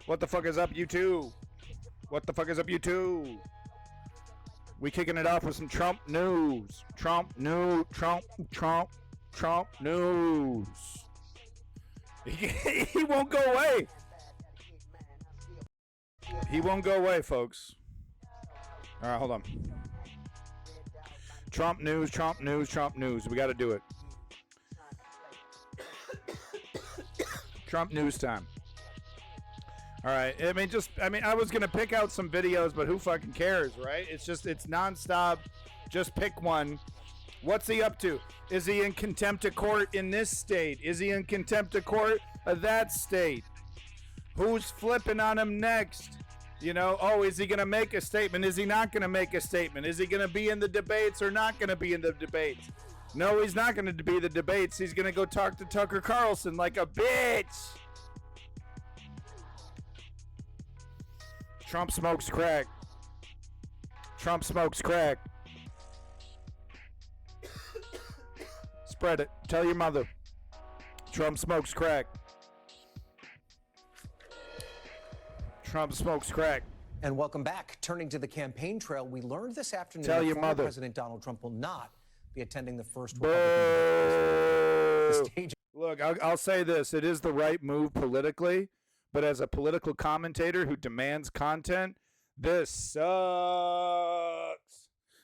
What the fuck is up, YouTube? What the fuck is up, YouTube? We kicking it off with some Trump news. Trump news. He won't go away. He won't go away, folks. All right, hold on. Trump news. We got to do it. Trump news time. All right. I was going to pick out some videos, but who fucking cares, right? It's nonstop. Just pick one. What's he up to? Is he in contempt of court in this state? Is he in contempt of court of that state? Who's flipping on him next? You know, is he going to make a statement? Is he not going to make a statement? Is he going to be in the debates or not going to be in the debates? No, he's not going to be the debates. He's going to go talk to Tucker Carlson like a bitch. Trump smokes crack. Trump smokes crack. Spread it. Tell your mother. Trump smokes crack. Trump smokes crack. And welcome back. Turning to the campaign trail, we learned this afternoon Tell that your former mother. President Donald Trump will not be attending the first Boo. Republican debate. Look, I'll say this. It is the right move politically, but as a political commentator who demands content, this sucks.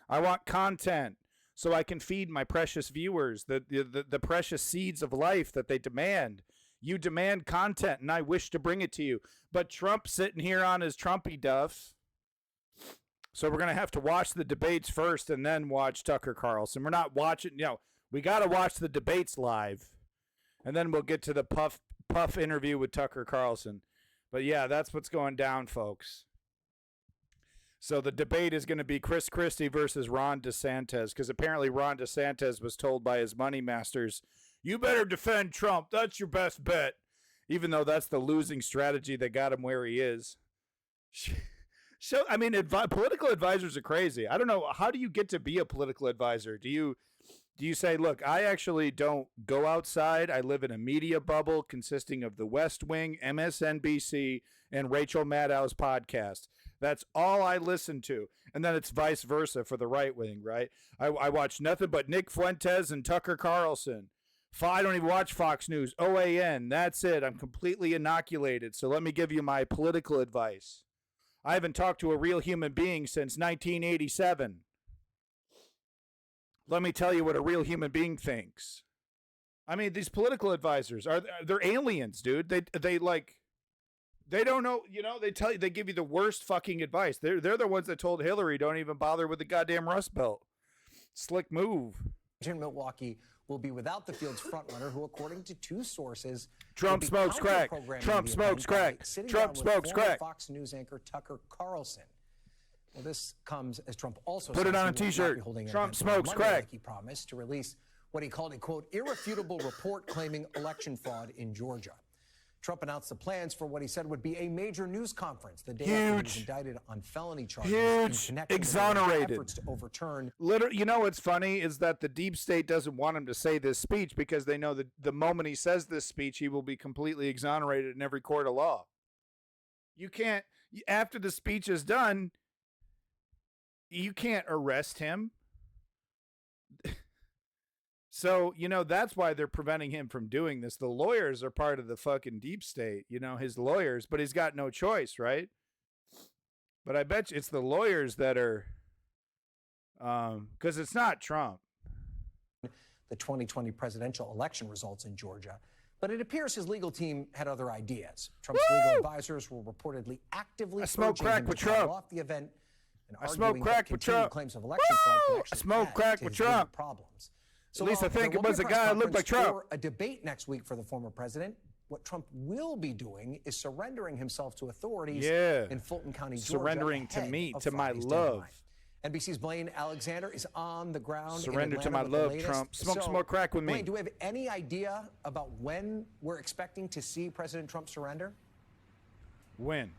I want content so I can feed my precious viewers the precious seeds of life that they demand. You demand content, and I wish to bring it to you. But Trump's sitting here on his Trumpy duff. So we're going to have to watch the debates first and then watch Tucker Carlson. We're not watching, we got to watch the debates live. And then we'll get to the Puff interview with Tucker Carlson. But yeah, that's what's going down, folks. So the debate is going to be Chris Christie versus Ron DeSantis, because apparently Ron DeSantis was told by his money masters, you better defend Trump. That's your best bet. Even though that's the losing strategy that got him where he is. So, political advisors are crazy. I don't know. How do you get to be a political advisor? Do you say, look, I actually don't go outside. I live in a media bubble consisting of the West Wing, MSNBC, and Rachel Maddow's podcast. That's all I listen to. And then it's vice versa for the right wing, right? I watch nothing but Nick Fuentes and Tucker Carlson. I don't even watch Fox News. OAN, that's it. I'm completely inoculated. So let me give you my political advice. I haven't talked to a real human being since 1987. Let me tell you what a real human being thinks. I mean, these political advisors they're aliens, dude. They don't know, they give you the worst fucking advice. They're the ones that told Hillary don't even bother with the goddamn Rust Belt. Slick move. In Milwaukee will be without the field's frontrunner, who, according to two sources, Trump smokes crack. Trump smokes crack. Trump smokes crack. Fox News anchor Tucker Carlson. Well, this comes as Trump also put it on a T-shirt. Trump smokes crack. Like he promised to release what he called a, quote, irrefutable report claiming election fraud in Georgia. Trump announced the plans for what he said would be a major news conference the day after he was indicted on felony charges. Huge. Exonerated. Efforts to overturn. Literally, what's funny is that the deep state doesn't want him to say this speech because they know that the moment he says this speech, he will be completely exonerated in every court of law. You can't, after the speech is done, you can't arrest him. So, that's why they're preventing him from doing this. The lawyers are part of the fucking deep state, his lawyers, but he's got no choice, right? But I bet you it's the lawyers that are, because it's not Trump. The 2020 presidential election results in Georgia. But it appears his legal team had other ideas. Trump's legal advisors were reportedly actively urging him to call off the event and I smoke crack with Trump. Claims of election fraud can actually I smoke crack with Trump. Problems. So at least I think it was a guy that looked like Trump. A debate next week for the former president. What Trump will be doing is surrendering himself to authorities in Fulton County, Georgia. Surrendering to me, to my love. NBC's Blaine Alexander is on the ground. Surrender in to my love, Trump. Smoke some more crack with me. Blaine, do we have any idea about when we're expecting to see President Trump surrender? When?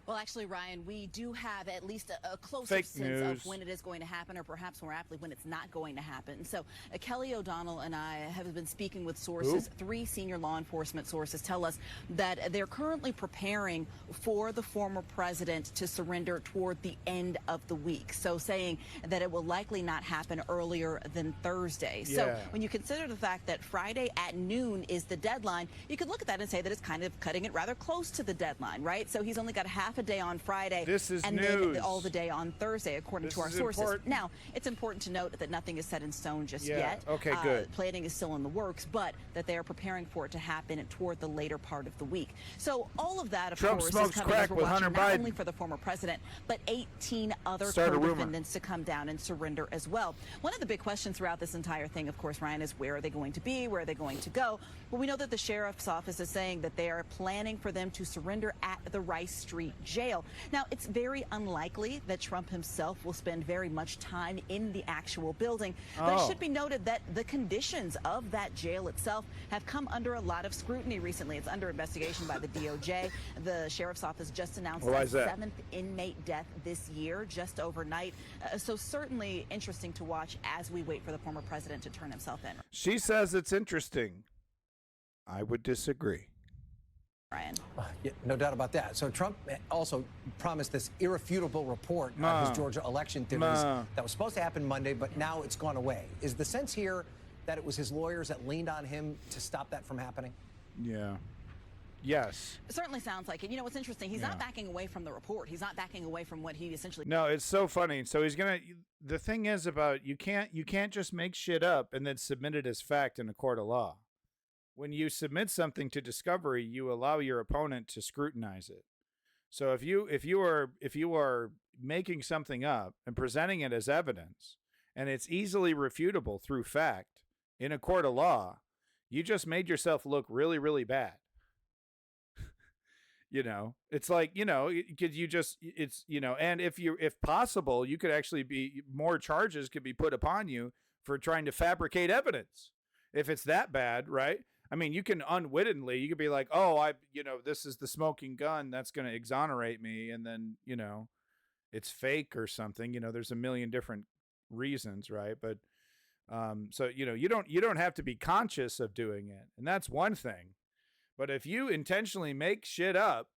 Well, actually, Ryan, we do have at least a closer Fake sense news. of when it is going to happen, or perhaps more aptly, when it's not going to happen. So Kelly O'Donnell and I have been speaking with sources. Who? 3 senior law enforcement sources tell us that they're currently preparing for the former president to surrender toward the end of the week. So saying that it will likely not happen earlier than Thursday. So Yeah. when you consider the fact that Friday at noon is the deadline, you could look at that and say that it's kind of cutting it rather close to the deadline, right? So he's only got half a day on Friday This is and news. then all the day on Thursday, according This to our is sources. important. Now, it's important to note that nothing is set in stone just Yeah, yet. okay, good. Planning is still in the works, but that they are preparing for it to happen toward the later part of the week. So all of that, of Trump course, smokes is coming crack as we're with watching Hunter not Biden. only for the former president, but 18 other Start a rumor. co-defendants to come down and surrender as well. One of the big questions throughout this entire thing, of course, Ryan, is where are they going to be? Where are they going to go? Well, we know that the sheriff's office is saying that they are planning for them to surrender at the Rice Street jail. Now, it's very unlikely that Trump himself will spend very much time in the actual building, but it Oh. should be noted that the conditions of that jail itself have come under a lot of scrutiny recently. It's under investigation by the DOJ. The sheriff's office just announced Why a is that? 7th inmate death this year, just overnight. So certainly interesting to watch as we wait for the former president to turn himself in. She says it's interesting. I would disagree. Ryan. Yeah, no doubt about that. So Trump also promised this irrefutable report on Ma. his Georgia election theories Ma. that was supposed to happen Monday, but now it's gone away. Is the sense here that it was his lawyers that leaned on him to stop that from happening? Yeah. Yes. It certainly sounds like it. You know, what's interesting, he's Yeah. not backing away from the report. He's not backing away from what he essentially No, it's so funny. So he's gonna. The thing is about you can't just make shit up and then submit it as fact in a court of law. When you submit something to discovery, you allow your opponent to scrutinize it. So if you are making something up and presenting it as evidence, and it's easily refutable through fact in a court of law, you just made yourself look really, really bad. You know, it's like, you know, could you just, it's, you know, and if possible, you could actually be, more charges could be put upon you for trying to fabricate evidence. If it's that bad, right? I mean, you can unwittingly, you could be like, oh, this is the smoking gun that's going to exonerate me. And then, you know, it's fake or something, you know, there's a million different reasons, right? But, so, you know, you don't have to be conscious of doing it. And that's one thing. But if you intentionally make shit up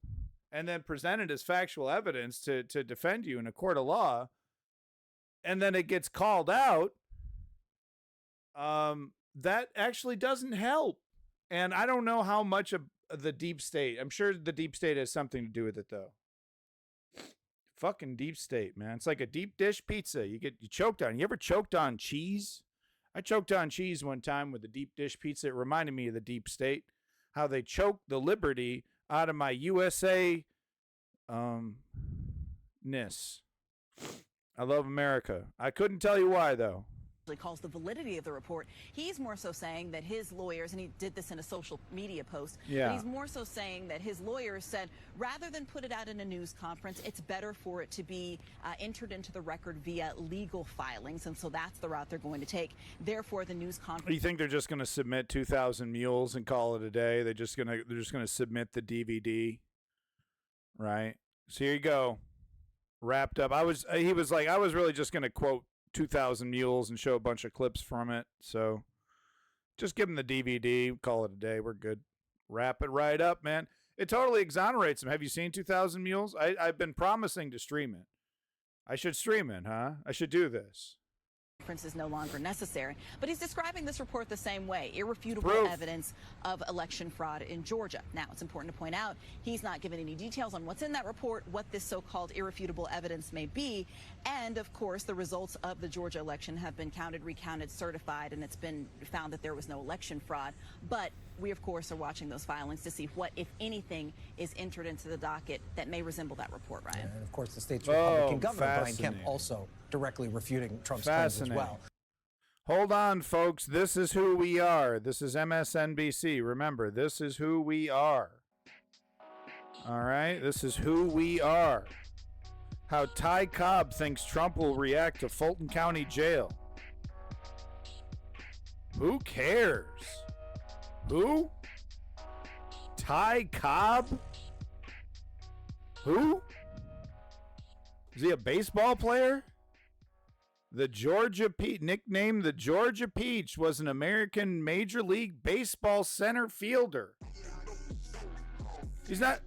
and then present it as factual evidence to defend you in a court of law, and then it gets called out, that actually doesn't help. And I don't know how much of the deep state. I'm sure the deep state has something to do with it, though. Fucking deep state, man. It's like a deep dish pizza. You choked on. You ever choked on cheese? I choked on cheese one time with a deep dish pizza. It reminded me of the deep state. How they choked the liberty out of my USA ness. I love America. I couldn't tell you why, though. calls the validity of the report. He's more so saying that his lawyers, and he did this in a social media post, Yeah. but he's more so saying that his lawyers said rather than put it out in a news conference, it's better for it to be entered into the record via legal filings, and so that's the route they're going to take. Therefore, the news conference. You think they're just going to submit 2,000 Mules and call it a day? They're just going to submit the DVD, right? So here you go, wrapped up. He was like, I was really just going to quote 2,000 Mules and show a bunch of clips from it. So just give him the DVD, call it a day. We're good. Wrap it right up, man. It totally exonerates him. Have you seen 2,000 Mules? I've been promising to stream it. I should stream it, huh? I should do this. Conference is no longer necessary. But he's describing this report the same way, irrefutable Proof. evidence of election fraud in Georgia. Now, it's important to point out he's not given any details on what's in that report, what this so-called irrefutable evidence may be, and, of course, the results of the Georgia election have been counted, recounted, certified, and it's been found that there was no election fraud. But we, of course, are watching those filings to see what, if anything, is entered into the docket that may resemble that report, Ryan. And, of course, the state's Republican Governor, Brian Kemp, fascinating. also directly refuting Trump's claims as well. Hold on, folks. This is who we are. This is MSNBC. Remember, this is who we are. All right? This is who we are. How Ty Cobb thinks Trump will react to Fulton County Jail. Who cares? Who? Ty Cobb? Who? Is he a baseball player? The Georgia Peach, nicknamed the Georgia Peach, was an American Major League Baseball center fielder. He's not.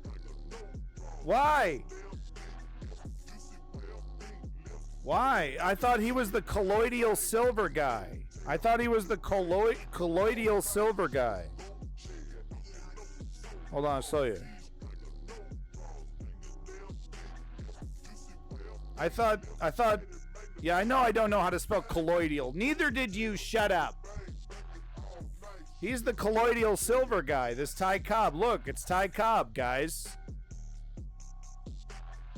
Why? Why? I thought he was the colloidal silver guy. I thought he was the colloidal silver guy. Hold on, I'll show you. I thought, yeah, I know I don't know how to spell colloidal. Neither did you. Shut up. He's the colloidal silver guy, this Ty Cobb. Look, it's Ty Cobb, guys.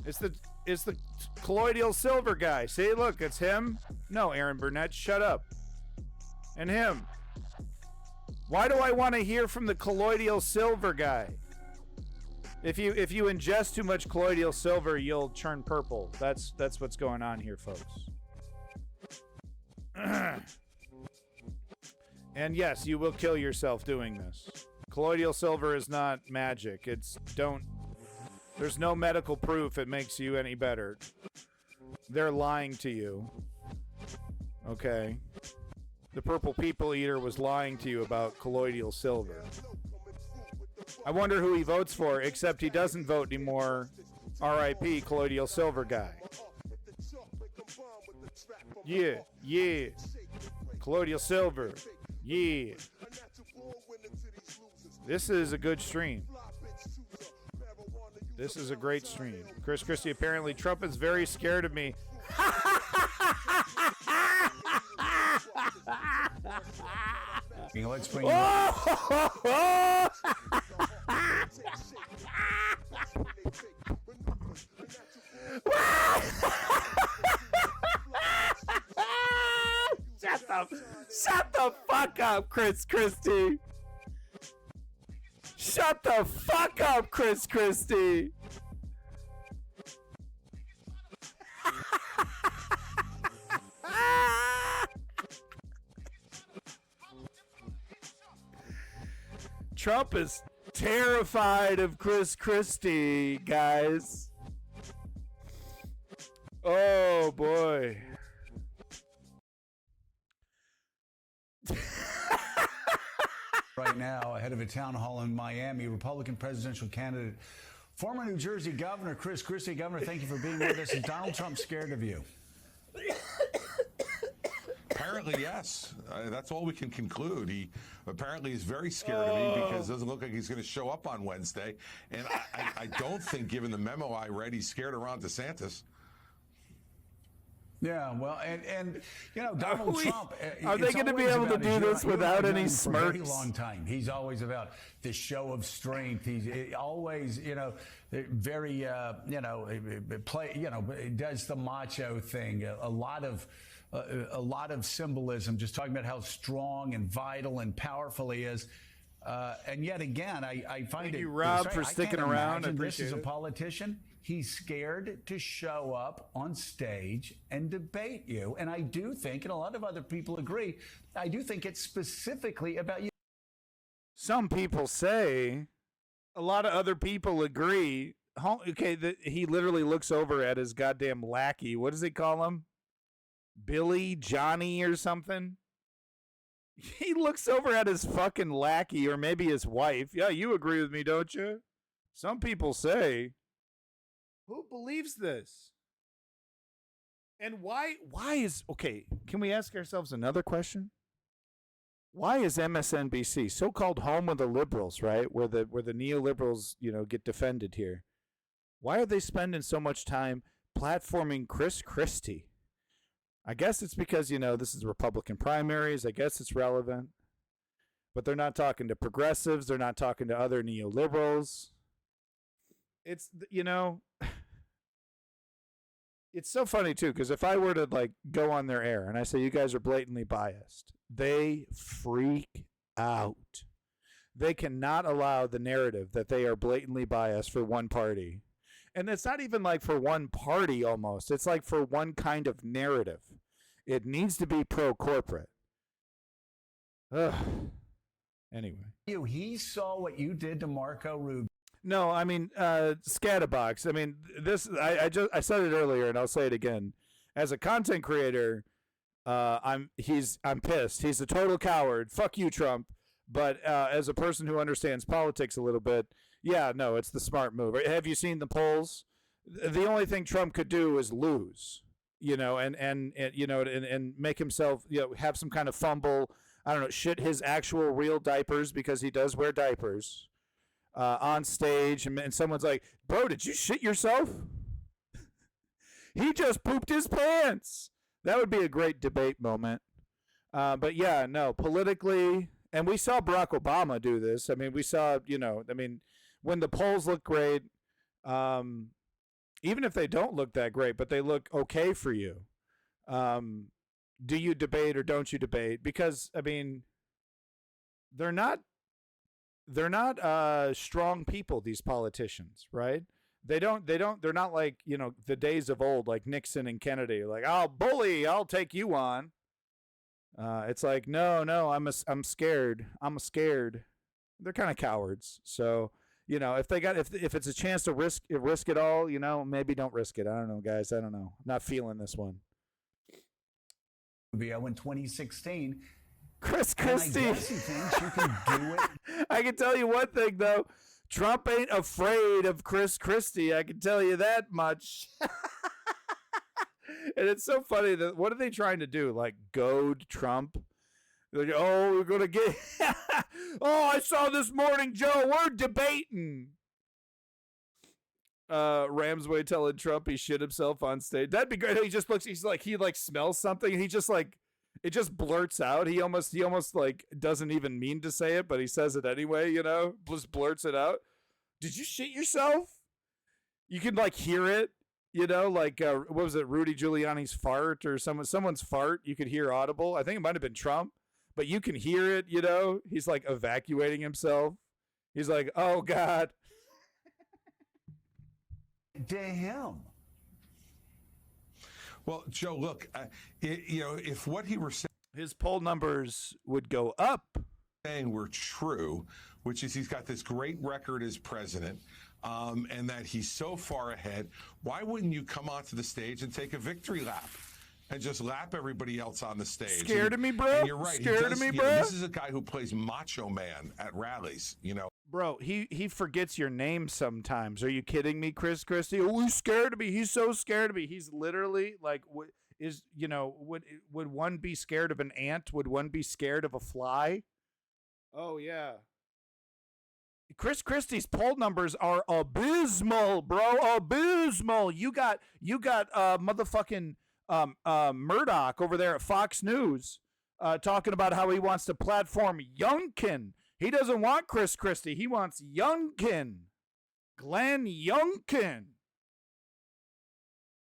It's the colloidal silver guy. See, look, it's him. No, Aaron Burnett, shut up. And him. Why do I want to hear from the colloidal silver guy? If you ingest too much colloidal silver, you'll turn purple. That's what's going on here, folks. And yes, you will kill yourself doing this. Colloidal silver is not magic. There's no medical proof it makes you any better. They're lying to you. Okay. The Purple People Eater was lying to you about colloidal silver. I wonder who he votes for, except he doesn't vote anymore. R.I.P. colloidal silver guy. Yeah. Colloidal silver. Yeah. This is a good stream. This is a great stream. Chris Christie, apparently Trump is very scared of me. Let's bring Shut the fuck up, Chris Christie. Shut the fuck up, Chris Christie. Trump is terrified of Chris Christie, guys. Oh, boy. right now ahead of a town hall in Miami. Republican presidential candidate, former New Jersey Governor Chris Christie. Governor, thank you for being with us. Is Donald Trump scared of you? Apparently, yes. That's all we can conclude. He apparently is very scared of me because it doesn't look like he's going to show up on Wednesday. And I don't think, given the memo I read, he's scared of Ron DeSantis. Yeah, well, and you know, Donald Trump. Are they going to be able to do this without any smirks? For a very long time. He's always about the show of strength. He's always, you know, very, you know, does the macho thing. A lot of symbolism. Just talking about how strong and vital and powerful he is. And yet again, I find Thank you, Rob, for sticking around. I This is a appreciate it. politician. He's scared to show up on stage and debate you. And I do think, and a lot of other people agree, I do think it's specifically about you. Some people say, a lot of other people agree. Okay, he literally looks over at his goddamn lackey. What does he call him? Billy, Johnny, or something? He looks over at his fucking lackey, or maybe his wife. Yeah, you agree with me, don't you? Some people say. Who believes this? And why is, okay, can we ask ourselves another question? Why is MSNBC, so-called home of the liberals, right, where the neoliberals, you know, get defended here? Why are they spending so much time platforming Chris Christie? I guess it's because, you know, this is Republican primaries. I guess it's relevant. But they're not talking to progressives. They're not talking to other neoliberals. It's, you know, it's so funny, too, because if I were to, like, go on their air and I say, you guys are blatantly biased, they freak out. They cannot allow the narrative that they are blatantly biased for one party. And it's not even like for one party almost. It's like for one kind of narrative. It needs to be pro-corporate. Ugh. Anyway. He saw what you did to Marco Rubio. No, I mean, Scatterbox. I mean, I said it earlier, and I'll say it again. As a content creator, I'm pissed. He's a total coward. Fuck you, Trump. But as a person who understands politics a little bit, yeah, no, it's the smart move. Have you seen the polls? The only thing Trump could do is lose, and make himself, have some kind of fumble. I don't know, shit his actual real diapers, because he does wear diapers on stage, and someone's like, "Bro, did you shit yourself?" He just pooped his pants. That would be a great debate moment. But yeah, no, politically, and we saw Barack Obama do this. I mean, we saw, when the polls look great, even if they don't look that great, but they look okay for you, do you debate or don't you debate? Because, I mean, they're not strong people, these politicians, right? They're not like, the days of old, like Nixon and Kennedy, like, "I'll bully, I'll take you on." It's like, no, I'm scared. I'm scared. They're kind of cowards. So, if it's a chance to risk it all, maybe don't risk it. I don't know, guys. I don't know. Not feeling this one. In 2016. Chris Christie. And I guess he thinks you can do it. I can tell you one thing, though. Trump ain't afraid of Chris Christie. I can tell you that much. And it's so funny that, what are they trying to do? Like, goad Trump? Like, "Oh, we're going to get, oh, I saw this morning, Joe, we're debating." Ramsway telling Trump he shit himself on stage. That'd be great. He just looks, he smells something, and he just it just blurts out. He almost doesn't even mean to say it, but he says it anyway, just blurts it out. "Did you shit yourself?" You can hear it, what was it, Rudy Giuliani's fart or someone's fart, you could hear audible. I think it might have been Trump, but you can hear it, he's evacuating himself. He's like, "Oh God." To him. Well, Joe, look, if what he were saying, his poll numbers would go up. Were true, which is he's got this great record as president, and that he's so far ahead, why wouldn't you come onto the stage and take a victory lap and just lap everybody else on the stage? Scared of me, bro? And you're right. Scared of me, bro? This is a guy who plays macho man at rallies, Bro, he forgets your name sometimes. Are you kidding me, Chris Christie? "Oh, he's scared of me. He's so scared of me." He's literally would one be scared of an ant? Would one be scared of a fly? Oh, yeah. Chris Christie's poll numbers are abysmal, bro. Abysmal. You got motherfucking Murdoch over there at Fox News talking about how he wants to platform Youngkin. He doesn't want Chris Christie. He wants Youngkin. Glenn Youngkin.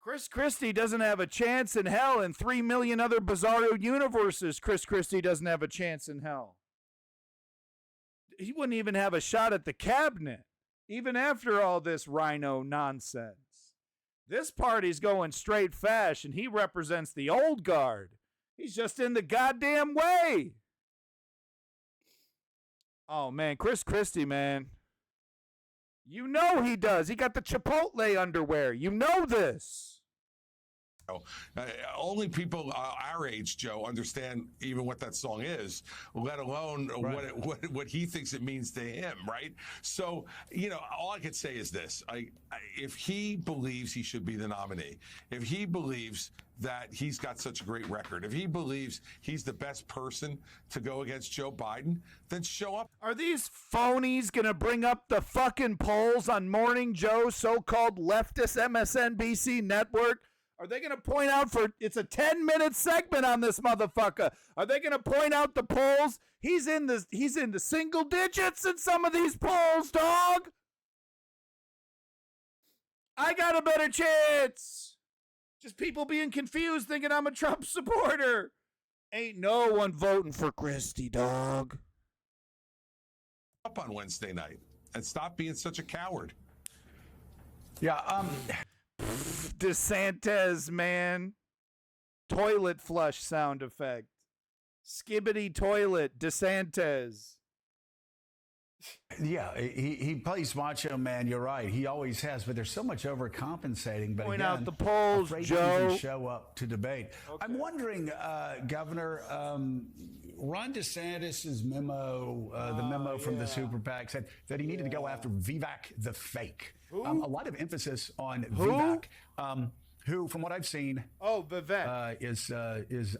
Chris Christie doesn't have a chance in hell. In 3 million other bizarro universes, Chris Christie doesn't have a chance in hell. He wouldn't even have a shot at the cabinet, even after all this rhino nonsense. This party's going straight fashion. He represents the old guard. He's just in the goddamn way. Oh, man, Chris Christie, man. You know he does. He got the Chipotle underwear. You know this. Only people our age, Joe, understand even what that song is, let alone what he thinks it means to him, right? So, all I could say is this. If he believes he should be the nominee, if he believes that he's got such a great record, if he believes he's the best person to go against Joe Biden, then show up. Are these phonies going to bring up the fucking polls on Morning Joe's so-called leftist MSNBC network? Are they going to point out it's a 10-minute segment on this motherfucker? Are they going to point out the polls? He's in the single digits in some of these polls, dog. I got a better chance. Just people being confused thinking I'm a Trump supporter. Ain't no one voting for Christie, dog. Up on Wednesday night and stop being such a coward. Yeah, DeSantis, man. Toilet flush sound effect. Skibbity toilet, DeSantis. Yeah, he plays macho man. You're right. He always has, but there's so much overcompensating. But Point again, out the polls, afraid to Joe. even show up to debate. Okay. I'm wondering, Governor, Ron DeSantis's memo, the memo from the Super PAC said that he needed to go after Vivek the fake. A lot of emphasis on Vivek. Who, from what I've seen, Vivek is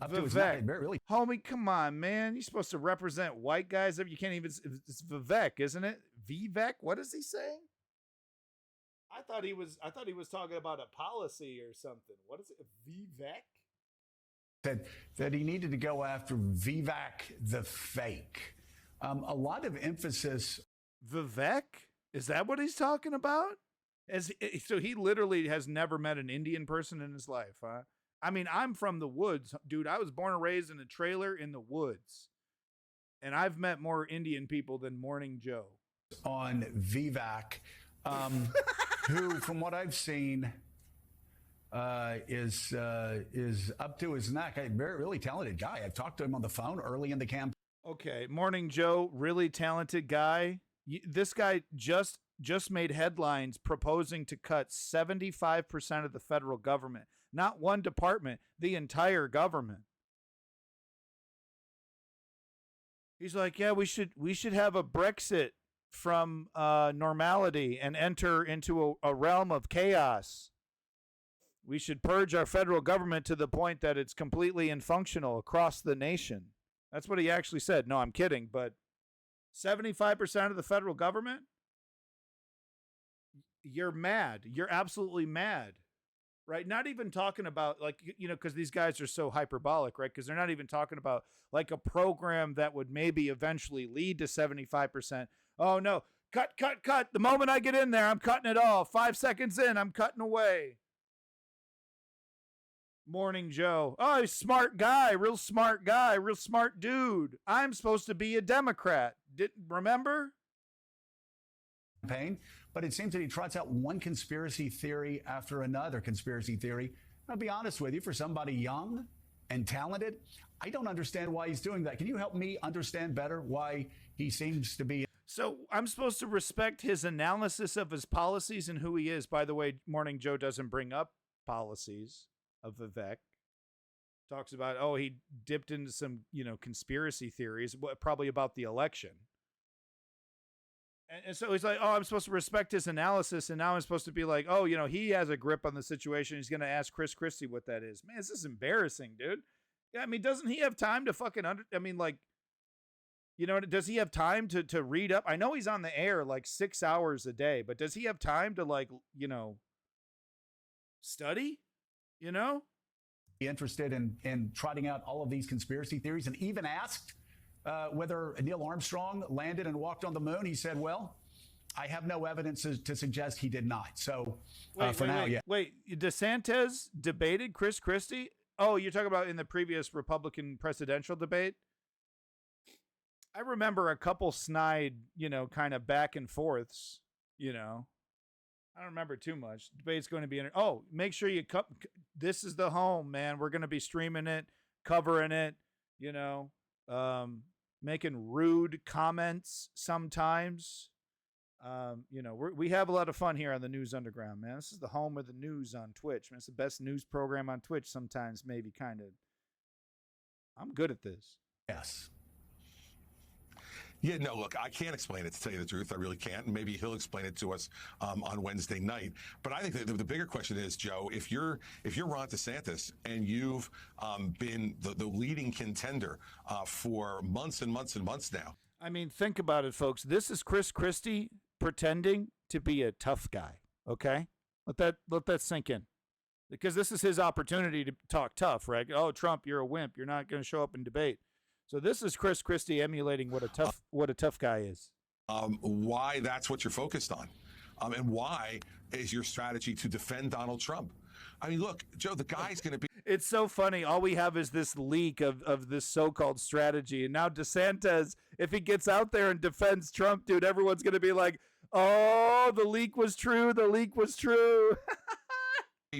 up to his Vivek. neck. Really, homie, come on, man. You're supposed to represent white guys. You can't even. It's Vivek, isn't it? Vivek. What is he saying? I thought he was talking about a policy or something. What is it? Vivek. Said that he needed to go after Vivek the fake. A lot of emphasis. Vivek? Is that what he's talking about? So he literally has never met an Indian person in his life, huh? I mean, I'm from the woods, dude. I was born and raised in a trailer in the woods. And I've met more Indian people than Morning Joe. On Vivek, who, from what I've seen, is up to his neck. A very, really talented guy. I've talked to him on the phone early in the campaign. Okay, Morning Joe, really talented guy. This guy just made headlines proposing to cut 75% of the federal government. Not one department, the entire government. He's like, yeah, we should have a Brexit from normality and enter into a realm of chaos. We should purge our federal government to the point that it's completely unfunctional across the nation. That's what he actually said. No, I'm kidding, but 75% of the federal government? You're mad. You're absolutely mad, right? Not even talking about because these guys are so hyperbolic, right? Because they're not even talking about like a program that would maybe eventually lead to 75%. Oh no, cut. The moment I get in there, I'm cutting it all. 5 seconds in, I'm cutting away. Morning Joe. Oh, he's smart guy, real smart dude. I'm supposed to be a Democrat. Remember? Campaign, but it seems that he trots out one conspiracy theory after another conspiracy theory. I'll be honest with you, for somebody young and talented, I don't understand why he's doing that. Can you help me understand better why he seems to be? So I'm supposed to respect his analysis of his policies and who he is. By the way, Morning Joe doesn't bring up policies of Vivek. Talks about, he dipped into some, conspiracy theories, probably about the election. And so he's like, I'm supposed to respect his analysis. And now I'm supposed to be like, he has a grip on the situation. He's going to ask Chris Christie what that is. Man, this is embarrassing, dude. Yeah, I mean, doesn't he have time to fucking does he have time to read up? I know he's on the air like 6 hours a day, but does he have time to study? Be interested in trotting out all of these conspiracy theories, and even asked whether Neil Armstrong landed and walked on the moon. He said, well, I have no evidence to suggest he did not. So Wait, DeSantis debated Chris Christie? Oh, you're talking about in the previous Republican presidential debate? I remember a couple snide, kind of back and forths, I don't remember too much. Debate's going to be make sure you this is the home, man. We're going to be streaming it, covering it, making rude comments sometimes. We have a lot of fun here on the News Underground, man. This is the home of the news on Twitch, man. It's the best news program on Twitch sometimes, maybe, kind of. I'm good at this. Yes. Yeah, no, look, I can't explain it, to tell you the truth. I really can't. Maybe he'll explain it to us on Wednesday night. But I think the bigger question is, Joe, if you're Ron DeSantis and you've been the leading contender for months and months and months now. I mean, think about it, folks. This is Chris Christie pretending to be a tough guy, okay? Let that sink in. Because this is his opportunity to talk tough, right? Oh, Trump, you're a wimp. You're not going to show up and debate. So this is Chris Christie emulating what a tough guy is. Why that's what you're focused on, and why is your strategy to defend Donald Trump? I mean, look, Joe, the guy's going to be. It's so funny. All we have is this leak of this so-called strategy, and now DeSantis, if he gets out there and defends Trump, dude, everyone's going to be like, "Oh, the leak was true. The leak was true."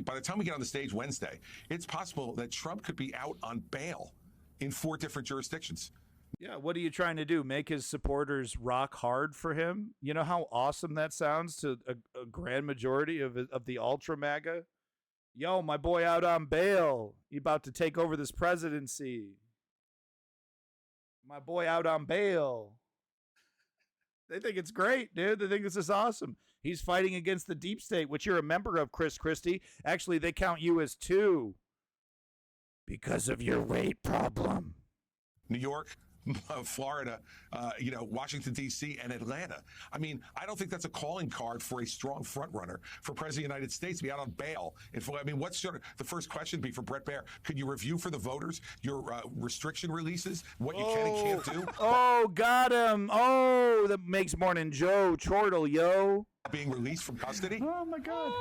By the time we get on the stage Wednesday, it's possible that Trump could be out on bail in 4 different jurisdictions. Yeah, what are you trying to do? Make his supporters rock hard for him? You know how awesome that sounds to a grand majority of the ultra MAGA? Yo, my boy out on bail. He about to take over this presidency. My boy out on bail. They think it's great, dude. They think this is awesome. He's fighting against the deep state, which you're a member of, Chris Christie. Actually, they count you as 2 because of your weight problem. New York, Florida, Washington, D.C., and Atlanta. I mean, I don't think that's a calling card for a strong front runner for President of the United States to be out on bail. I mean, what's sort of the first question be for Bret Baier? Could you review for the voters your restriction releases, what you can and can't do? Oh, got him. Oh, that makes Morning Joe chortle, yo. Being released from custody? Oh, my God.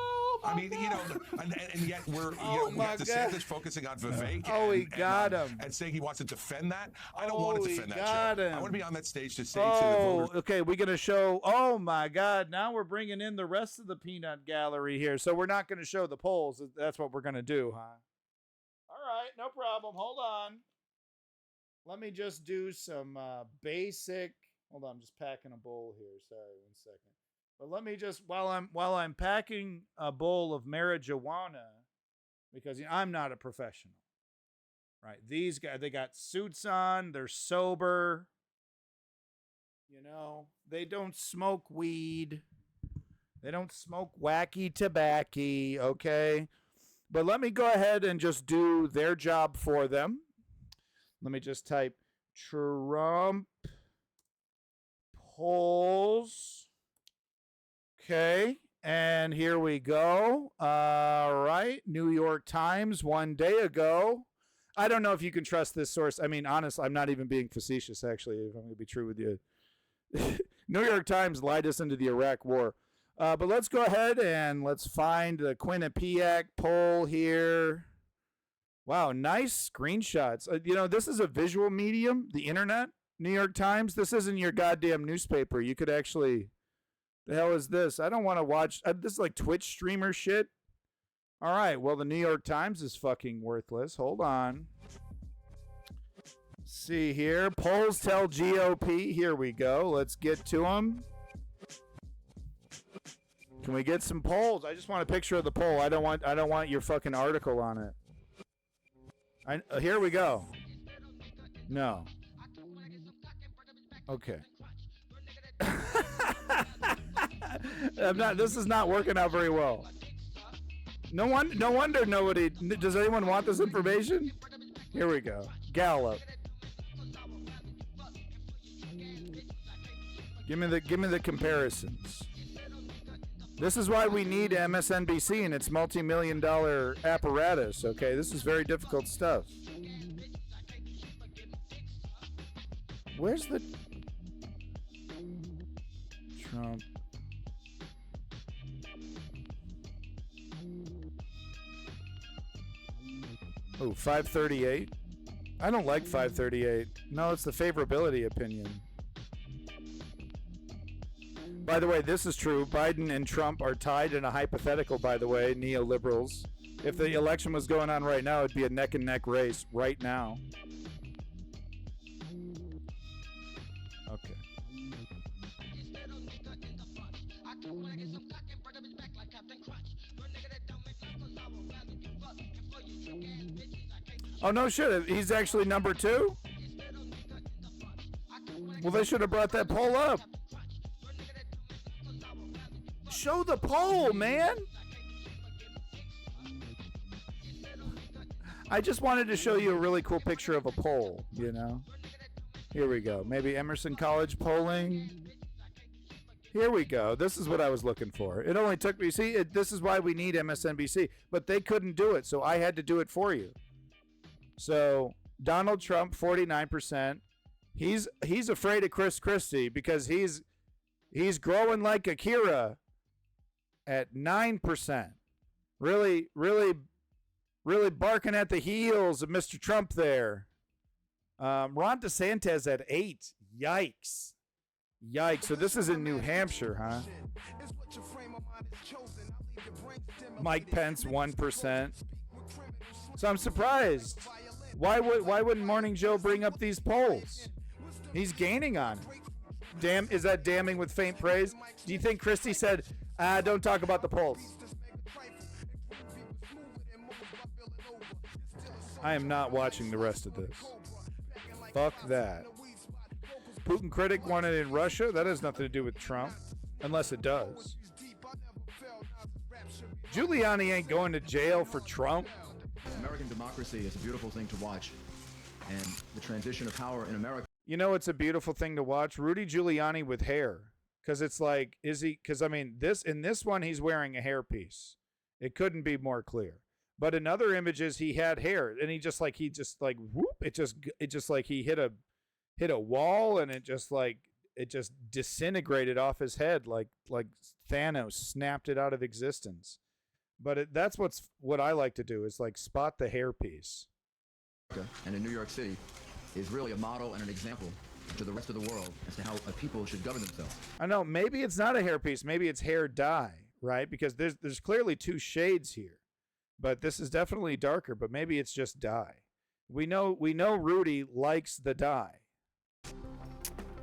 I mean, and yet we have DeSantis focusing on Vivek. He got him. And saying he wants to defend that. I don't want to defend that, Joe. I want to be on that stage to say to the voters. Okay, we're going to show, oh, my God, now we're bringing in the rest of the peanut gallery here. So we're not going to show the polls. That's what we're going to do, huh? All right, no problem. Hold on. Let me just do some basic. Hold on, I'm just packing a bowl here. Sorry, 1 second. But let me just while I'm packing a bowl of marijuana, because I'm not a professional, right? These guys, they got suits on, they're sober, they don't smoke weed, they don't smoke wacky tobacco, okay? But let me go ahead and just do their job for them. Let me just type Trump polls. Okay, and here we go. All right, New York Times 1 day ago. I don't know if you can trust this source. I mean, honestly, I'm not even being facetious, actually, if I'm going to be true with you. New York Times lied us into the Iraq War. But let's go ahead and let's find the Quinnipiac poll here. Wow, nice screenshots. This is a visual medium, the internet, New York Times. This isn't your goddamn newspaper. You could actually... The hell is this? I don't want to watch. This is like Twitch streamer shit. All right. Well, the New York Times is fucking worthless. Hold on. See here. Polls tell GOP. Here we go. Let's get to them. Can we get some polls? I just want a picture of the poll. I don't want your fucking article on it. Here we go. No. Okay. This is not working out very well. No wonder nobody. Does anyone want this information? Here we go. Gallup. Give me the comparisons. This is why we need MSNBC and its multi-million-dollar apparatus. Okay, this is very difficult stuff. Where's the Trump? Oh, 538. I don't like 538. No, it's the favorability opinion. By the way, this is true. Biden and Trump are tied in a hypothetical, by the way, neoliberals. If the election was going on right now, it'd be a neck-and-neck race right now. Okay. Oh, no shit. He's actually number 2? Well, they should have brought that poll up. Show the poll, man. I just wanted to show you a really cool picture of a poll, Here we go. Maybe Emerson College polling. Here we go. This is what I was looking for. It only took me, this is why we need MSNBC, but they couldn't do it, so I had to do it for you. So Donald Trump, 49%. He's afraid of Chris Christie because he's growing like Akira at 9%. Really, really, really barking at the heels of Mr. Trump there. Ron DeSantis at 8. Yikes. So this is in New Hampshire, huh? Mike Pence, 1%. So I'm surprised. Why wouldn't Morning Joe bring up these polls? He's gaining on it. Damn, is that damning with faint praise? Do you think Christie said, don't talk about the polls? I am not watching the rest of this. Fuck that. Putin critic wanted in Russia? That has nothing to do with Trump. Unless it does. Giuliani ain't going to jail for Trump. American democracy is a beautiful thing to watch. And the transition of power in America. You know, it's a beautiful thing to watch. Rudy Giuliani with hair. Because it's like, is he, because I mean, in this one, he's wearing a hairpiece. It couldn't be more clear. But in other images, he had hair. And he just like whoop, it just like he hit a wall and it just disintegrated off his head like Thanos snapped it out of existence. But that's what I like to do is like spot the hairpiece. And in New York City is really a model and an example to the rest of the world as to how people should govern themselves. I know, maybe it's not a hairpiece, maybe it's hair dye, right? Because there's clearly two shades here. But this is definitely darker, but maybe it's just dye. We know Rudy likes the dye.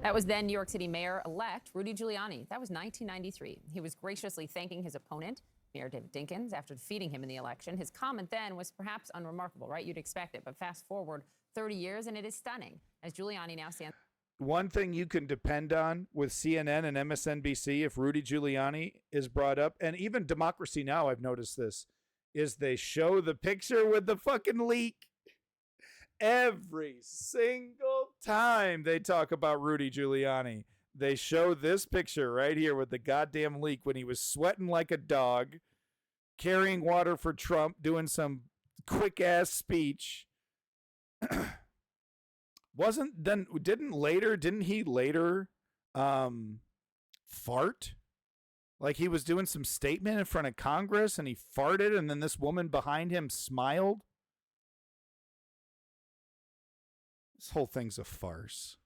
That was then New York City Mayor-elect Rudy Giuliani. That was 1993. He was graciously thanking his opponent, Mayor David Dinkins, after defeating him in the election. His comment then was perhaps unremarkable, right? You'd expect it, but fast forward 30 years and it is stunning, as Giuliani now stands. One thing you can depend on with CNN and MSNBC, if Rudy Giuliani is brought up, and even Democracy Now!, I've noticed this, is they show the picture with the fucking leak. Every single time they talk about Rudy Giuliani, they show this picture right here with the goddamn leak when he was sweating like a dog, carrying water for Trump, doing some quick-ass speech. Didn't he later fart? Like he was doing some statement in front of Congress and he farted and then this woman behind him smiled? This whole thing's a farce.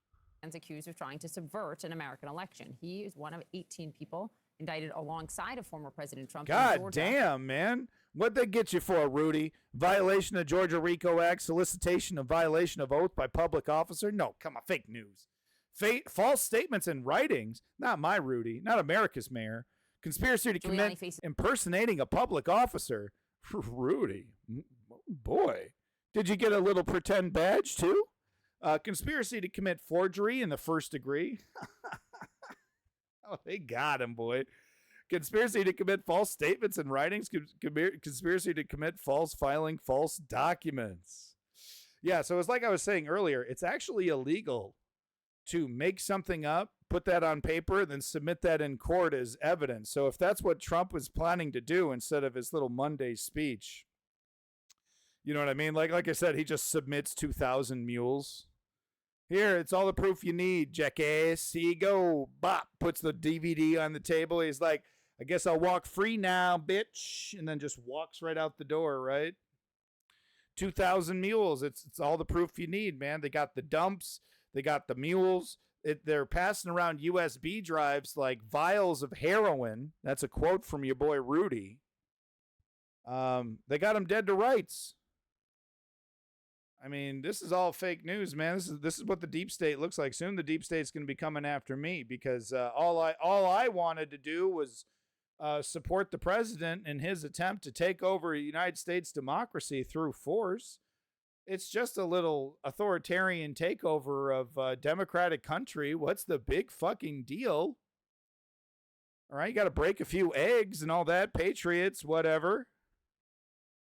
And accused of trying to subvert an American election. He is one of 18 people indicted alongside of former President Trump. God damn, man. What'd they get you for, Rudy? Violation of Georgia RICO Act, solicitation of violation of oath by public officer? No, come on, fake news. False statements and writings? Not my Rudy, not America's mayor. Conspiracy to commit impersonating a public officer? Rudy, boy. Did you get a little pretend badge too? Conspiracy to commit forgery in the first degree. Oh, they got him, boy. Conspiracy to commit false statements and writings. Conspiracy to commit false filing, false documents. Yeah, so it's like I was saying earlier, it's actually illegal to make something up, put that on paper, and then submit that in court as evidence. So if that's what Trump was planning to do instead of his little Monday speech, you know what I mean? Like I said, he just submits 2,000 mules. Here, it's all the proof you need, jackass. Here you go. Bop, puts the DVD on the table. He's like, I guess I'll walk free now, bitch. And then just walks right out the door, right? 2,000 mules. It's all the proof you need, man. They got the dumps. They got the mules. They're passing around USB drives like vials of heroin. That's a quote from your boy Rudy. They got him dead to rights. I mean, this is all fake news, man. This is what the deep state looks like. Soon the deep state's going to be coming after me because all I wanted to do was support the president in his attempt to take over United States democracy through force. It's just a little authoritarian takeover of a democratic country. What's the big fucking deal? All right, you got to break a few eggs and all that. Patriots, whatever.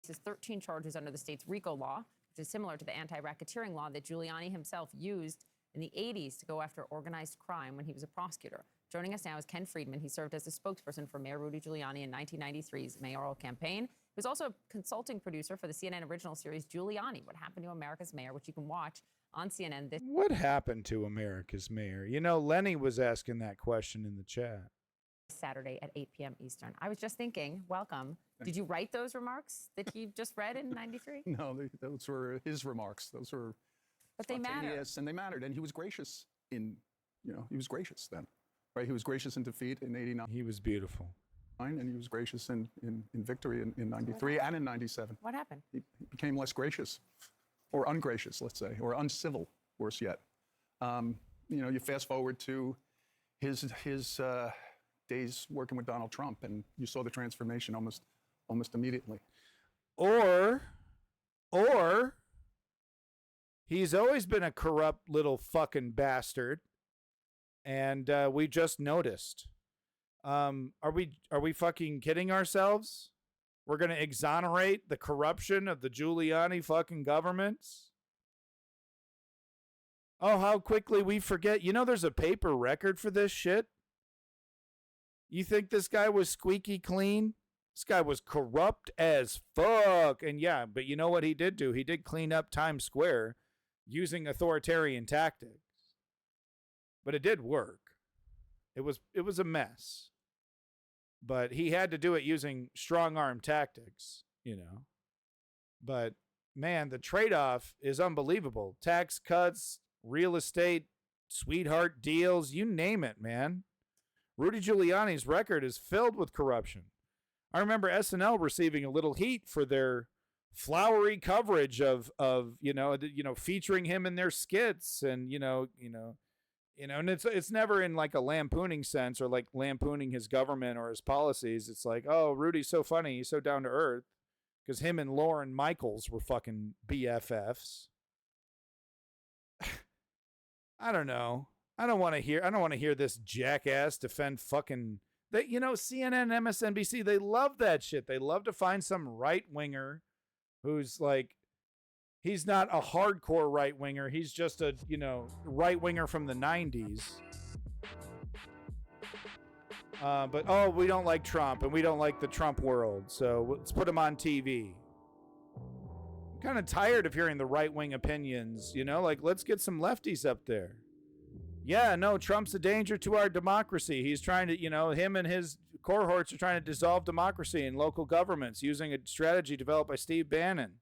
This is 13 charges under the state's RICO law, which is similar to the anti-racketeering law that Giuliani himself used in the 80s to go after organized crime when he was a prosecutor. Joining us now is Ken Friedman. He served as the spokesperson for Mayor Rudy Giuliani in 1993's mayoral campaign. He was also a consulting producer for the CNN original series Giuliani, What Happened to America's Mayor, which you can watch on CNN this What happened to America's mayor? You know, Lenny was asking that question in the chat. Saturday at 8 p.m. Eastern. I was just thinking, welcome. Did you write those remarks that he just read in 93? No, those were his remarks. Those were but they matter. Yes, and they mattered. And he was gracious he was gracious then. Right? He was gracious in defeat in 89. He was beautiful. And he was gracious in victory in 93 and in 97. What happened? He became less gracious or ungracious, let's say, or uncivil, worse yet. you fast forward to his days working with Donald Trump, and you saw the transformation almost immediately. Or he's always been a corrupt little fucking bastard, and we just noticed. Are we fucking kidding ourselves? We're gonna exonerate the corruption of the Giuliani fucking governments? Oh, how quickly we forget. You know, there's a paper record for this shit. You think this guy was squeaky clean? This guy was corrupt as fuck. And yeah, but you know what he did do? He did clean up Times Square using authoritarian tactics. But it did work. It was a mess. But he had to do it using strong arm tactics, you know. But man, the trade-off is unbelievable. Tax cuts, real estate, sweetheart deals, you name it, man. Rudy Giuliani's record is filled with corruption. I remember SNL receiving a little heat for their flowery coverage of featuring him in their skits, and and it's never in like a lampooning sense or like lampooning his government or his policies. It's like, oh, Rudy's so funny, he's so down to earth, because him and Lorne Michaels were fucking BFFs. I don't know. I don't want to hear this jackass defend fucking CNN, MSNBC, they love that shit. They love to find some right winger who's like, he's not a hardcore right winger. He's just a, right winger from the 90s. But, oh, we don't like Trump and we don't like the Trump world, so let's put him on TV. I'm kind of tired of hearing the right wing opinions, like, let's get some lefties up there. Yeah, no, Trump's a danger to our democracy. He's trying to, him and his cohorts are trying to dissolve democracy in local governments using a strategy developed by Steve Bannon.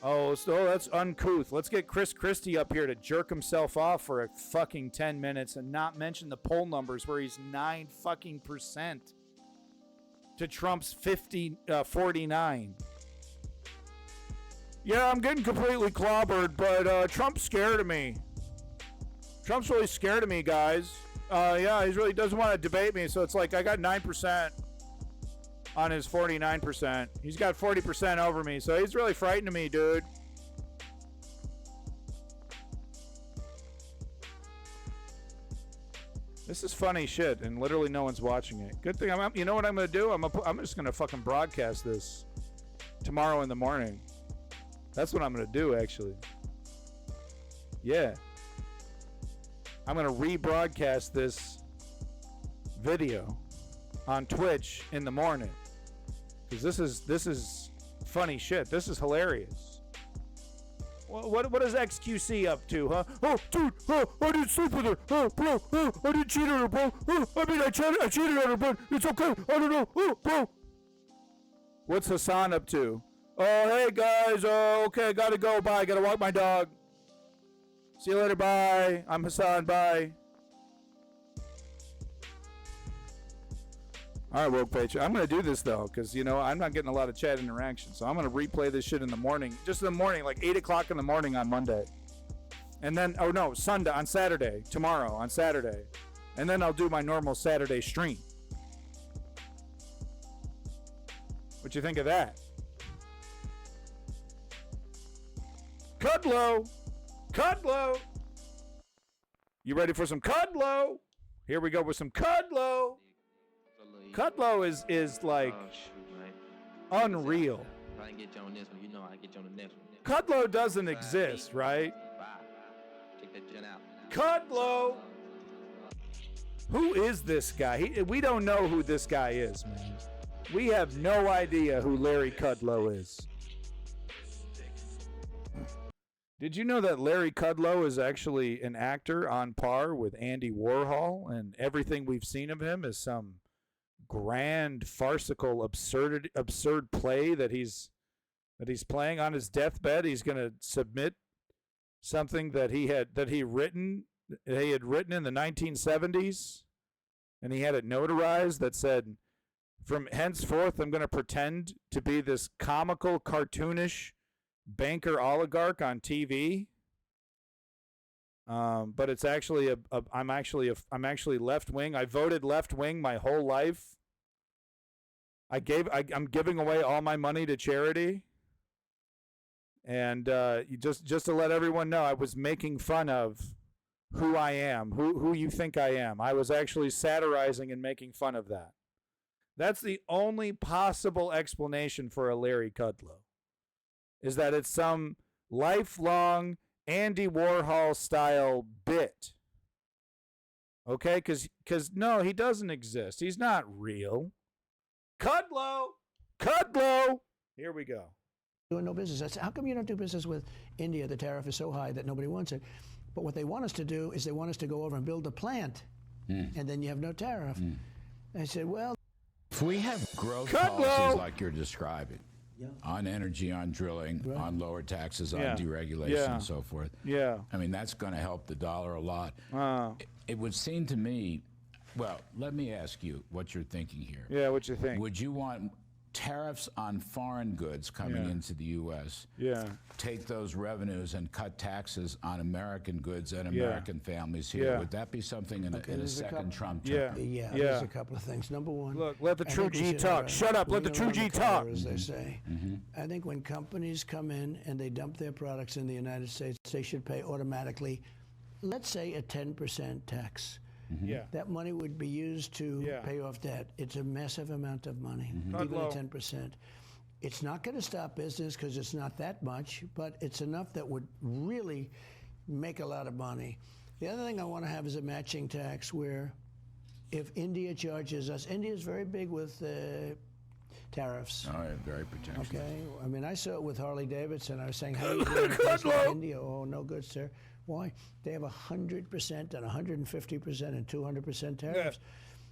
Oh, so that's uncouth. Let's get Chris Christie up here to jerk himself off for a fucking 10 minutes and not mention the poll numbers where he's 9% to Trump's 49. Yeah, I'm getting completely clobbered, but Trump's scared of me. Trump's really scared of me, guys. Yeah, he really doesn't want to debate me, so it's like I got 9% on his 49%. He's got 40% over me, so he's really frightened of me, dude. This is funny shit, and literally no one's watching it. Good thing you know what I'm going to do? I'm just going to fucking broadcast this tomorrow in the morning. That's what I'm going to do, actually. Yeah. I'm going to rebroadcast this video on Twitch in the morning, because this is funny shit. This is hilarious. What is XQC up to, huh? Oh, dude, I didn't sleep with her. Oh, bro, I didn't cheat on her, bro. I cheated on her, but it's okay. I don't know. Oh, bro. What's Hassan up to? Oh, hey, guys. Okay, gotta go. Bye. Gotta walk my dog. See you later. Bye. I'm Hassan. Bye. All right, Woke Page. I'm going to do this, though, because, I'm not getting a lot of chat interaction. So I'm going to replay this shit in the morning. Just in the morning, like 8 o'clock in the morning on Monday. And then, Sunday, on Saturday. Tomorrow, on Saturday. And then I'll do my normal Saturday stream. What you think of that? Kudlow! Kudlow! You ready for some Kudlow? Here we go with some Kudlow. Kudlow is like unreal. Kudlow doesn't exist, right? Kudlow! Who is this guy? We don't know who this guy is, man. We have no idea who Larry Kudlow is. Did you know that Larry Kudlow is actually an actor on par with Andy Warhol, and everything we've seen of him is some grand farcical absurd play that he's playing on his deathbed? He's going to submit something that he had written in the 1970s, and he had it notarized that said, "From henceforth, I'm going to pretend to be this comical, cartoonish banker oligarch on TV." But it's actually I'm actually left wing. I voted left wing my whole life. I'm giving away all my money to charity. And just to let everyone know, I was making fun of who I am, who you think I am. I was actually satirizing and making fun of that. That's the only possible explanation for a Larry Kudlow, is that it's some lifelong Andy Warhol style bit. Okay, because no, he doesn't exist. He's not real. Kudlow. Here we go. Doing no business. That's, how come you don't do business with India? The tariff is so high that nobody wants it. But what they want us to do is they want us to go over and build a plant, and then you have no tariff. I said, well, if we have growth Kudlow. policies like you're describing, on energy, on drilling, on lower taxes, on deregulation, and so forth. Yeah. I mean, that's going to help the dollar a lot. It would seem to me, well, let me ask you what you're thinking here. Yeah, what you think? Would you want tariffs on foreign goods coming into the U.S., take those revenues and cut taxes on American goods and American families here? Would that be something in a second Trump term? There's a couple of things. Number one, look, let the true G talk. Shut up, let the true G talk. As they say. I think when companies come in and they dump their products in the United States, they should pay automatically, let's say, a 10% tax. That money would be used to pay off debt. It's a massive amount of money, even at 10%. It's not going to stop business because it's not that much, but it's enough that would really make a lot of money. The other thing I want to have is a matching tax where if India charges us, India is very big with tariffs. Oh, yeah, very protectionist. Okay, I mean, I saw it with Harley Davidson. I was saying, how do you do in a place like India? Oh, no good, sir. Why? They have 100% and 150% and 200% tariffs.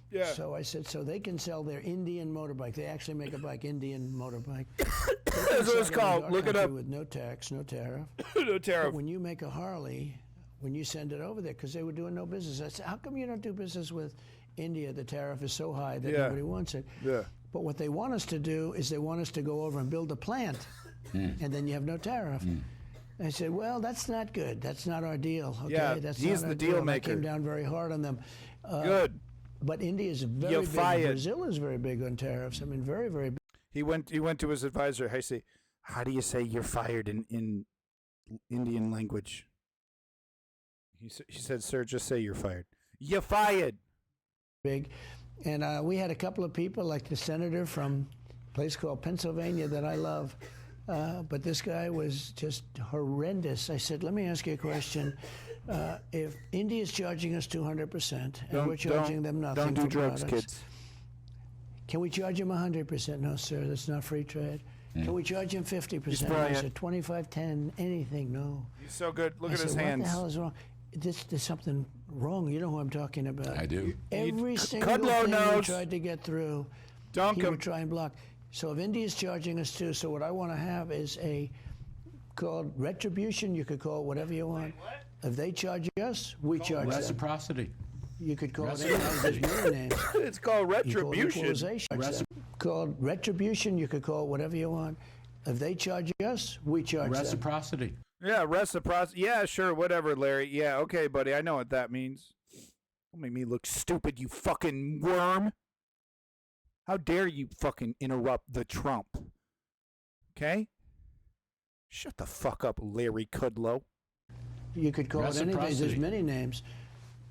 Yeah. So I said, so they can sell their Indian motorbike. They actually make a bike, Indian motorbike. That's what it's called. Look it up. With no tax, no tariff. No tariff. But when you make a Harley, when you send it over there, because they were doing no business, I said, how come you don't do business with India? The tariff is so high that nobody wants it. But what they want us to do is they want us to go over and build a plant, and then you have no tariff. I said, well, that's not good. That's not our deal. Okay? Yeah, that's he's not the our deal deal. maker. I came down very hard on them. Good. But India is very You're big. fired. Brazil is very big on tariffs. I mean, very, very big. He went to his advisor. I say, how do you say you're fired in Indian language? He said, sir, just say you're fired. You're fired. Big. And we had a couple of people, like the senator from a place called Pennsylvania that I love. But this guy was just horrendous. I said, let me ask you a question. If India's charging us 200% and we're charging them nothing Don't do for drugs, products, kids. can we charge them 100%? No, sir, that's not free trade. Can we charge him 50%? No, I said 25, 10, anything, no. He's so good. Look I at his said, hands. What the hell is wrong? There's something wrong. You know who I'm talking about. I do. Every single Kudlow thing we knows. tried to get through, Dunk he him. would try and block. So if India's charging us too, so what I want to have is a called retribution. You could call it whatever you want. If they charge us, we charge them. Reciprocity. You could call it anything. There's many names. It's called You call it retribution. equalization. Called retribution. You could call it whatever you want. If they charge us, we charge them. Reciprocity. Yeah, reciprocity. Yeah, sure, whatever, Larry. Yeah, okay, buddy. I know what that means. Don't make me look stupid, you fucking worm. How dare you fucking interrupt the Trump? Okay? Shut the fuck up, Larry Kudlow. You could call it anything. There's many names.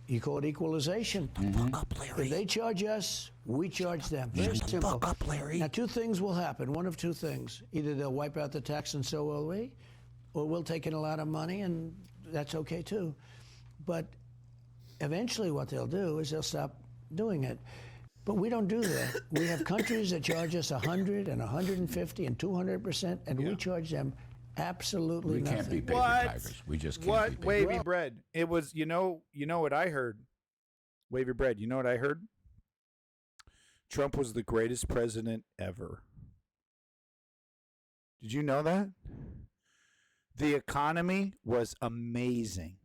You call it equalization. Fuck up, Larry. If they charge us, we charge them. Very simple. Fuck up, Larry. Now, two things will happen. One of two things. Either they'll wipe out the tax and so will we, or we'll take in a lot of money and that's okay too. But eventually what they'll do is they'll stop doing it. But we don't do that. We have countries that charge us 100 and 150 and 200%, and we charge them absolutely We nothing. can't be paper tigers. We just can't What? be paper Wavy bread. It was, you know what I heard? Wavy bread. You know what I heard? Trump was the greatest president ever. Did you know that? The economy was amazing.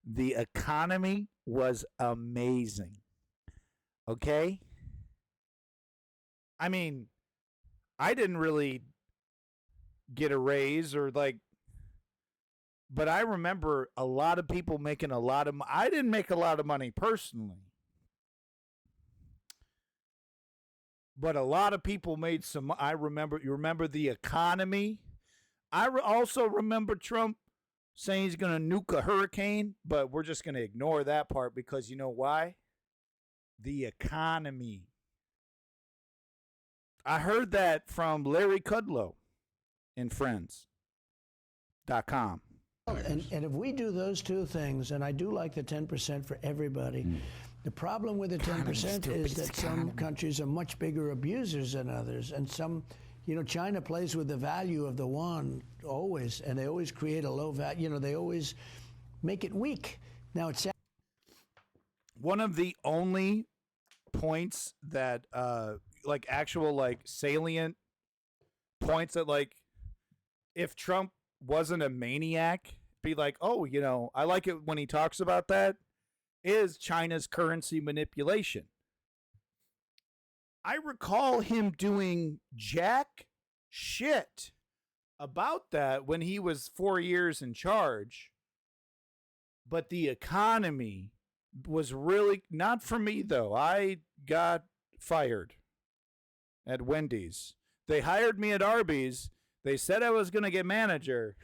The economy was amazing. Okay? I mean, I didn't really get a raise or like But I remember a lot of people making a lot of I didn't make a lot of money personally. But a lot of people made some. You remember the economy? Also remember Trump saying he's going to nuke a hurricane, but we're just going to ignore that part because you know why? The economy. I heard that from Larry Kudlow in Friends.com. And if we do those two things, and I do like the 10% for everybody, the problem with the 10% is that some countries are much bigger abusers than others. And some, China plays with the value of the yuan always, and they always create a low value. They always make it weak. Now, it's one of the only points that, actual salient points that, if Trump wasn't a maniac, be like, oh, I like it when he talks about that, is China's currency manipulation. I recall him doing jack shit about that when he was 4 years in charge. But the economy was really not for me, though. I got fired at Wendy's. They hired me at Arby's. They said I was going to get manager,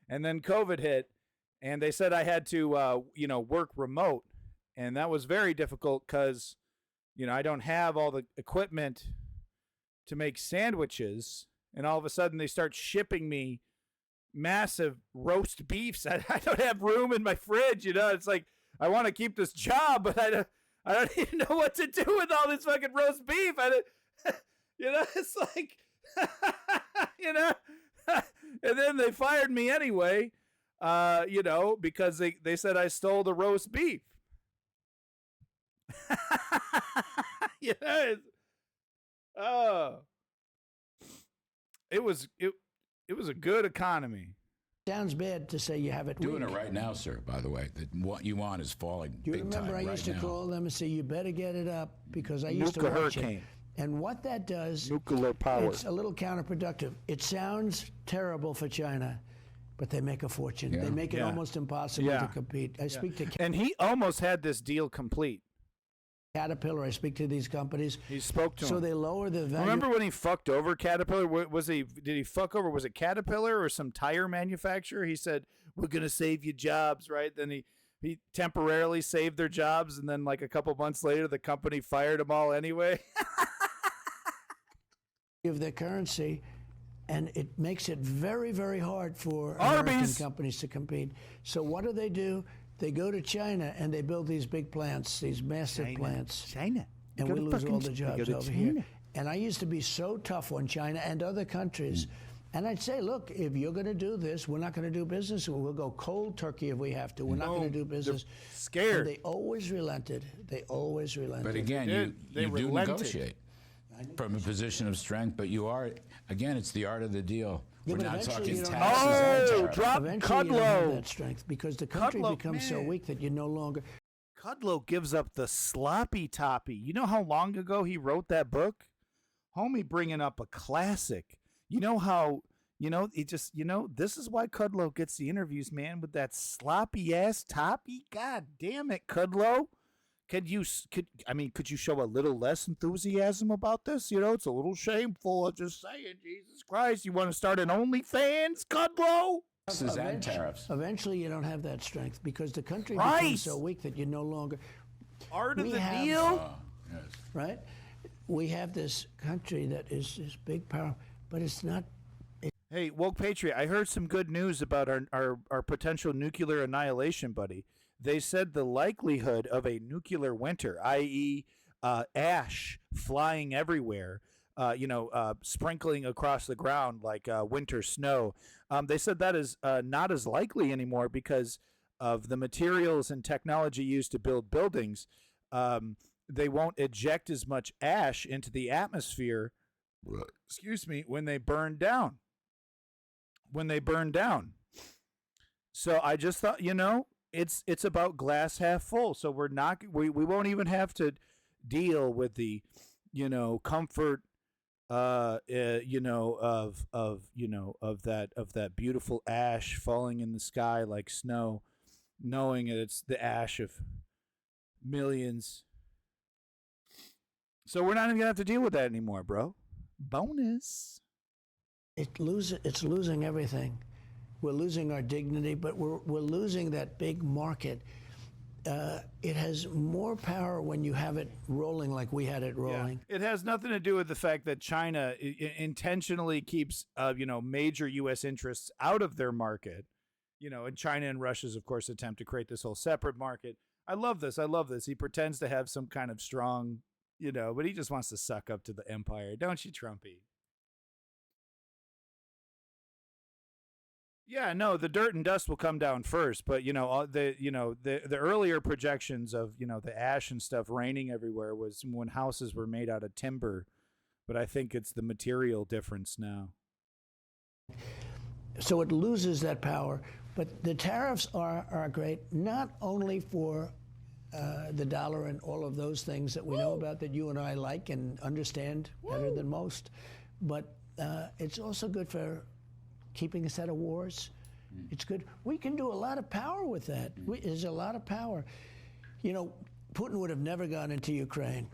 and then COVID hit, and they said I had to, work remote, and that was very difficult because, I don't have all the equipment to make sandwiches, and all of a sudden they start shipping me massive roast beefs. I don't have room in my fridge, It's like I want to keep this job, but I don't even know what to do with all this fucking roast beef. It's like. And then they fired me anyway, because they said I stole the roast beef. It was a good economy. Sounds bad to say you have it doing weak. It right now, sir, by the way. What you want is falling you big remember time I used right to now. call them and say, you better get it up, because I used to Nuke a watch hurricane. it. And what that does, nuclear power. It's a little counterproductive. It sounds terrible for China, but they make a fortune. Yeah. They make it almost impossible to compete. I speak to and he almost had this deal complete. Caterpillar. I speak to these companies. He spoke to so him. They lower the value. Remember when he fucked over Caterpillar? Did he fuck over? Was it Caterpillar or some tire manufacturer? He said, "We're gonna save you jobs," right? Then he temporarily saved their jobs, and then like a couple months later, the company fired them all anyway. Of their currency, and it makes it very, very hard for Arby's. American companies to compete. So what do? They go to China and they build these big plants, these massive plants. China. And we lose all the jobs over here. And I used to be so tough on China and other countries. And I'd say, look, if you're going to do this, we're not going to do business. We'll go cold turkey if we have to. We're not going to do business. Scared. And they always relented. But again, you do negotiate from a position of strength, but you are, again, it's the art of the deal. Yeah, We're not talking taxes. Drop eventually Kudlow. You don't have that strength because the country Kudlow, becomes so weak that you no longer. Kudlow gives up the sloppy toppy. You know how long ago he wrote that book? Homie bringing up a classic. You know how, this is why Kudlow gets the interviews, man, with that sloppy ass toppy. God damn it, Kudlow. Could you show a little less enthusiasm about this? It's a little shameful. I'm just saying, Jesus Christ, you want to start an OnlyFans, Kudlow? Taxes and tariffs. Eventually, you don't have that strength because the country becomes so weak that you no longer. Art of the deal? Yes. Right? We have this country that is this big power, but it's not. Hey, Woke Patriot, I heard some good news about our potential nuclear annihilation, buddy. They said the likelihood of a nuclear winter, i.e., ash flying everywhere, sprinkling across the ground like winter snow. They said that is not as likely anymore because of the materials and technology used to build buildings. They won't eject as much ash into the atmosphere, when they burn down. So I just thought, it's about glass half full. So we won't even have to deal with the, comfort you know, of that beautiful ash falling in the sky like snow, knowing that it's the ash of millions. So we're not even gonna have to deal with that anymore, bro. Bonus. It's losing everything. We're losing our dignity, but we're losing that big market. It has more power when you have it rolling like we had it rolling. Yeah. It has nothing to do with the fact that China intentionally keeps, major U.S. interests out of their market. You know, and China and Russia's, of course, attempt to create this whole separate market. I love this. He pretends to have some kind of strong, but he just wants to suck up to the empire. Don't you, Trumpy? Yeah, no, the dirt and dust will come down first, but the earlier projections of the ash and stuff raining everywhere was when houses were made out of timber, but I think it's the material difference now. So it loses that power, but the tariffs are great not only for the dollar and all of those things that we know about that you and I like and understand better than most, but it's also good for keeping us out of wars. It's good. We can do a lot of power with that. There's a lot of power. Putin would have never gone into Ukraine,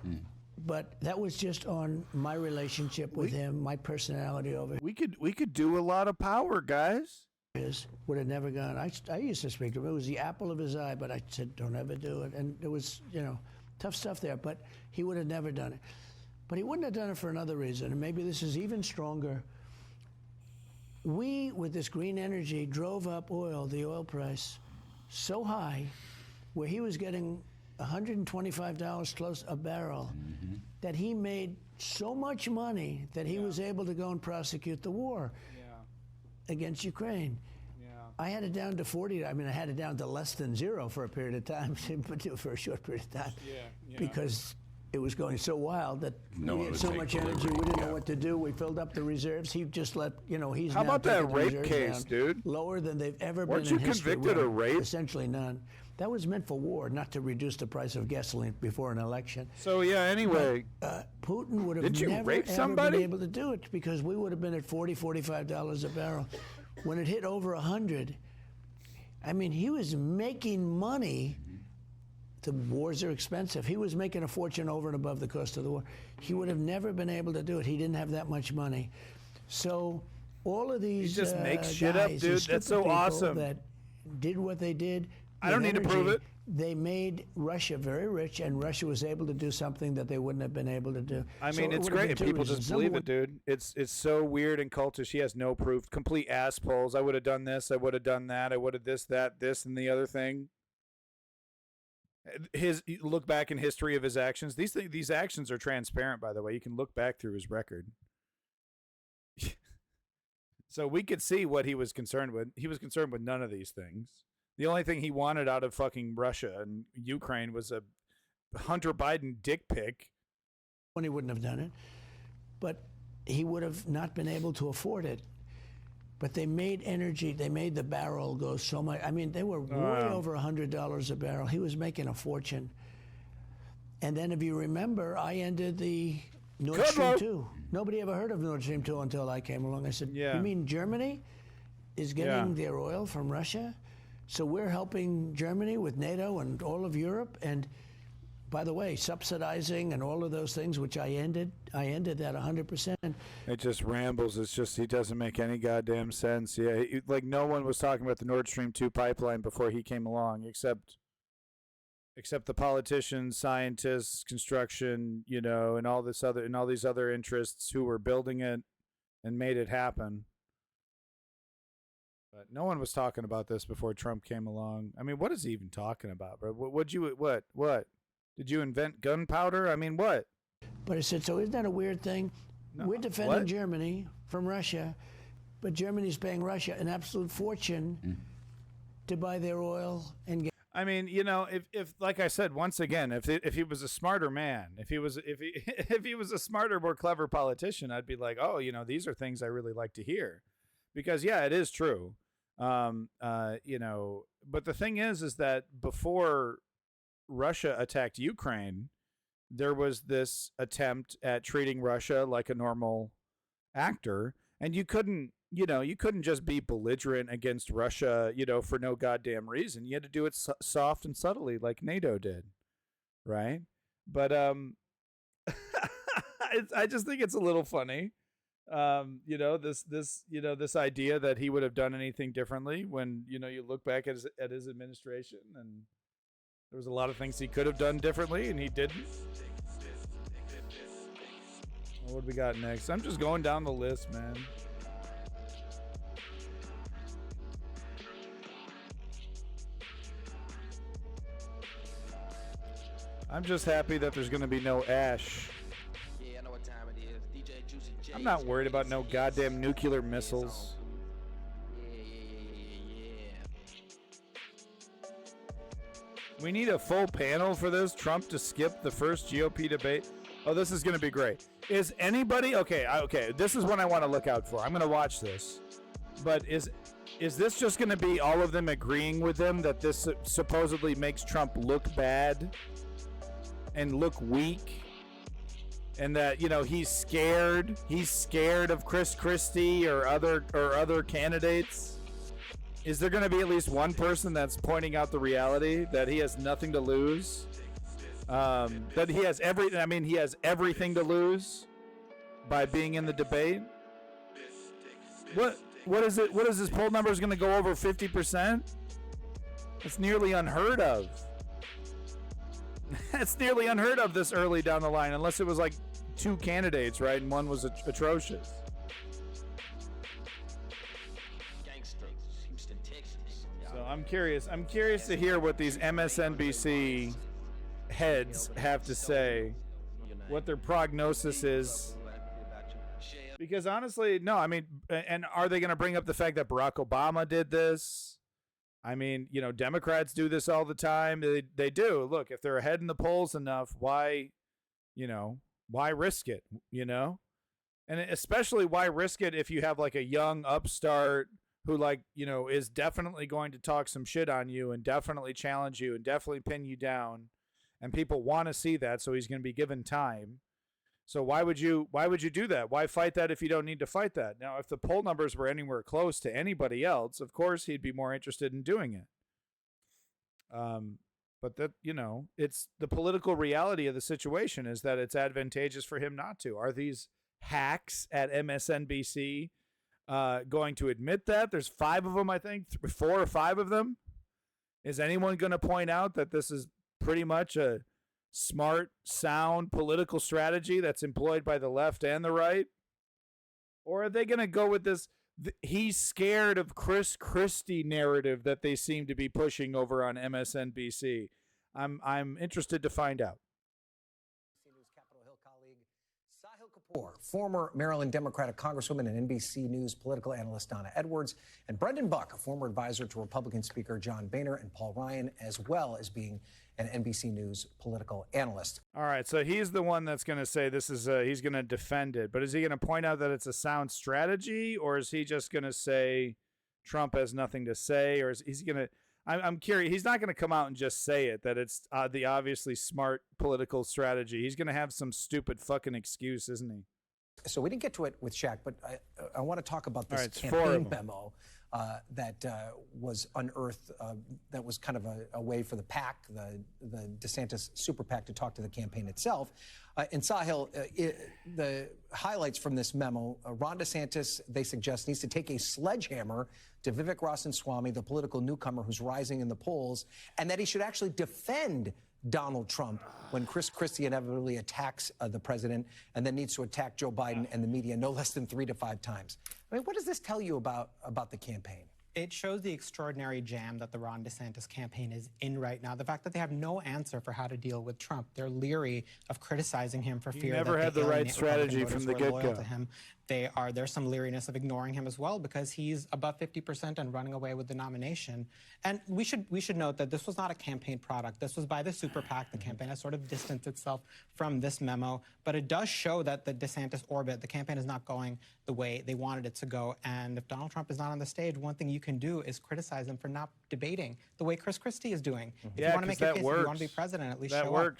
but that was just on my relationship with him, my personality over. We could do a lot of power, guys. Would have never gone. I used to speak to him. It was the apple of his eye, but I said, don't ever do it. And it was, tough stuff there, but he would have never done it. But he wouldn't have done it for another reason, and maybe this is even stronger. We, with this green energy, drove up the oil price, so high, where he was getting $125 close a barrel, that he made so much money that he was able to go and prosecute the war against Ukraine. I had it down to 40. I mean, I had it down to less than zero for a period of time, for a short period of time, because it was going so wild that we had so much energy, we didn't know what to do. We filled up the reserves. He just let, he's How now about that taken the rape reserves case, down dude? Lower than they've ever Weren't been in you history. convicted of rape? Essentially none. That was meant for war, not to reduce the price of gasoline before an election. So, anyway. But, Putin would have Did you never rape ever somebody? been able to do it because we would have been at $40, $45 a barrel. When it hit over 100, I mean, he was making money. The wars are expensive. He was making a fortune over and above the cost of the war. He would have never been able to do it. He didn't have that much money. So all of these You just make shit guys, up, dude. these That's stupid so people awesome. That did what they did. I don't need to prove it. They made Russia very rich, and Russia was able to do something that they wouldn't have been able to do. I So mean, it it's would have great been if two people reasons. just Number believe it, one, dude. It's so weird and cultish. He has no proof. Complete assholes. I would have done this. I would have done that. I would have this, and the other thing. Look back in history of his actions. These actions are transparent, by the way. You can look back through his record. So we could see what he was concerned with. He was concerned with none of these things. The only thing he wanted out of fucking Russia and Ukraine was a Hunter Biden dick pic. He wouldn't have done it, but he would have not been able to afford it. But they made the barrel go so much. I mean, they were way over $100 a barrel. He was making a fortune. And then if you remember, I ended the Nord Stream 2. Nobody ever heard of Nord Stream 2 until I came along. I said, you mean Germany is getting their oil from Russia? So we're helping Germany with NATO and all of Europe. And by the way, subsidizing and all of those things, which I ended that 100%. It just rambles. It's just, he doesn't make any goddamn sense. Yeah, like no one was talking about the Nord Stream 2 pipeline before he came along, except the politicians, scientists, construction, and all these other interests who were building it and made it happen. But no one was talking about this before Trump came along. I mean, what is he even talking about, bro? What? Did you invent gunpowder? I mean, what? But I said, so isn't that a weird thing? No. We're defending Germany from Russia, but Germany's paying Russia an absolute fortune to buy their oil and gas. I mean, if like I said once again, if he was a smarter man, if he was a smarter, more clever politician, I'd be like, oh, these are things I really like to hear, because it is true. But the thing is that before Russia attacked Ukraine, there was this attempt at treating Russia like a normal actor, and you couldn't just be belligerent against Russia, for no goddamn reason. You had to do it soft and subtly, like NATO did, right? But I just think it's a little funny, this idea that he would have done anything differently when you look back at his administration, and there was a lot of things he could have done differently, and he didn't. What do we got next? I'm just going down the list, man. I'm just happy that there's going to be no Ash. Yeah, I know what time it is. DJ Juicy J. I'm not worried about no goddamn nuclear missiles. We need a full panel for this. Trump to skip the first GOP debate. Oh, this is going to be great. Is anybody okay? This is what I want to look out for. I'm going to watch this. But is this just going to be all of them agreeing with them that this supposedly makes Trump look bad and look weak, and that he's scared of Chris Christie or other candidates? Is there going to be at least one person that's pointing out the reality that he has nothing to lose? That he has everything. I mean, he has everything to lose by being in the debate. What is it? What is his poll numbers going to go over 50%? It's nearly unheard of. It's nearly unheard of this early down the line, unless it was like two candidates, right? And one was atrocious. So I'm curious to hear what these MSNBC heads have to say, what their prognosis is. Because honestly, no, I mean, and are they going to bring up the fact that Barack Obama did this? I mean, Democrats do this all the time. They do. Look, if they're ahead in the polls enough, why risk it, And especially why risk it if you have like a young upstart who is definitely going to talk some shit on you and definitely challenge you and definitely pin you down, and people want to see that, so he's going to be given time. So why would you do that? Why fight that if you don't need to fight that? Now, if the poll numbers were anywhere close to anybody else, of course he'd be more interested in doing it. But that, it's the political reality of the situation is that it's advantageous for him not to. Are these hacks at MSNBC going to admit that? There's 5 of them, I think, 4 or 5 of them. Is anyone going to point out that this is pretty much a smart, sound political strategy that's employed by the left and the right? Or are they going to go with this he's scared of Chris Christie narrative that they seem to be pushing over on MSNBC? I'm interested to find out. News Capitol Hill colleague Sahil Kapoor, former Maryland Democratic Congresswoman and NBC News political analyst Donna Edwards, and Brendan Buck, a former advisor to Republican Speaker John Boehner and Paul Ryan, as well as being an NBC News political analyst. All right, so he's the one that's going to say this is he's going to defend it, but is he going to point out that it's a sound strategy, or is he just going to say Trump has nothing to say, or is he going to? I'm curious. He's not going to come out and just say it that it's the obviously smart political strategy. He's going to have some stupid fucking excuse, isn't he? So we didn't get to it with Shaq, but I want to talk about this campaign memo that was unearthed. That was kind of a way for the PAC, the DeSantis super PAC, to talk to the campaign itself. And Sahil, the highlights from this memo: Ron DeSantis, they suggest, needs to take a sledgehammer to Vivek Ramaswamy, the political newcomer who's rising in the polls, and that he should actually defend Donald Trump when Chris Christie inevitably attacks the president, and then needs to attack Joe Biden and the media no less than 3 to 5 times. I mean, what does this tell you about the campaign? It shows the extraordinary jam that the Ron DeSantis campaign is in right now. The fact that they have no answer for how to deal with Trump. They're leery of criticizing him for fear never that had the right strategy from the get-go. There's some leeriness of ignoring him as well because he's above 50% and running away with the nomination. And we should note that this was not a campaign product. This was by the super PAC. The campaign has sort of distanced itself from this memo, but it does show that the DeSantis orbit, the campaign is not going the way they wanted it to go. And if Donald Trump is not on the stage, one thing you can do is criticize him for not debating the way Chris Christie is doing. If you want to make a case, if you want to be president, at least show up.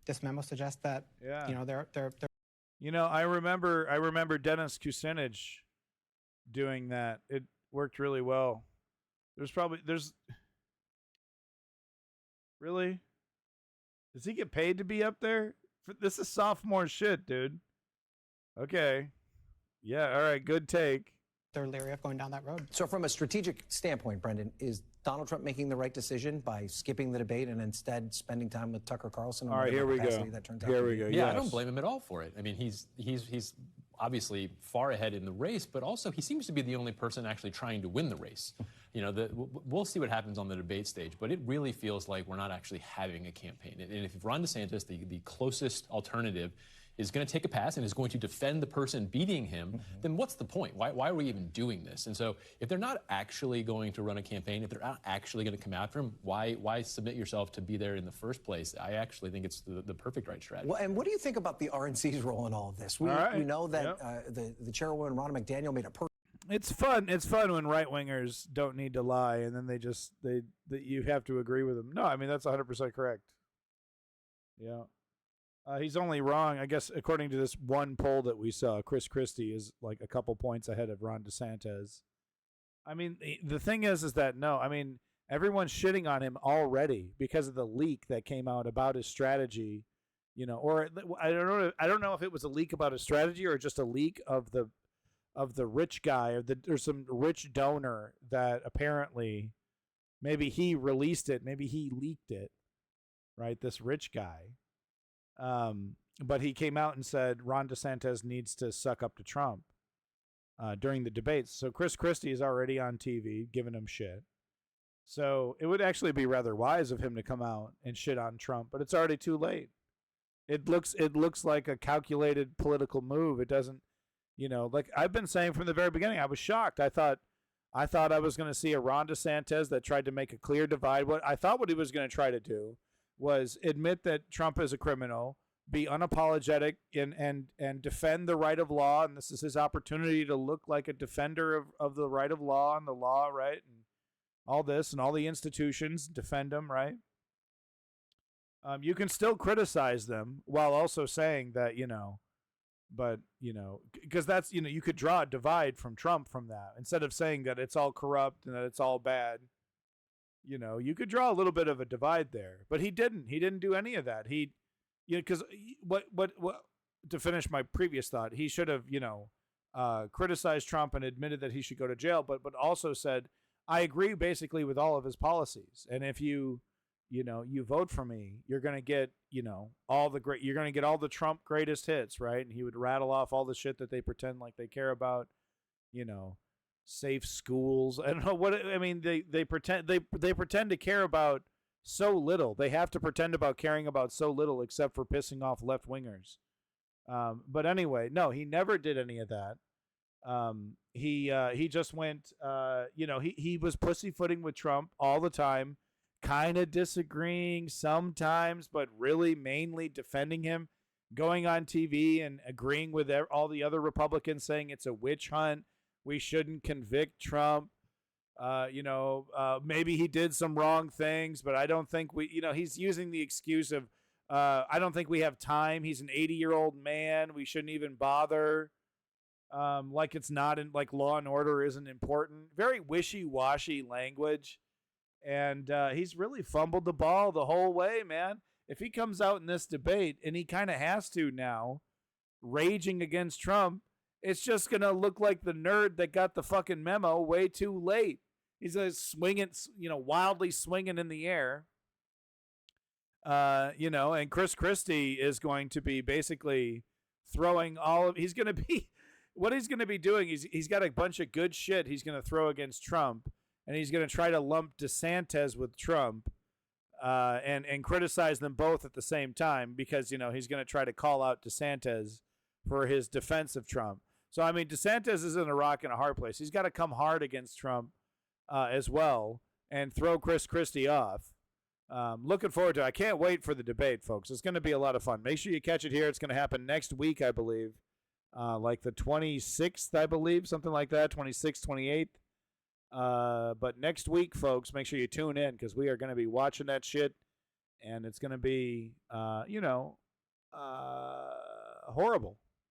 this memo suggests that they're I remember Dennis Kucinich doing that. It worked really well. Really? Does he get paid to be up there? This is sophomore shit, dude. Okay. Yeah, all right, good take. They're leery of going down that road. So from a strategic standpoint, Brendan, is Donald Trump making the right decision by skipping the debate and instead spending time with Tucker Carlson? All right, here we go. Here we go. Yeah, yes. I don't blame him at all for it. I mean, he's obviously far ahead in the race, but also he seems to be the only person actually trying to win the race. We'll see what happens on the debate stage, but it really feels like we're not actually having a campaign. And if Ron DeSantis, the closest alternative, is going to take a pass and is going to defend the person beating him, then what's the point? Why are we even doing this? And so if they're not actually going to run a campaign, if they're not actually going to come after him, why submit yourself to be there in the first place? I actually think it's the perfect right strategy. Well, and what do you think about the RNC's role in all of this? We know that the chairwoman, Ronna McDaniel, made a It's fun when right-wingers don't need to lie, and then that you have to agree with them. No, I mean, that's 100% correct. Yeah. He's only wrong, I guess, according to this one poll that we saw. Chris Christie is like a couple points ahead of Ron DeSantis. I mean, the thing is that everyone's shitting on him already because of the leak that came out about his strategy, or I don't know if it was a leak about his strategy or just a leak of the rich guy or some rich donor that apparently maybe he released it, maybe he leaked it, right? This rich guy. But he came out and said Ron DeSantis needs to suck up to Trump during the debates. So Chris Christie is already on TV giving him shit. So it would actually be rather wise of him to come out and shit on Trump, but it's already too late. It looks like a calculated political move. It doesn't, like I've been saying from the very beginning, I was shocked. I thought I was going to see a Ron DeSantis that tried to make a clear divide. What he was going to try to do was admit that Trump is a criminal, be unapologetic, and defend the right of law, and this is his opportunity to look like a defender of the right of law and the law, right? And all this and all the institutions, defend them, right? You can still criticize them while also saying that, because that's, you could draw a divide from Trump from that. Instead of saying that it's all corrupt and that it's all bad, you could draw a little bit of a divide there, but he didn't do any of that. Because what to finish my previous thought, he should have, criticized Trump and admitted that he should go to jail, but also said, I agree basically with all of his policies. And if you vote for me, you're going to get, you're going to get all the Trump greatest hits, right? And he would rattle off all the shit that they pretend like they care about, safe schools. I don't know what I mean. They pretend to care about so little. They have to pretend about caring about so little, except for pissing off left wingers. But anyway, no, he never did any of that. He just went. He was pussyfooting with Trump all the time, kind of disagreeing sometimes, but really mainly defending him, going on TV and agreeing with all the other Republicans, saying it's a witch hunt. We shouldn't convict Trump. Maybe he did some wrong things, but I don't think he's using the excuse of, I don't think we have time. He's an 80-year-old man. We shouldn't even bother. Like it's not like Law and Order isn't important. Very wishy-washy language. And he's really fumbled the ball the whole way, man. If he comes out in this debate, and he kind of has to now, raging against Trump, it's just going to look like the nerd that got the fucking memo way too late. He's swinging, wildly swinging in the air. And Chris Christie is going to be basically throwing what he's going to be doing, he's got a bunch of good shit he's going to throw against Trump, and he's going to try to lump DeSantis with Trump, and criticize them both at the same time, because, he's going to try to call out DeSantis for his defense of Trump. So, I mean, DeSantis is in a rock and a hard place. He's got to come hard against Trump as well and throw Chris Christie off. Looking forward to it. I can't wait for the debate, folks. It's going to be a lot of fun. Make sure you catch it here. It's going to happen next week, I believe. Like the 26th, I believe, something like that, 26th, 28th. But next week, folks, make sure you tune in, because we are going to be watching that shit and it's going to be, horrible.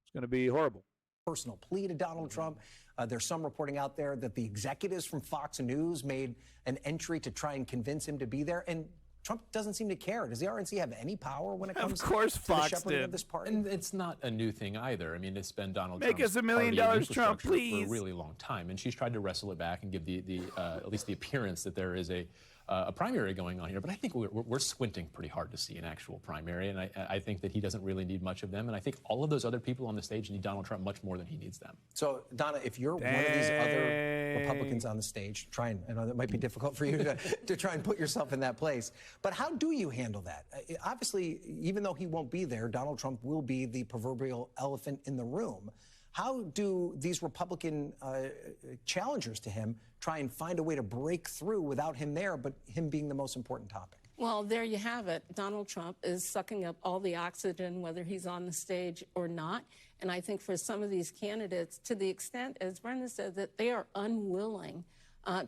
It's going to be horrible. Personal plea to Donald Trump. There's some reporting out there that the executives from Fox News made an entry to try and convince him to be there, and Trump doesn't seem to care. Does the RNC have any power when it comes to the shepherding of this party? And it's not a new thing either. I mean, it's been Donald Make Trump's us $1 million, party of Trump, infrastructure please. for a really long time, and she's tried to wrestle it back and give the at least the appearance that there is a primary going on here. But I think we're squinting pretty hard to see an actual primary, and I think that he doesn't really need much of them. And I think all of those other people on the stage need Donald Trump much more than he needs them. So, Donna, if you're one of these other Republicans on the stage, I know that might be difficult for you to try and put yourself in that place, but how do you handle that? Obviously, even though he won't be there, Donald Trump will be the proverbial elephant in the room. How do these Republican challengers to him try and find a way to break through without him there, but him being the most important topic? Well, there you have it. Donald Trump is sucking up all the oxygen, whether he's on the stage or not. And I think for some of these candidates, to the extent, as Brenda said, that they are unwilling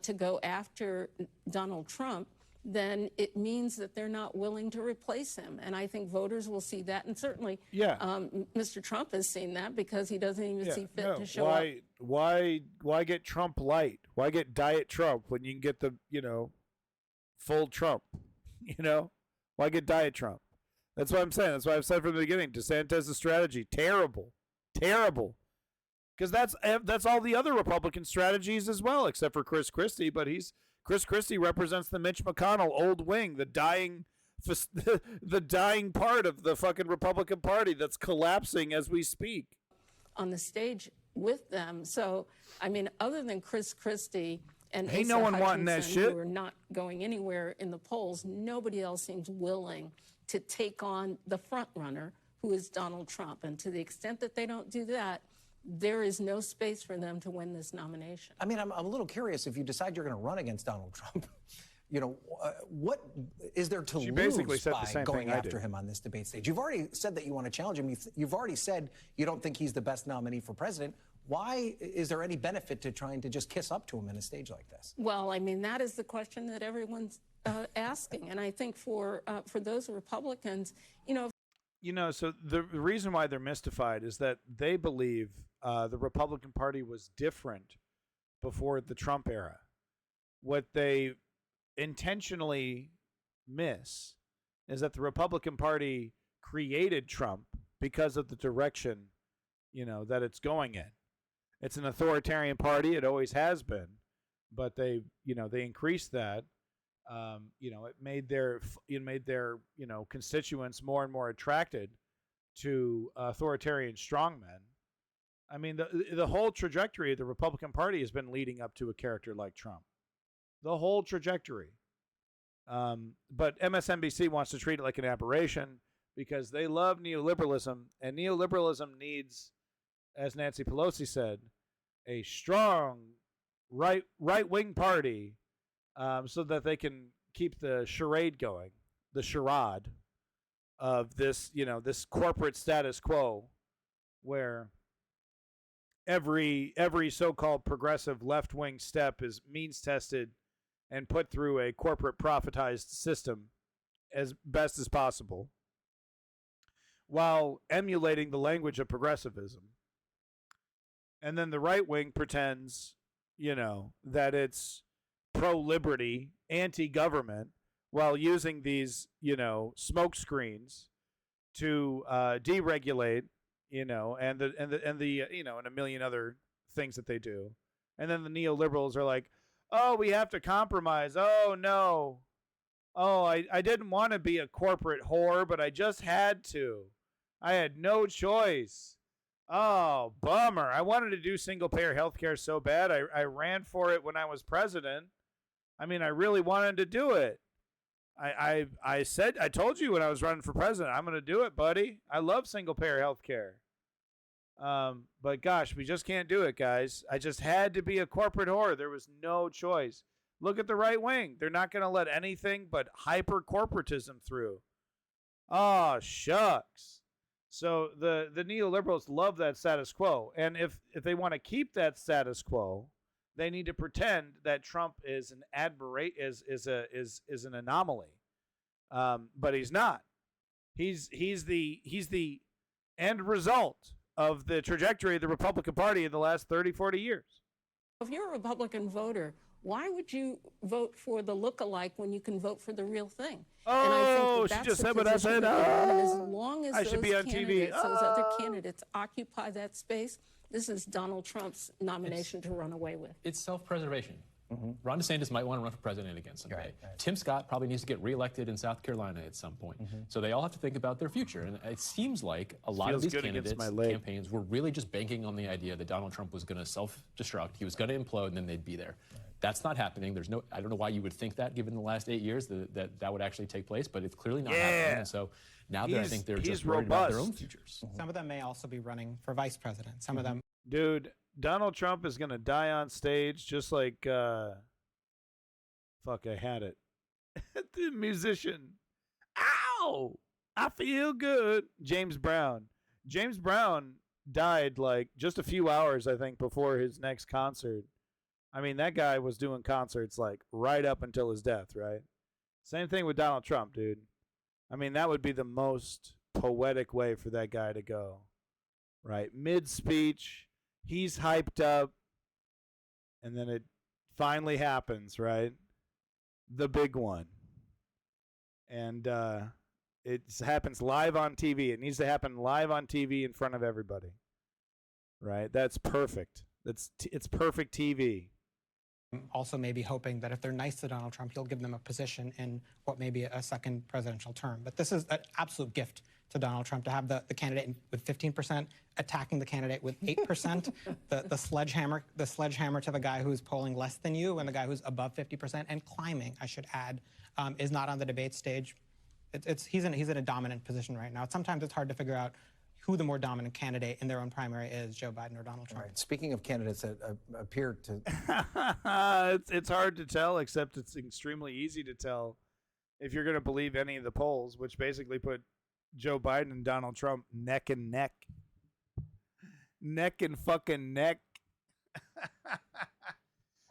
to go after Donald Trump, then it means that they're not willing to replace him. And I think voters will see that. And certainly Mr. Trump has seen that because he doesn't even see fit to show up. Why get Trump light? Why get Diet Trump when you can get the, full Trump? Why get Diet Trump? That's what I'm saying. That's what I've said from the beginning. DeSantis' strategy, terrible. Because that's all the other Republican strategies as well, except for Chris Christie. But Chris Christie represents the Mitch McConnell old wing, the dying part of the fucking Republican Party that's collapsing as we speak. On the stage with them. So, I mean, other than Chris Christie and Ain't Asa no one wanting that Hutchinson, shit. who are not going anywhere in the polls, nobody else seems willing to take on the front runner, who is Donald Trump. And to the extent that they don't do that, there is no space for them to win this nomination. I mean, I'm a little curious, if you decide you're going to run against Donald Trump, what is there to She lose basically said the by same going thing I after did. him on this debate stage? You've already said that you want to challenge him. You've already said you don't think he's the best nominee for president. Why is there any benefit to trying to just kiss up to him in a stage like this? Well, I mean, that is the question that everyone's asking. And I think for those Republicans, So the reason why they're mystified is that they believe the Republican Party was different before the Trump era. What they intentionally miss is that the Republican Party created Trump because of the direction, that it's going in. It's an authoritarian party. It always has been, but they increased that. It made their constituents more and more attracted to authoritarian strongmen. I mean, the whole trajectory of the Republican Party has been leading up to a character like Trump. The whole trajectory. But MSNBC wants to treat it like an aberration because they love neoliberalism, and neoliberalism needs, as Nancy Pelosi said, a strong right-wing party so that they can keep the charade going, the charade of this, this corporate status quo where every so-called progressive left-wing step is means-tested and put through a corporate profitized system as best as possible while emulating the language of progressivism. And then the right wing pretends, that it's pro-liberty, anti-government, while using these, smoke screens to deregulate, and a million other things that they do. And then the neoliberals are like, oh, we have to compromise. Oh, no. Oh, I didn't want to be a corporate whore, but I just had to. I had no choice. Oh, bummer. I wanted to do single-payer health care so bad. I ran for it when I was president. I mean, I really wanted to do it. I told you when I was running for president, I'm going to do it, buddy. I love single-payer health care. But gosh, we just can't do it, guys. I just had to be a corporate whore. There was no choice. Look at the right wing. They're not going to let anything but hyper-corporatism through. Oh, shucks. So the neoliberals love that status quo. And if they want to keep that status quo, they need to pretend that Trump is an an anomaly. but he's not. He's the end result of the trajectory of the Republican Party in the last 30, 40 years. If you're a Republican voter, why would you vote for the look-alike when you can vote for the real thing? Oh, she just said what I said. As long as I should be on TV. Those other candidates occupy that space, this is Donald Trump's nomination to run away with. It's self-preservation. Ron DeSantis might want to run for president again someday. Tim Scott probably needs to get reelected in South Carolina at some point. So they all have to think about their future. And it seems like a lot of these candidates' campaigns were really just banking on the idea that Donald Trump was going to self-destruct, he was going to implode, and then they'd be there. That's not happening. I don't know why you would think that, given the last 8 years, that would actually take place, but it's clearly not happening. And so now I think they're just worried about their own futures. Some of them may also be running for vice president. Some of them. Dude, Donald Trump is going to die on stage just like, fuck, I had it. The musician. Ow! I feel good. James Brown. James Brown died like just a few hours, I think, before his next concert. I mean, that guy was doing concerts like right up until his death, right? Same thing with Donald Trump, dude. I mean, that would be the most poetic way for that guy to go, right? Mid-speech, he's hyped up, and then it finally happens, right? The big one. And it happens live on TV. It needs to happen live on TV in front of everybody, right? That's perfect. It's perfect TV. Also maybe hoping that if they're nice to Donald Trump, he'll give them a position in what may be a second presidential term. But this is an absolute gift to Donald Trump to have the candidate with 15% attacking the candidate with 8%, the sledgehammer to the guy who's polling less than you and the guy who's above 50% and climbing, I should add, is not on the debate stage. He's in a dominant position right now. Sometimes it's hard to figure out who the more dominant candidate in their own primary is, Joe Biden or Donald Trump. Right. Speaking of candidates that appear to... it's hard to tell, except it's extremely easy to tell if you're going to believe any of the polls, which basically put Joe Biden and Donald Trump neck and neck. Neck and fucking neck.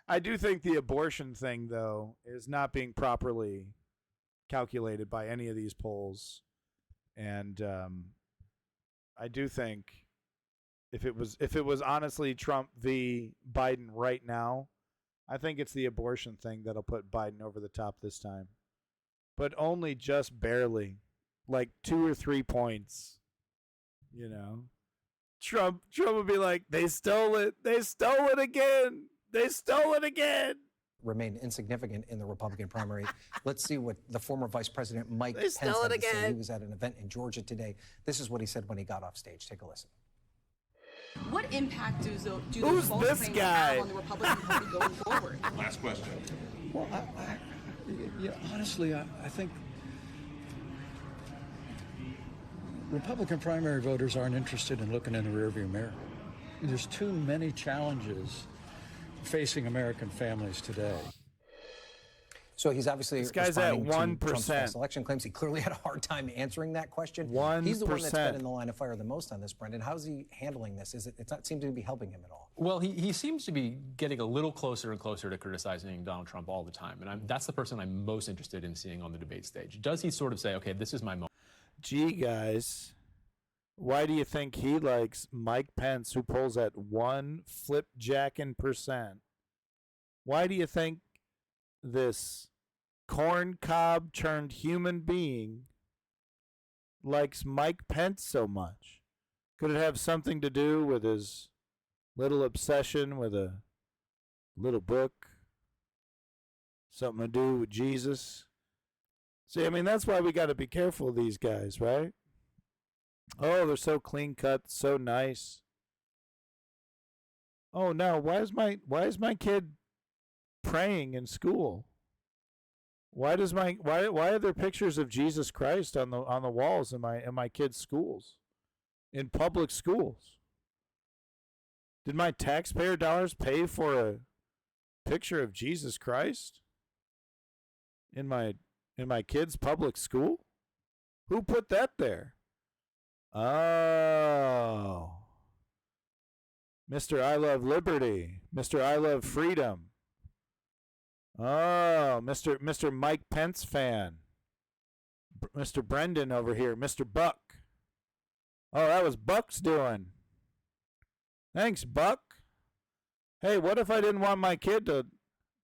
I do think the abortion thing, though, is not being properly calculated by any of these polls. And I do think if it was honestly Trump v. Biden right now, I think it's the abortion thing that'll put Biden over the top this time. But only just barely. Like 2 or 3 points. You know? Trump would be like, they stole it. They stole it again. They stole it again. Remain insignificant in the Republican primary. Let's see what the former Vice President Mike They Pence stole had it to say. again. He was at an event in Georgia today. This is what he said when he got off stage. Take a listen. What impact do Who's those false this claims guy? have on the Republican Party going forward? Last question. Well, honestly, I think Republican primary voters aren't interested in looking in the rearview mirror. There's too many challenges facing American families today. So he's obviously This guy's at responding to 1%. Trump's false election claims. He clearly had a hard time answering that question. 1%. He's the one that's been in the line of fire the most on this, Brendan. How's he handling this? It's not seem to be helping him at all. Well, he seems to be getting a little closer and closer to criticizing Donald Trump all the time. And that's the person I'm most interested in seeing on the debate stage. Does he sort of say, okay, this is my moment? Gee, guys, why do you think he likes Mike Pence, who polls at 1 flipjacking%? Why do you think this corn cob turned human being likes Mike Pence so much? Could it have something to do with his little obsession with a little book? Something to do with Jesus? See, I mean, that's why we got to be careful of these guys, right? Oh, they're so clean cut, so nice. Oh no, why is my kid praying in school? Why are there pictures of Jesus Christ on the walls in my kids' schools? In public schools? Did my taxpayer dollars pay for a picture of Jesus Christ in my kids' public school? Who put that there? Oh. Mr. I Love Liberty. Mr. I Love Freedom. Oh, Mr. Mike Pence fan. Mr. Brendan over here, Mr. Buck. Oh, that was Buck's doing. Thanks, Buck. Hey, what if I didn't want my kid to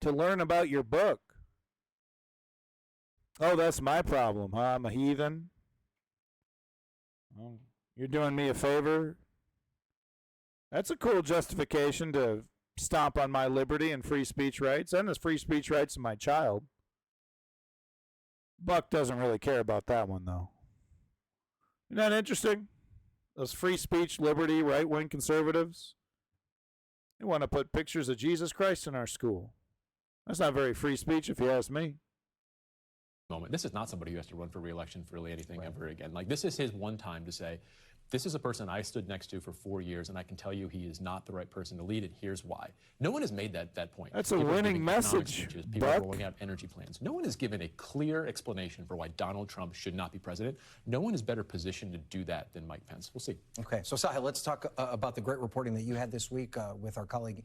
learn about your book? Oh, that's my problem, huh? I'm a heathen. Oh, you're doing me a favor. That's a cool justification to stomp on my liberty and free speech rights and the free speech rights of my child. Buck doesn't really care about that one, though. Isn't that interesting? Those free speech, liberty, right-wing conservatives, they want to put pictures of Jesus Christ in our school. That's not very free speech, if you ask me. Moment. This is not somebody who has to run for re-election for really anything ever again. Like, this is his one time to say, this is a person I stood next to for 4 years, and I can tell you he is not the right person to lead it. Here's why. No one has made that point. That's a winning message, People are Buck. rolling out energy plans. No one has given a clear explanation for why Donald Trump should not be president. No one is better positioned to do that than Mike Pence. We'll see. Okay, so Sahil, let's talk about the great reporting that you had this week with our colleague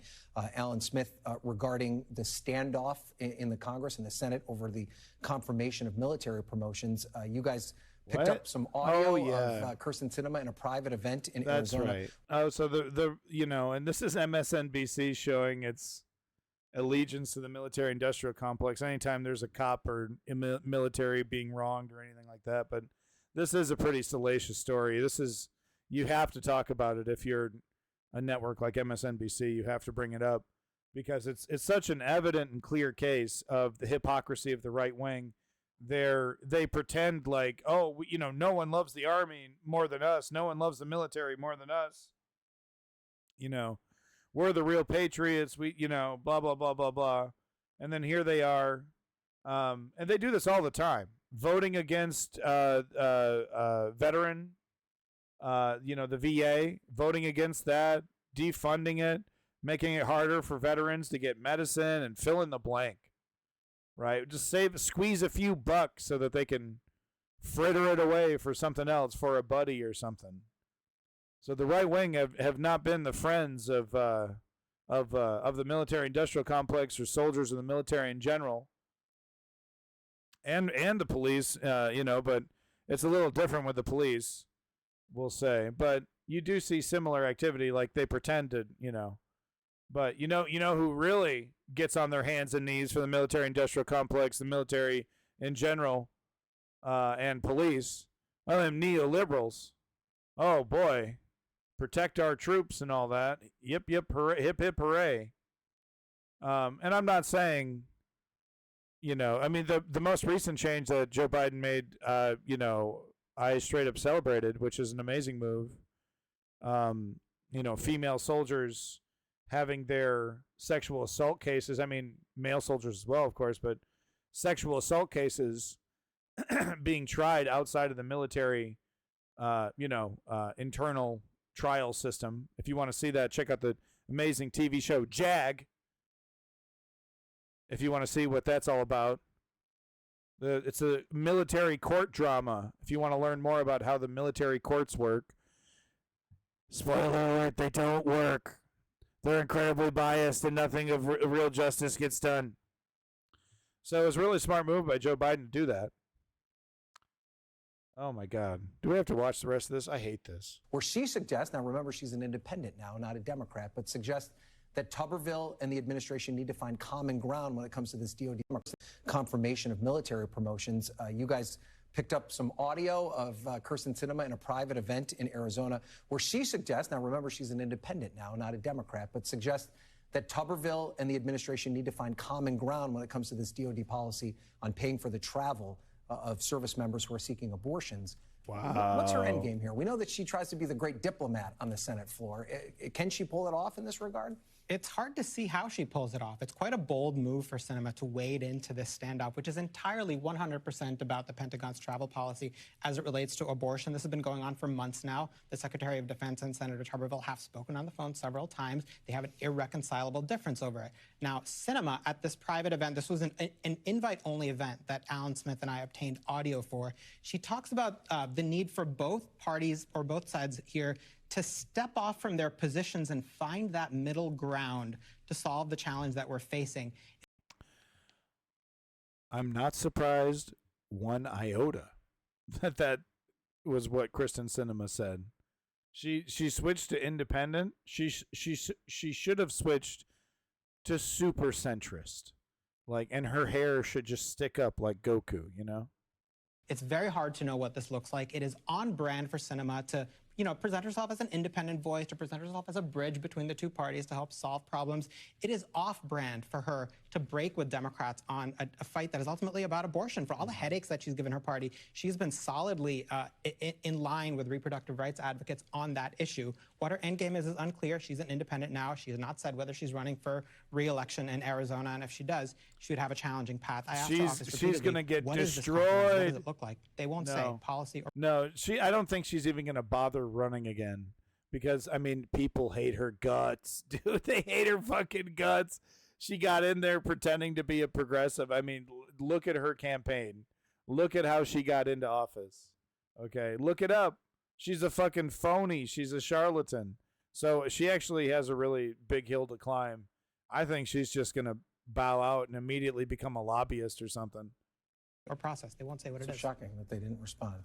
Alan Smith regarding the standoff in the Congress and the Senate over the confirmation of military promotions. You guys picked up some audio of Kirsten Sinema in a private event in Arizona. That's right. Oh, so the and this is MSNBC showing its allegiance to the military-industrial complex. Anytime there's a cop or military being wronged or anything like that, but this is a pretty salacious story. You have to talk about it if you're a network like MSNBC. You have to bring it up because it's such an evident and clear case of the hypocrisy of the right wing. They pretend like, no one loves the army more than us. No one loves the military more than us. We're the real patriots. We, blah, blah, blah, blah, blah. And then here they are. And they do this all the time. Voting against veteran, the VA, voting against that, defunding it, making it harder for veterans to get medicine and fill in the blank. Right, just squeeze a few bucks so that they can fritter it away for something else, for a buddy or something. So the right wing have not been the friends of the military-industrial complex or soldiers of the military in general, and the police, But it's a little different with the police, we'll say. But you do see similar activity, like they pretend to, But you know who really gets on their hands and knees for the military-industrial complex, the military in general, and police? Well, them neoliberals. Oh boy, protect our troops and all that. Yip yip hooray, hip hip hooray. And I'm not saying, the most recent change that Joe Biden made, I straight up celebrated, which is an amazing move. Female soldiers having their sexual assault cases, male soldiers as well, of course, but sexual assault cases being tried outside of the military, internal trial system. If you want to see that, check out the amazing TV show JAG. If you want to see what that's all about. It's a military court drama. If you want to learn more about how the military courts work. Spoiler alert, they don't work. They're incredibly biased and nothing of real justice gets done. So it was a really smart move by Joe Biden to do that. Oh, my God. Do we have to watch the rest of this? I hate this. Where she suggests, now remember she's an independent now, not a Democrat, but suggests that Tuberville and the administration need to find common ground when it comes to this DOD confirmation of military promotions. You guys picked up some audio of Kirsten Sinema in a private event in Arizona where she suggests, now remember she's an independent now, not a Democrat, but suggests that Tuberville and the administration need to find common ground when it comes to this DOD policy on paying for the travel of service members who are seeking abortions. Wow. What's her end game here? We know that she tries to be the great diplomat on the Senate floor. Can she pull it off in this regard? It's hard to see how she pulls it off. It's quite a bold move for Sinema to wade into this standoff, which is entirely 100% about the Pentagon's travel policy as it relates to abortion. This has been going on for months now. The Secretary of Defense and Senator Tuberville have spoken on the phone several times. They have an irreconcilable difference over it. Now, Sinema at this private event, this was an invite-only event that Alan Smith and I obtained audio for. She talks about the need for both parties or both sides here to step off from their positions and find that middle ground to solve the challenge that we're facing. I'm not surprised one iota. that was what Kristen Sinema said. She switched to independent. She should have switched to super centrist. Like, and her hair should just stick up like Goku, you know? It's very hard to know what this looks like. It is on brand for Sinema to, present herself as an independent voice, to present herself as a bridge between the two parties to help solve problems. It is off brand for her to break with Democrats on a fight that is ultimately about abortion. For all the headaches that she's given her party, she's been solidly in line with reproductive rights advocates on that issue. What her endgame is unclear. She's an independent now. She has not said whether she's running for re-election in Arizona, and if she does, she would have a challenging path. I asked her office she's going to get what destroyed. What does it look like? They won't say policy or... No, I don't think she's even going to bother running again because, I mean, people hate her guts. Dude, they hate her fucking guts. She got in there pretending to be a progressive. I mean, look at her campaign. Look at how she got into office. Okay, look it up. She's a fucking phony. She's a charlatan. So she actually has a really big hill to climb. I think she's just going to bow out and immediately become a lobbyist or something. Or process. They won't say what it is. It's shocking that they didn't respond.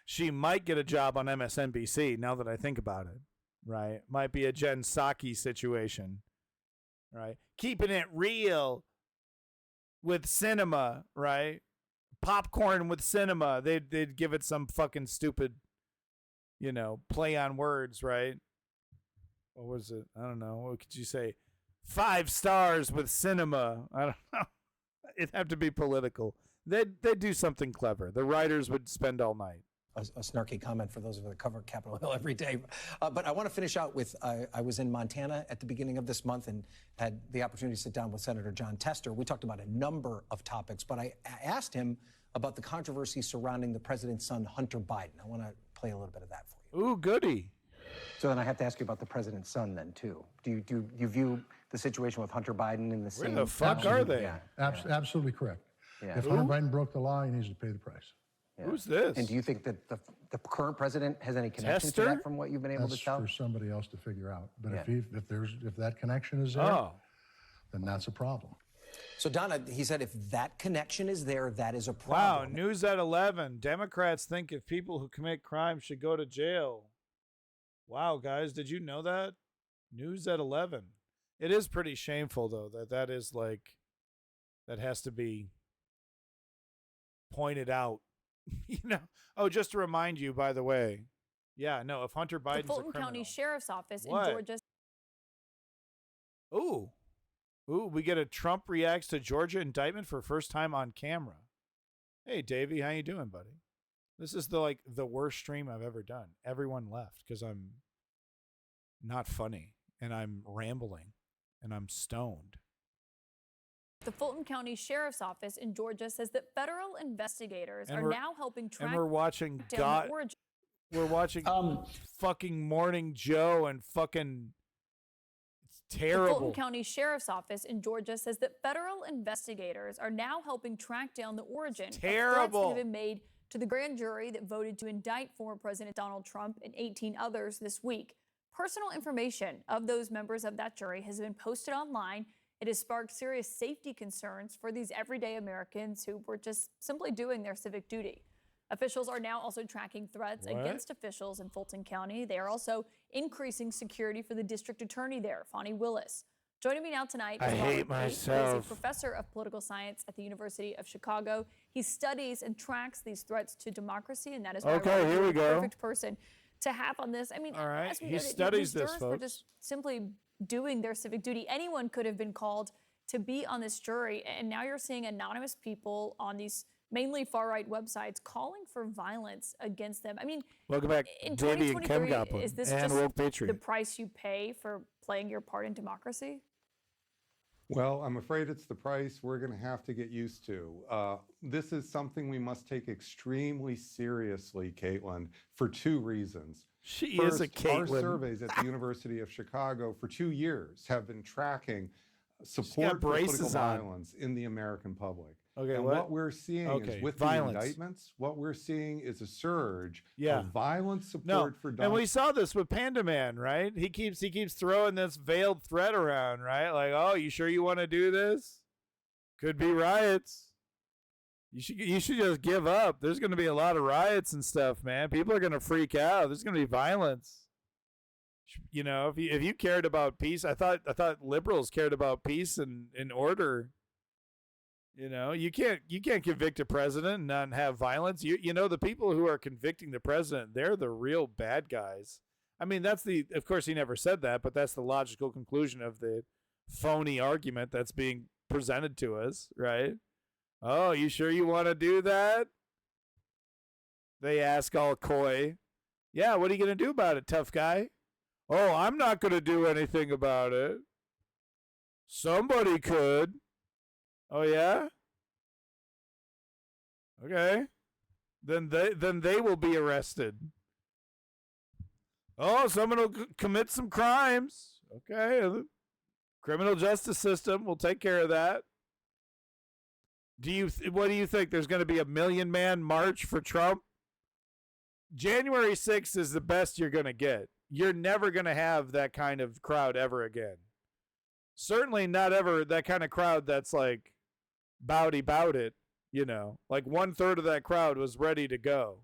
She might get a job on MSNBC now that I think about it, right? Might be a Jen Psaki situation, right? Keeping it real with Sinema, right? Popcorn with Sinema. They'd give it some fucking stupid, play on words, right? What was it? I don't know. What could you say? 5 stars with Sinema. I don't know. It'd have to be political. They'd do something clever. The writers would spend all night. A snarky comment for those of us that cover Capitol Hill every day. But I want to finish out with, I was in Montana at the beginning of this month and had the opportunity to sit down with Senator Jon Tester. We talked about a number of topics, but I asked him about the controversy surrounding the president's son, Hunter Biden. I want to play a little bit of that for you. Ooh, goody. So then I have to ask you about the president's son then, too. Do you view the situation with Hunter Biden in the same... Where the fuck are they? Yeah. Absolutely correct. Yeah. If Hunter Biden broke the law, he needs to pay the price. Yeah. Who's this? And do you think that the current president has any connection to that from what you've been able to tell? That's for somebody else to figure out. But Yeah. if that connection is there, then that's a problem. So, Donna, he said if that connection is there, that is a Wow, problem. news at 11. Democrats think if people who commit crime should go to jail. Wow, guys, did you know that? News at 11. It is pretty shameful, though, that is like, that has to be pointed out. Oh, just to remind you, by the way. Yeah, no, if Hunter Biden's the Fulton a criminal. County Sheriff's Office What? in Georgia. Ooh, we get a Trump reacts to Georgia indictment for first time on camera. Hey, Davey, how you doing, buddy? This is the worst stream I've ever done. Everyone left because I'm not funny and I'm rambling and I'm stoned. The Fulton County Sheriff's Office in Georgia says that federal investigators And are we're- now helping track And we're watching down the origin. We're watching fucking Morning Joe and fucking it's The terrible. Fulton County Sheriff's Office in Georgia says that federal investigators are now helping track down the origin of threats that terrible. have been made to the grand jury that voted to indict former President Donald Trump and 18 others this week. Personal information of those members of that jury has been posted online. It has sparked serious safety concerns for these everyday Americans who were just simply doing their civic duty. Officials are now also tracking threats What? against officials in Fulton County. They are also increasing security for the district attorney there, Fonnie Willis. Joining me now tonight I is Robert hate Pate, who is a myself. professor of political science at the University of Chicago. He studies and tracks these threats to democracy, and that is why Okay, Robert, here you're we the go. perfect person to have on this. I mean, All right, as we he noted, studies these this, jurors were folks. just simply doing their civic duty. Anyone could have been called to be on this jury, and now you're seeing anonymous people on these mainly far-right websites calling for violence against them. I mean, Welcome back, in Davey and Ken 2023, Goblin is this and just Woke Patriot. the price you pay for playing your part in democracy? Well, I'm afraid it's the price we're going to have to get used to. This is something we must take extremely seriously, Caitlin, for 2 reasons. She First, is a our Caitlin. surveys at the University of Chicago for 2 years have been tracking support for braces political on. violence in the American public. Okay, and what? we're seeing Okay, is with violence. the indictments, what we're seeing is a surge Yeah. of violent support No, for and Donald we saw this with Panda Man, right? He keeps throwing this veiled threat around, right? Like, oh, you sure you want to do this? Could be riots. You should just give up. There's going to be a lot of riots and stuff, man. People are going to freak out. There's going to be violence. You know, if you cared about peace, I thought liberals cared about peace and order. You know, you can't convict a president and not have violence. You know, the people who are convicting the president, they're the real bad guys. I mean, of course he never said that, but that's the logical conclusion of the phony argument that's being presented to us, right? Oh, you sure you want to do that? They ask all coy. Yeah, what are you going to do about it, tough guy? Oh, I'm not going to do anything about it. Somebody could. Oh, yeah? Okay. Then they will be arrested. Oh, someone will commit some crimes. Okay. The criminal justice system will take care of that. What do you think? There's going to be a 1 million man march for Trump? January 6th is the best you're going to get. You're never going to have that kind of crowd ever again. Certainly not ever that kind of crowd that's like bowdy bout it, you know. Like 1/3 of that crowd was ready to go.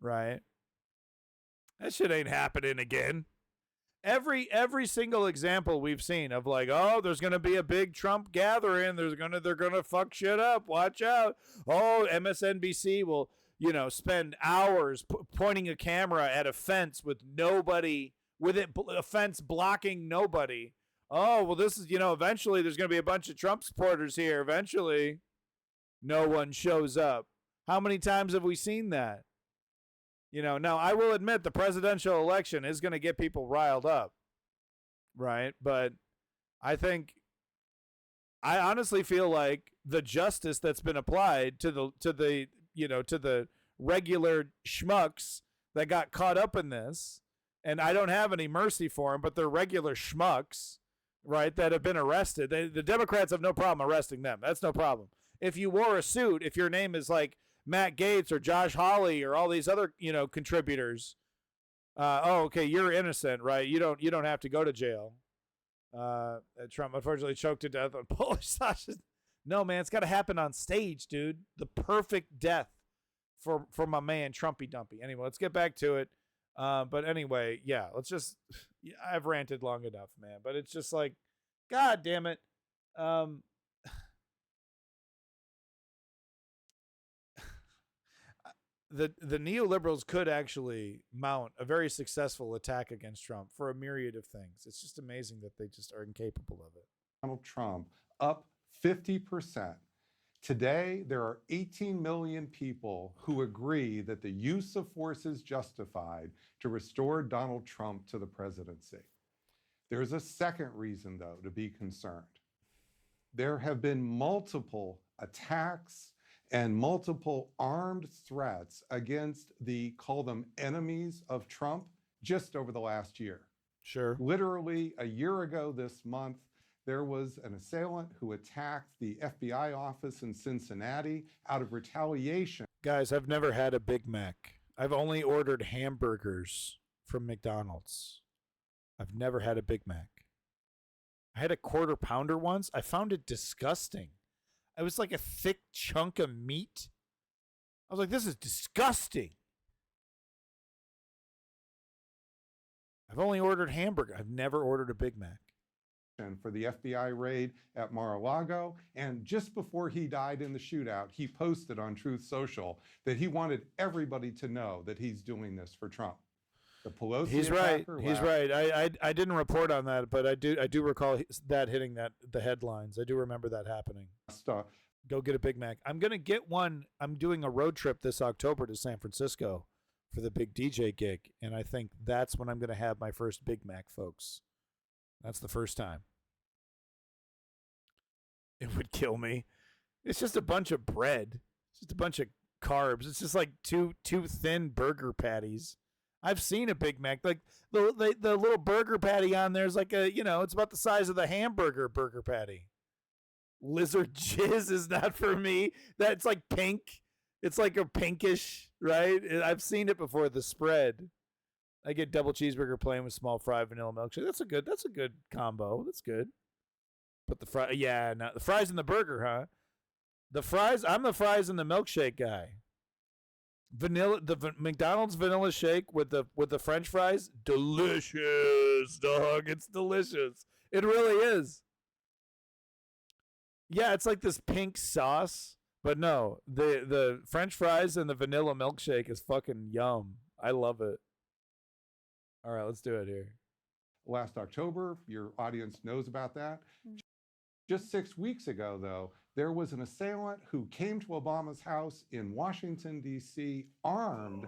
Right? That shit ain't happening again. Every single example we've seen of like, oh, there's gonna be a big Trump gathering, they're gonna fuck shit up. Watch out. Oh, MSNBC will, you know, spend hours pointing a camera at a fence with nobody, a fence blocking nobody. Oh, well, this is, you know, eventually there's gonna be a bunch of Trump supporters here. Eventually, no one shows up. How many times have we seen that? You know, now I will admit the presidential election is going to get people riled up, right? But I honestly feel like the justice that's been applied to the regular schmucks that got caught up in this, and I don't have any mercy for them, but they're regular schmucks, right, that have been arrested. The Democrats have no problem arresting them. That's no problem. If you wore a suit, if your name is like Matt Gaetz or Josh Hawley or all these other, you know, contributors. Oh, okay, you're innocent, right? You don't have to go to jail. Trump unfortunately choked to death on Polish sausage. No, man, it's got to happen on stage, dude. The perfect death for my man Trumpy Dumpy. Anyway, let's get back to it. But anyway, yeah, I've ranted long enough, man. But it's just like, God damn it. The neoliberals could actually mount a very successful attack against Trump for a myriad of things. It's just amazing that they just are incapable of it. Donald Trump up 50%. Today, there are 18 million people who agree that the use of force is justified to restore Donald Trump to the presidency. There's a second reason, though, to be concerned. There have been multiple attacks and multiple armed threats against call them enemies of Trump just over the last year. Sure. Literally a year ago this month, there was an assailant who attacked the FBI office in Cincinnati out of retaliation. Guys, I've never had a Big Mac. I've only ordered hamburgers from McDonald's. I've never had a Big Mac. I had a Quarter Pounder once. I found it disgusting. It was like a thick chunk of meat. I was like, this is disgusting. I've only ordered hamburger. I've never ordered a Big Mac. For the FBI raid at Mar-a-Lago. And just before he died in the shootout, he posted on Truth Social that he wanted everybody to know that he's doing this for Trump. The Pelosi He's right. He's right. I didn't report on that, but I do recall that hitting the headlines. I do remember that happening. Go get a Big Mac. I'm going to get one. I'm doing a road trip this October to San Francisco for the big DJ gig, and I think that's when I'm going to have my first Big Mac, folks. That's the first time. It would kill me. It's just a bunch of bread. It's just a bunch of carbs. It's just like two thin burger patties. I've seen a Big Mac. Like the little burger patty on there is like it's about the size of the hamburger burger patty. Lizard jizz is not for me. That's like pink. It's like a pinkish, right? I've seen it before. The spread. I get double cheeseburger plain with small fry vanilla milkshake. That's a good combo. That's good. But the fries in the burger, huh? The fries, I'm the fries and the milkshake guy. McDonald's vanilla shake with the French fries, delicious, dog. It's delicious. It really is. Yeah, it's like this pink sauce, but no, the French fries and the vanilla milkshake is fucking yum. I love it. All right, let's do it here. Last October, your audience knows about that. Just 6 weeks ago, though, there was an assailant who came to Obama's house in Washington, D.C., armed,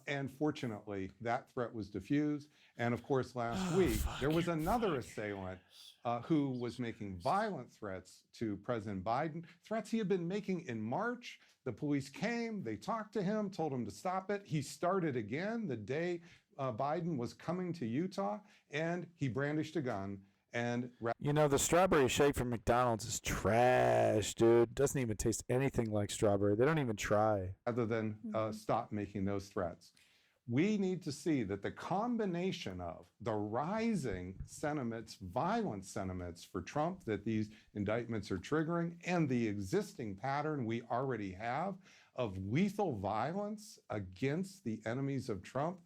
and fortunately, that threat was diffused. And of course, last week, there was another assailant who was making violent threats to President Biden, threats he had been making in March. The police came, they talked to him, told him to stop it. He started again the day Biden was coming to Utah, and he brandished a gun. And you know, the strawberry shake from McDonald's is trash, dude. Doesn't even taste anything like strawberry. They don't even try. Rather than stop making those threats. We need to see that the combination of the rising sentiments, violent sentiments for Trump that these indictments are triggering, and the existing pattern we already have of lethal violence against the enemies of Trump,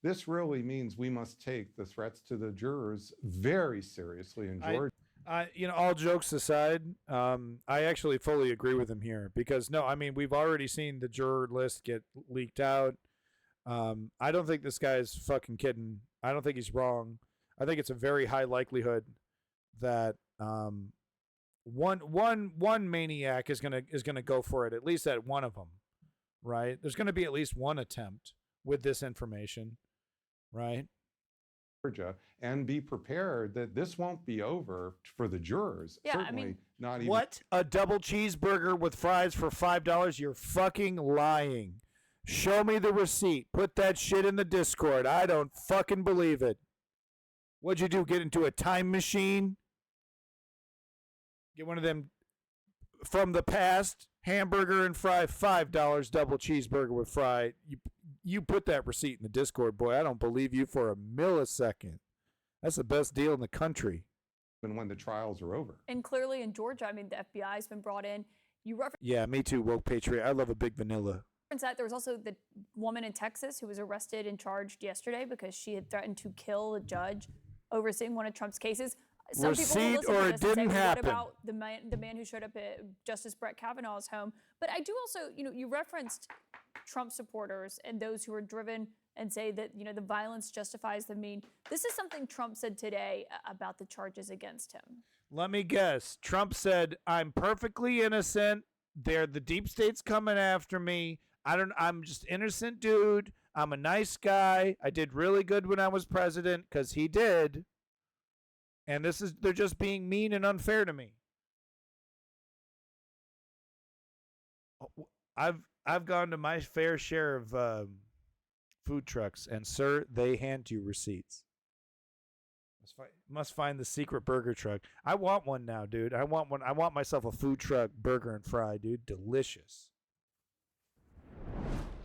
this really means we must take the threats to the jurors very seriously in Georgia. You know, all jokes aside, I actually fully agree with him here because, no, I mean, we've already seen the juror list get leaked out. I don't think this guy is fucking kidding. I don't think he's wrong. I think it's a very high likelihood that one maniac is gonna go for it, at least at one of them, right? There's gonna be at least one attempt with this information. Right. Georgia, and be prepared that this won't be over for the jurors. Yeah, Certainly I mean, not even. What? A double cheeseburger with fries for $5? You're fucking lying. Show me the receipt. Put that shit in the Discord. I don't fucking believe it. What'd you do? Get into a time machine? Get one of them from the past, hamburger and fry, $5 double cheeseburger with fry. You put that receipt in the Discord, boy. I don't believe you for a millisecond. That's the best deal in the country. And when the trials are over. And clearly in Georgia, I mean, the FBI has been brought in. You referenced Yeah, me too, woke patriot. I love a big vanilla. that. There was also the woman in Texas who was arrested and charged yesterday because she had threatened to kill a judge overseeing one of Trump's cases. Some Receipt people will listen or to it this and say, didn't well, happen. What about the man who showed up at Justice Brett Kavanaugh's home? But I do also, you know, you referenced Trump supporters and those who are driven and say that, you know, the violence justifies the mean. This is something Trump said today about the charges against him. Let me guess. Trump said, I'm perfectly innocent. The deep state's coming after me. I'm just innocent dude. I'm a nice guy. I did really good when I was president because he did. And they're just being mean and unfair to me. I've gone to my fair share of food trucks, and sir, they hand you receipts. Must find the secret burger truck. I want one now, dude. I want one. I want myself a food truck burger and fry, dude. Delicious.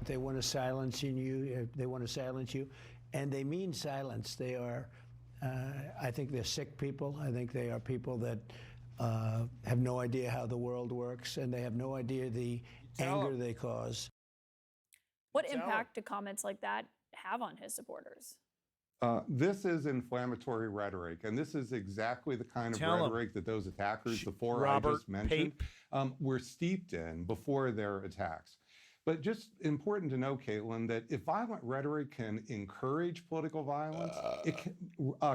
They want to silence you. They want to silence you, and they mean silence. They are. I think they're sick people. I think they are people that have no idea how the world works, and they have no idea the anger they cause. What impact do comments like that have on his supporters? This is inflammatory rhetoric, and this is exactly the kind of rhetoric that those attackers, the four I just mentioned, were steeped in before their attacks. But just important to know, Caitlin, that if violent rhetoric can encourage political violence,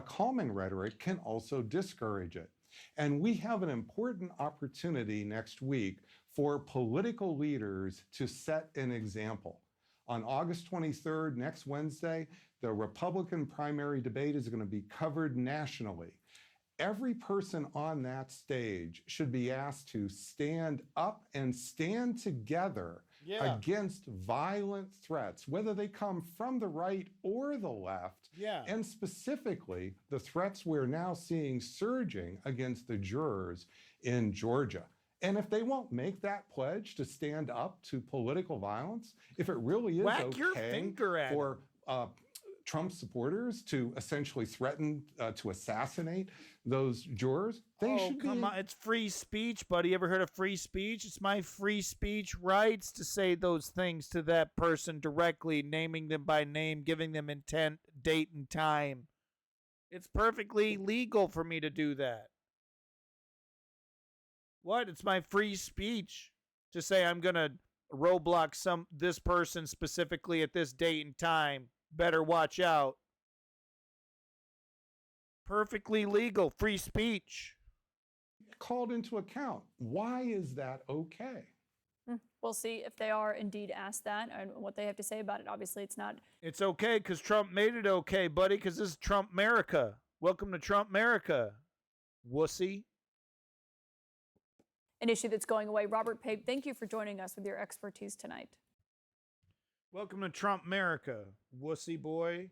calming rhetoric can also discourage it. And we have an important opportunity next week for political leaders to set an example. On August 23rd, next Wednesday, the Republican primary debate is going to be covered nationally. Every person on that stage should be asked to stand up and stand together against violent threats, whether they come from the right or the left, and specifically the threats we're now seeing surging against the jurors in Georgia. And if they won't make that pledge to stand up to political violence, if it really is okay for Trump supporters to essentially threaten to assassinate those jurors, they should come on. It's free speech, buddy. Ever heard of free speech? It's my free speech rights to say those things to that person directly, naming them by name, giving them intent, date, and time. It's perfectly legal for me to do that. What? It's my free speech to say I'm going to roadblock this person specifically at this date and time. Better watch out. Perfectly legal, free speech. Called into account. Why is that okay? We'll see if they are indeed asked that and what they have to say about it. Obviously, it's not. It's okay because Trump made it okay, buddy, because this is Trump America. Welcome to Trump America, wussy. An issue that's going away. Robert Pape, thank you for joining us with your expertise tonight. Welcome to Trump America, wussy boy.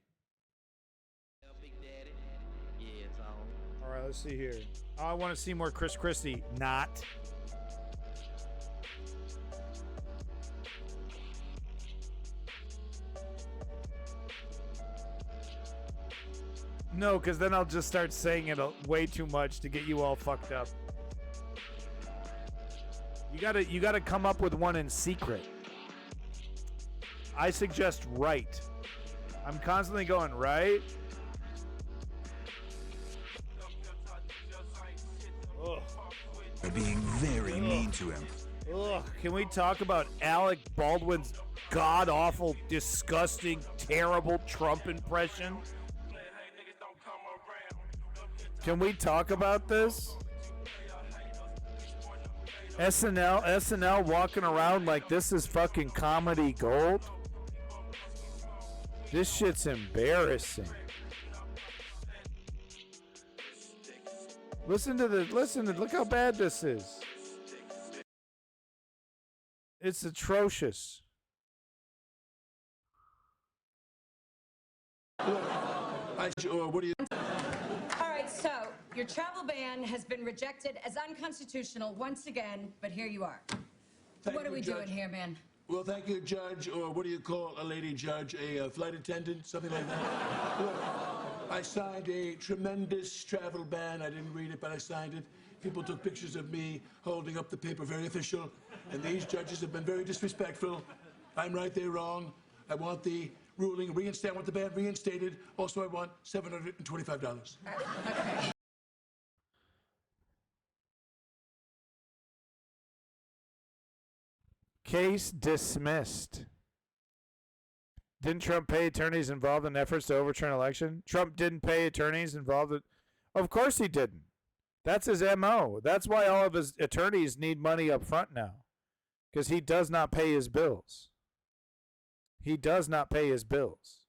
All right, let's see here. Oh, I want to see more Chris Christie. Not. No, because then I'll just start saying it way too much to get you all fucked up. You gotta come up with one in secret. I suggest right. I'm constantly going right. Ugh. They're being very mean to him. Ugh. Can we talk about Alec Baldwin's god-awful, disgusting, terrible Trump impression? Can we talk about this? SNL walking around like this is fucking comedy gold? This shit's embarrassing. Look how bad this is. It's atrocious. What do you... All right, so your travel ban has been rejected as unconstitutional once again, but here you are. What are we doing here, man? Well, thank you, Judge, or what do you call a lady judge? A flight attendant, something like that? Look, I signed a tremendous travel ban. I didn't read it, but I signed it. People took pictures of me holding up the paper, very official, and these judges have been very disrespectful. I'm right, they're wrong. I want the ruling reinstated. I want the ban reinstated. Also, I want $725. Okay. Case dismissed. Didn't Trump pay attorneys involved in efforts to overturn election? Trump didn't pay attorneys involved in... Of course he didn't. That's his MO. That's why all of his attorneys need money up front now. Because he does not pay his bills. He does not pay his bills.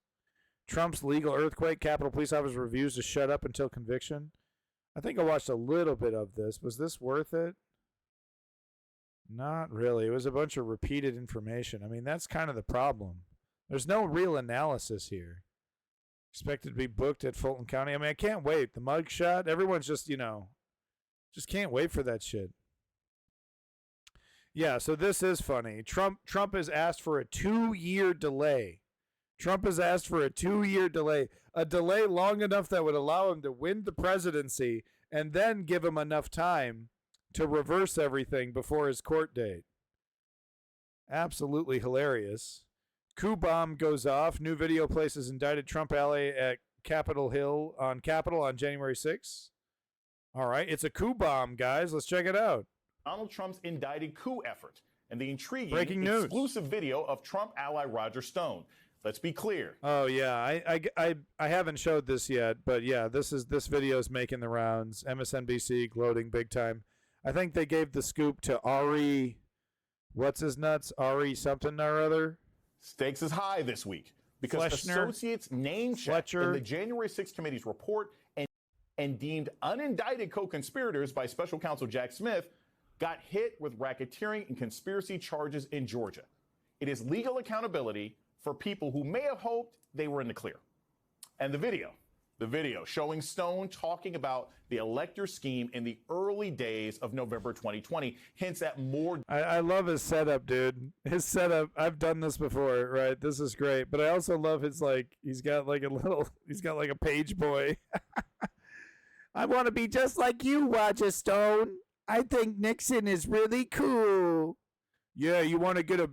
Trump's legal earthquake. Capitol Police Officer refused to shut up until conviction. I think I watched a little bit of this. Was this worth it? Not really. It was a bunch of repeated information. I mean, that's kind of the problem. There's no real analysis here. Expected to be booked at Fulton County. I mean, I can't wait. The mugshot. Everyone's just, just can't wait for that shit. Yeah, so this is funny. Trump has asked for a 2-year delay. Trump has asked for a 2-year delay. A delay long enough that would allow him to win the presidency and then give him enough time to reverse everything before his court date. Absolutely hilarious. Coup bomb goes off. New video places indicted Trump ally at Capitol Hill on January 6th. All right, it's a coup bomb, guys. Let's check it out. Donald Trump's indicted coup effort and the intriguing Breaking news. Exclusive video of Trump ally Roger Stone. Let's be clear. Oh yeah, I haven't showed this yet, but yeah, this video is making the rounds. MSNBC gloating big time. I think they gave the scoop to Ari, what's his nuts? Ari something or other. Stakes is high this week because Fleshner, associates name-checked in the January 6th committee's report and deemed unindicted co-conspirators by special counsel Jack Smith got hit with racketeering and conspiracy charges in Georgia. It is legal accountability for people who may have hoped they were in the clear. And the video, The video showing Stone talking about the elector scheme in the early days of November 2020 hints at more. I love his setup, dude. His setup, I've done this before, right? This is great. But I also love his, like, he's got like a page boy. I want to be just like you, Roger Stone. I think Nixon is really cool. Yeah, you want to get a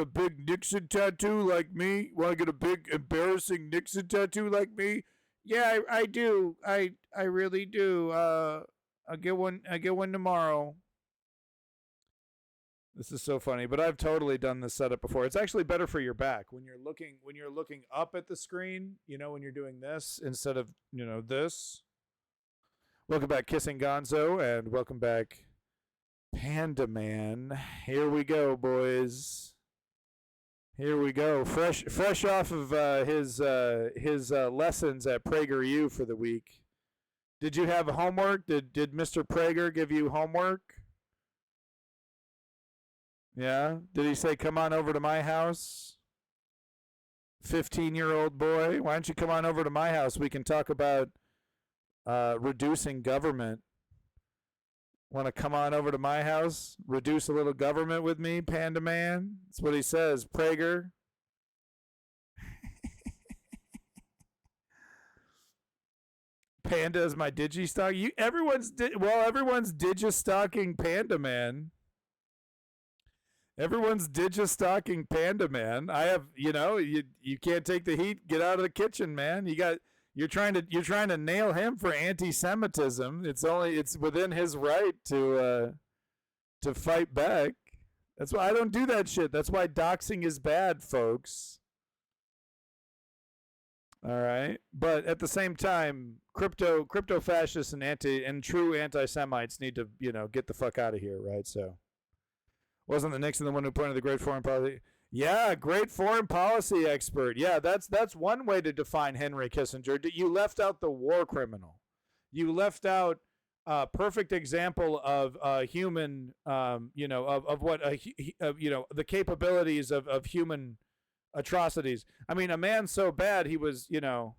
big Nixon tattoo like me? Want to get a big embarrassing Nixon tattoo like me? Yeah, I do. I really do. I'll get one tomorrow. This is so funny, but I've totally done this setup before. It's actually better for your back when you're looking up at the screen, you know, when you're doing this instead of, you know, this. Welcome back, Kissing Gonzo, and welcome back, Panda Man. Here we go, boys. Here we go. Fresh off of his lessons at PragerU for the week. Did you have homework? Did Mr. Prager give you homework? Yeah? Did he say, come on over to my house? 15-year-old boy, why don't you come on over to my house? We can talk about reducing government. Want to come on over to my house? Reduce a little government with me, Panda Man? That's what he says, Prager. Panda is my digistock. Everyone's digistalking Panda Man. Everyone's digistalking Panda Man. I have, you know, you can't take the heat. Get out of the kitchen, man. You're trying to nail him for anti-Semitism. It's within his right to fight back. That's why I don't do that shit. That's why doxing is bad, folks. All right, but at the same time, crypto fascists and true anti-Semites need to, you know, get the fuck out of here, right? So, wasn't the Nixon the one who pointed the great foreign policy? Yeah, great foreign policy expert. Yeah, that's one way to define Henry Kissinger. You left out the war criminal. You left out a perfect example of human, you know, of what, you know, the capabilities of human atrocities. I mean, a man so bad he was, you know,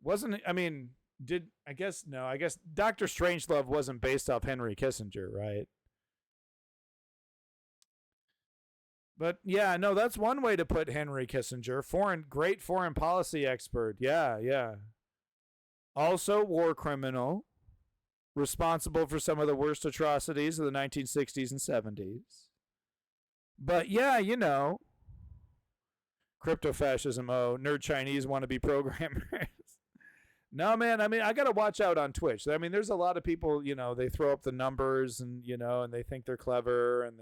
wasn't, I mean, I guess Dr. Strangelove wasn't based off Henry Kissinger, right? But yeah, no, that's one way to put Henry Kissinger. Great foreign policy expert. Yeah. Also war criminal, responsible for some of the worst atrocities of the 1960s and 70s. But yeah, you know, crypto fascism. Oh, nerd Chinese wannabe programmers. No, man, I mean, I got to watch out on Twitch. I mean, there's a lot of people, you know, they throw up the numbers and, you know, and they think they're clever and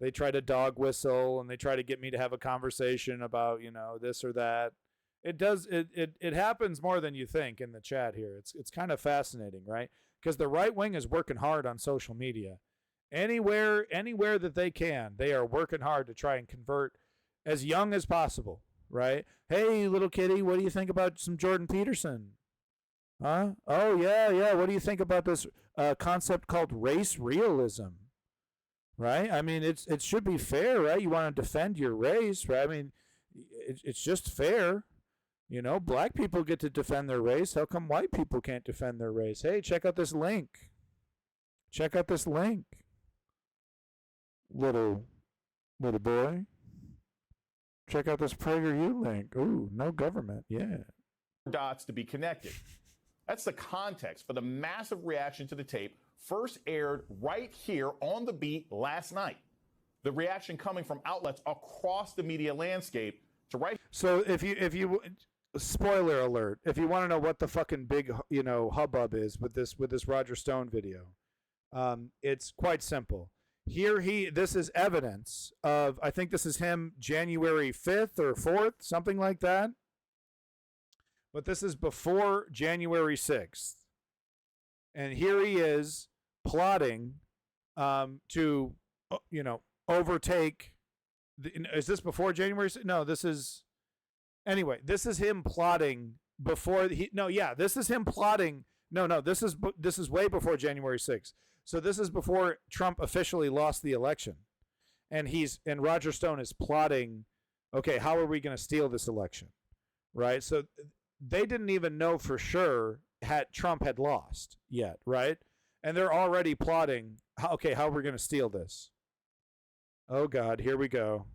they try to dog whistle and they try to get me to have a conversation about, you know, this or that. It happens more than you think in the chat here. It's kind of fascinating, right? Because the right wing is working hard on social media. Anywhere that they can, they are working hard to try and convert as young as possible, right? Hey, little kitty, what do you think about some Jordan Peterson? Huh? Oh, yeah. What do you think about this concept called race realism? Right? I mean, it should be fair, right? You want to defend your race, right? I mean, it's just fair. You know, black people get to defend their race. How come white people can't defend their race? Hey, check out this link. Check out this link. Little boy. Check out this PragerU link. Ooh, no government. Yeah. Dots to be connected. That's the context for the massive reaction to the tape first aired right here on The Beat last night. The reaction coming from outlets across the media landscape to right. So if you spoiler alert, if you want to know what the fucking big, you know, hubbub is with this Roger Stone video, it's quite simple. This is evidence of, I think this is him January 5th or 4th, something like that. But this is before January 6th. And here he is plotting to, you know, overtake. Is this before January 6th? No, this is. Anyway, this is him plotting before. This is him plotting. No, this is way before January 6th. So this is before Trump officially lost the election. And Roger Stone is plotting, okay, how are we going to steal this election? Right? So they didn't even know for sure Trump had lost yet, right? And they're already plotting, okay, how we're going to steal this. Oh, God, here we go.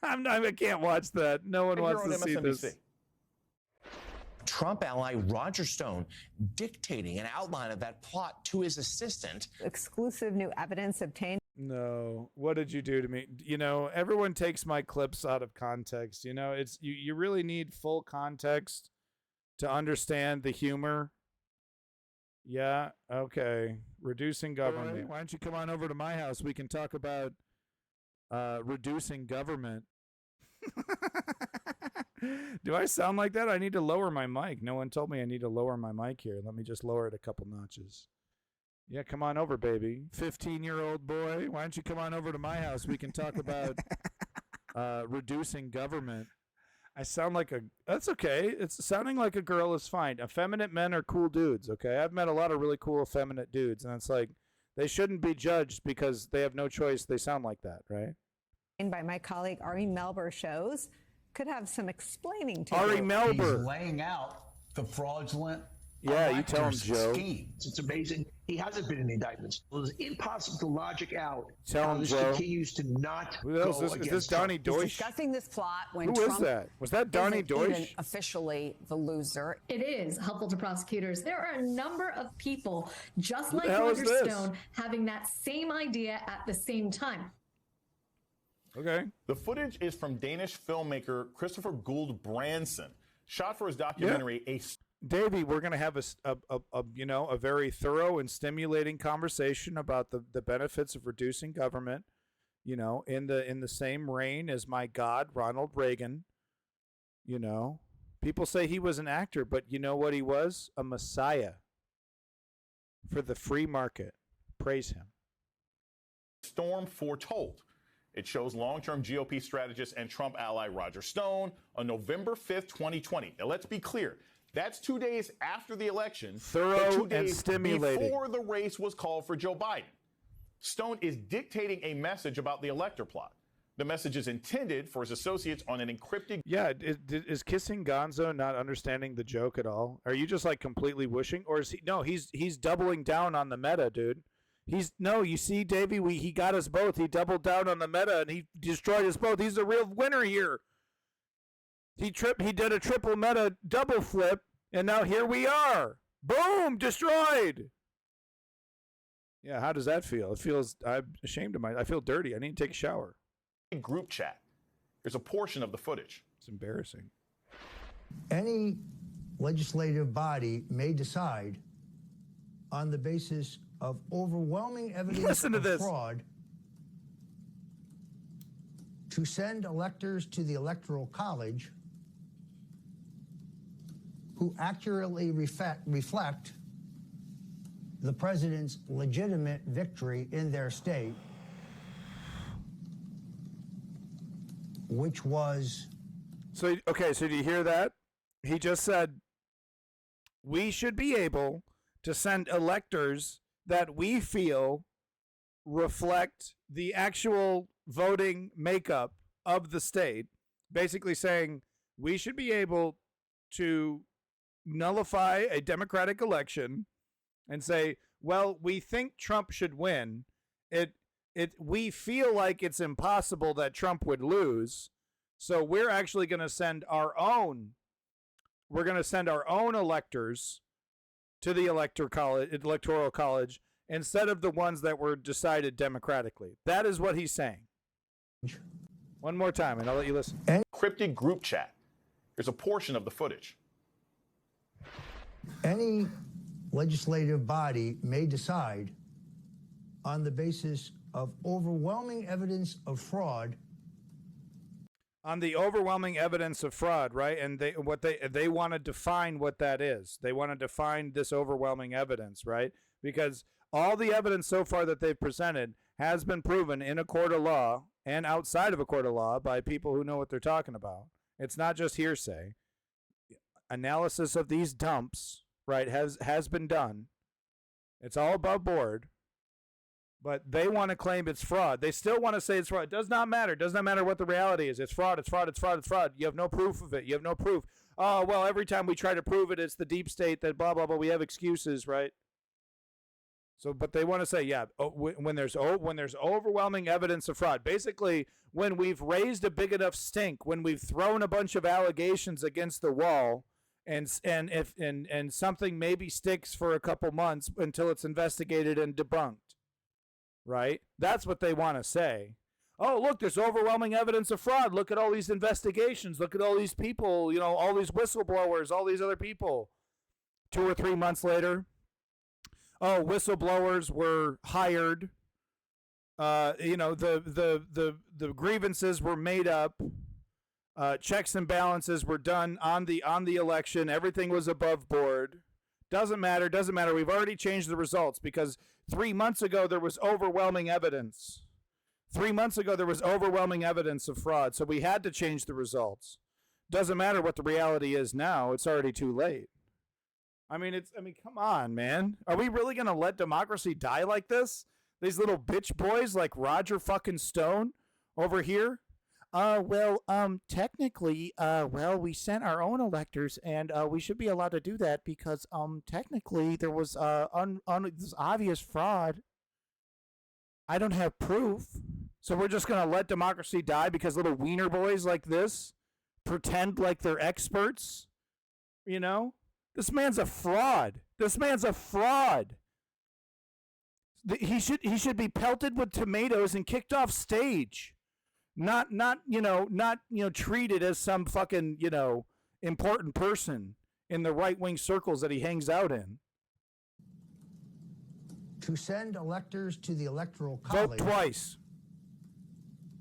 I can't watch that. No one wants to see this. Trump ally Roger Stone dictating an outline of that plot to his assistant. Exclusive new evidence obtained. No, what did you do to me? You know, everyone takes my clips out of context. You know, it's you really need full context to understand the humor. Yeah, okay. Reducing government. Why don't you come on over to my house? We can talk about reducing government. Do I sound like that? I need to lower my mic. No one told me I need to lower my mic here. Let me just lower it a couple notches. Yeah, come on over, baby. 15-year-old boy, why don't you come on over to my house? We can talk about reducing government. I sound like that's okay. It's sounding like a girl is fine. Effeminate men are cool dudes, okay? I've met a lot of really cool effeminate dudes, and it's like they shouldn't be judged because they have no choice. They sound like that, right? By my colleague Ari Melber shows could have some explaining to Ari do. Melber. He's laying out the fraudulent you tell him, Joe. schemes. It's amazing. He hasn't been in indictments. It was impossible to logic out Tell how him, this Joe. continues to not Who else go is against this? Donnie Trump. Deutsch? Discussing this plot when Who Trump is that? Was that Donnie isn't Deutsch? even officially the loser. It is helpful to prosecutors. There are a number of people, just Who the like hell is Roger this? Stone, having that same idea at the same time. Okay. The footage is from Danish filmmaker Christopher Gould Branson, shot for his documentary Davey, we're going to have a very thorough and stimulating conversation about the benefits of reducing government, you know, in the same reign as my God, Ronald Reagan. You know, people say he was an actor, but you know what he was? A messiah for the free market. Praise him. Storm Foretold. It shows long-term GOP strategist and Trump ally Roger Stone on November 5th, 2020. Now, let's be clear. That's 2 days after the election. Thorough but 2 and days stimulating. before the race was called for Joe Biden. Stone is dictating a message about the elector plot. The message is intended for his associates on an encrypted... Yeah, is Kissing Gonzo not understanding the joke at all? Are you just like completely wishing? Or is he... No, he's doubling down on the meta, dude. You see, Davey, he got us both. He doubled down on the meta and he destroyed us both. He's the real winner here. He did a triple meta double flip, and now here we are. Boom, destroyed. Yeah, how does that feel? I'm ashamed of I feel dirty. I need to take a shower. Group chat. Here's a portion of the footage. It's embarrassing. Any legislative body may decide on the basis of overwhelming evidence of fraud to send electors to the Electoral College who accurately reflect the president's legitimate victory in their state, which was... So do you hear that? He just said, we should be able to send electors that we feel reflect the actual voting makeup of the state, basically saying we should be able to nullify a democratic election and say, well, we think Trump should win. We feel like it's impossible that Trump would lose. So we're actually going to send our own electors to the electoral college instead of the ones that were decided democratically. That is what he's saying. One more time, and I'll let you listen. Encrypted group chat. Here's a portion of the footage. Any legislative body may decide on the basis of overwhelming evidence of fraud. On the overwhelming evidence of fraud, right? And they want to define what that is. They want to define this overwhelming evidence, right? Because all the evidence so far that they've presented has been proven in a court of law and outside of a court of law by people who know what they're talking about. It's not just hearsay. Analysis of these dumps, right, has been done. It's all above board. But they want to claim it's fraud. They still want to say it's fraud. It does not matter. It does not matter what the reality is. It's fraud. It's fraud. It's fraud. It's fraud. You have no proof of it. You have no proof. Oh, well, every time we try to prove it, it's the deep state that blah, blah, blah. We have excuses, right? So, but they want to say, yeah, when there's overwhelming evidence of fraud, basically when we've raised a big enough stink, when we've thrown a bunch of allegations against the wall, and something maybe sticks for a couple months until it's investigated and debunked, right? That's what they want to say. Oh, look, there's overwhelming evidence of fraud. Look at all these investigations. Look at all these people, all these whistleblowers, all these other people. 2 or 3 months later, oh, whistleblowers were hired. The grievances were made up. Checks and balances were done on the election. Everything was above board. Doesn't matter. We've already changed the results because 3 months ago there was overwhelming evidence. 3 months ago there was overwhelming evidence of fraud, so we had to change the results. Doesn't matter what the reality is now. It's already too late. I mean, come on, man. Are we really going to let democracy die like this? These little bitch boys like Roger fucking Stone over here? Technically, we sent our own electors, and we should be allowed to do that because, technically, there was this obvious fraud. I don't have proof, so we're just going to let democracy die because little wiener boys like this pretend like they're experts, This man's a fraud. He should be pelted with tomatoes and kicked off stage. Not treated as some fucking, important person in the right-wing circles that he hangs out in. To send electors to the Electoral College. Vote twice.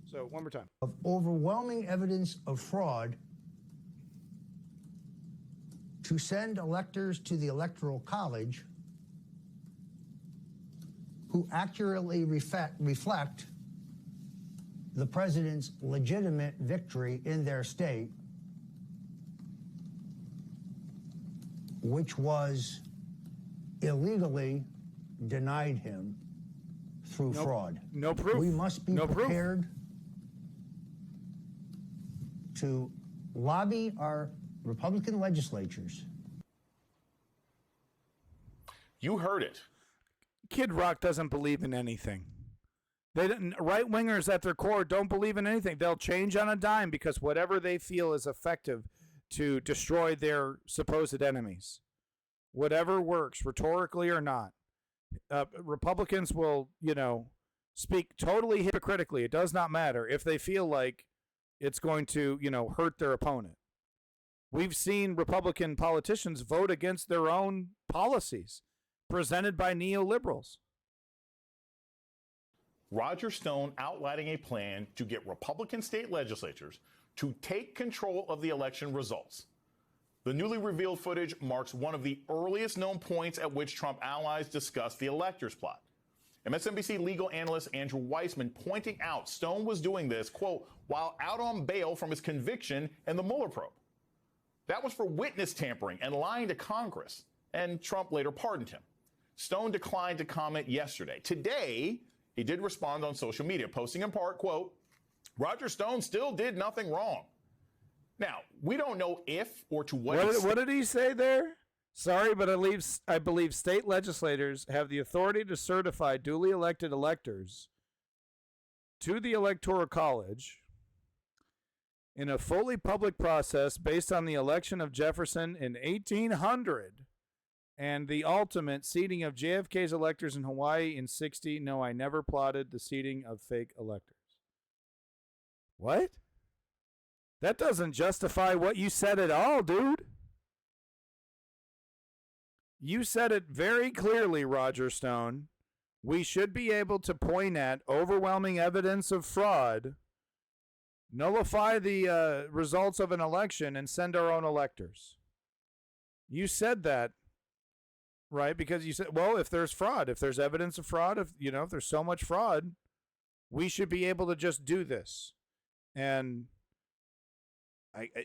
So, one more time. Of overwhelming evidence of fraud. To send electors to the Electoral College who accurately reflect the president's legitimate victory in their state, which was illegally denied him through fraud. No proof. We must be prepared to lobby our Republican legislatures. You heard it. Kid Rock doesn't believe in anything. Right-wingers at their core don't believe in anything. They'll change on a dime because whatever they feel is effective to destroy their supposed enemies. Whatever works, rhetorically or not. Republicans will, speak totally hypocritically. It does not matter if they feel like it's going to, hurt their opponent. We've seen Republican politicians vote against their own policies presented by neoliberals. Roger Stone outlining a plan to get Republican state legislatures to take control of the election results. The newly revealed footage marks one of the earliest known points at which Trump allies discussed the electors plot. MSNBC legal analyst Andrew Weissman pointing out Stone was doing this, quote, while out on bail from his conviction in the Mueller probe. That was for witness tampering and lying to Congress, and Trump later pardoned him. Stone declined to comment yesterday. Today, he did respond on social media, posting in part, quote, Roger Stone still did nothing wrong. Now, we don't know if or to what extent. What did he say there? Sorry, but I believe state legislators have the authority to certify duly elected electors to the Electoral College in a fully public process based on the election of Jefferson in 1800 and the ultimate seating of JFK's electors in Hawaii in 60. No, I never plotted the seating of fake electors. What? That doesn't justify what you said at all, dude. You said it very clearly, Roger Stone. We should be able to point at overwhelming evidence of fraud, nullify the results of an election, and send our own electors. You said that, right? Because you said, well, if there's fraud, if there's evidence of fraud, if there's so much fraud, we should be able to just do this. And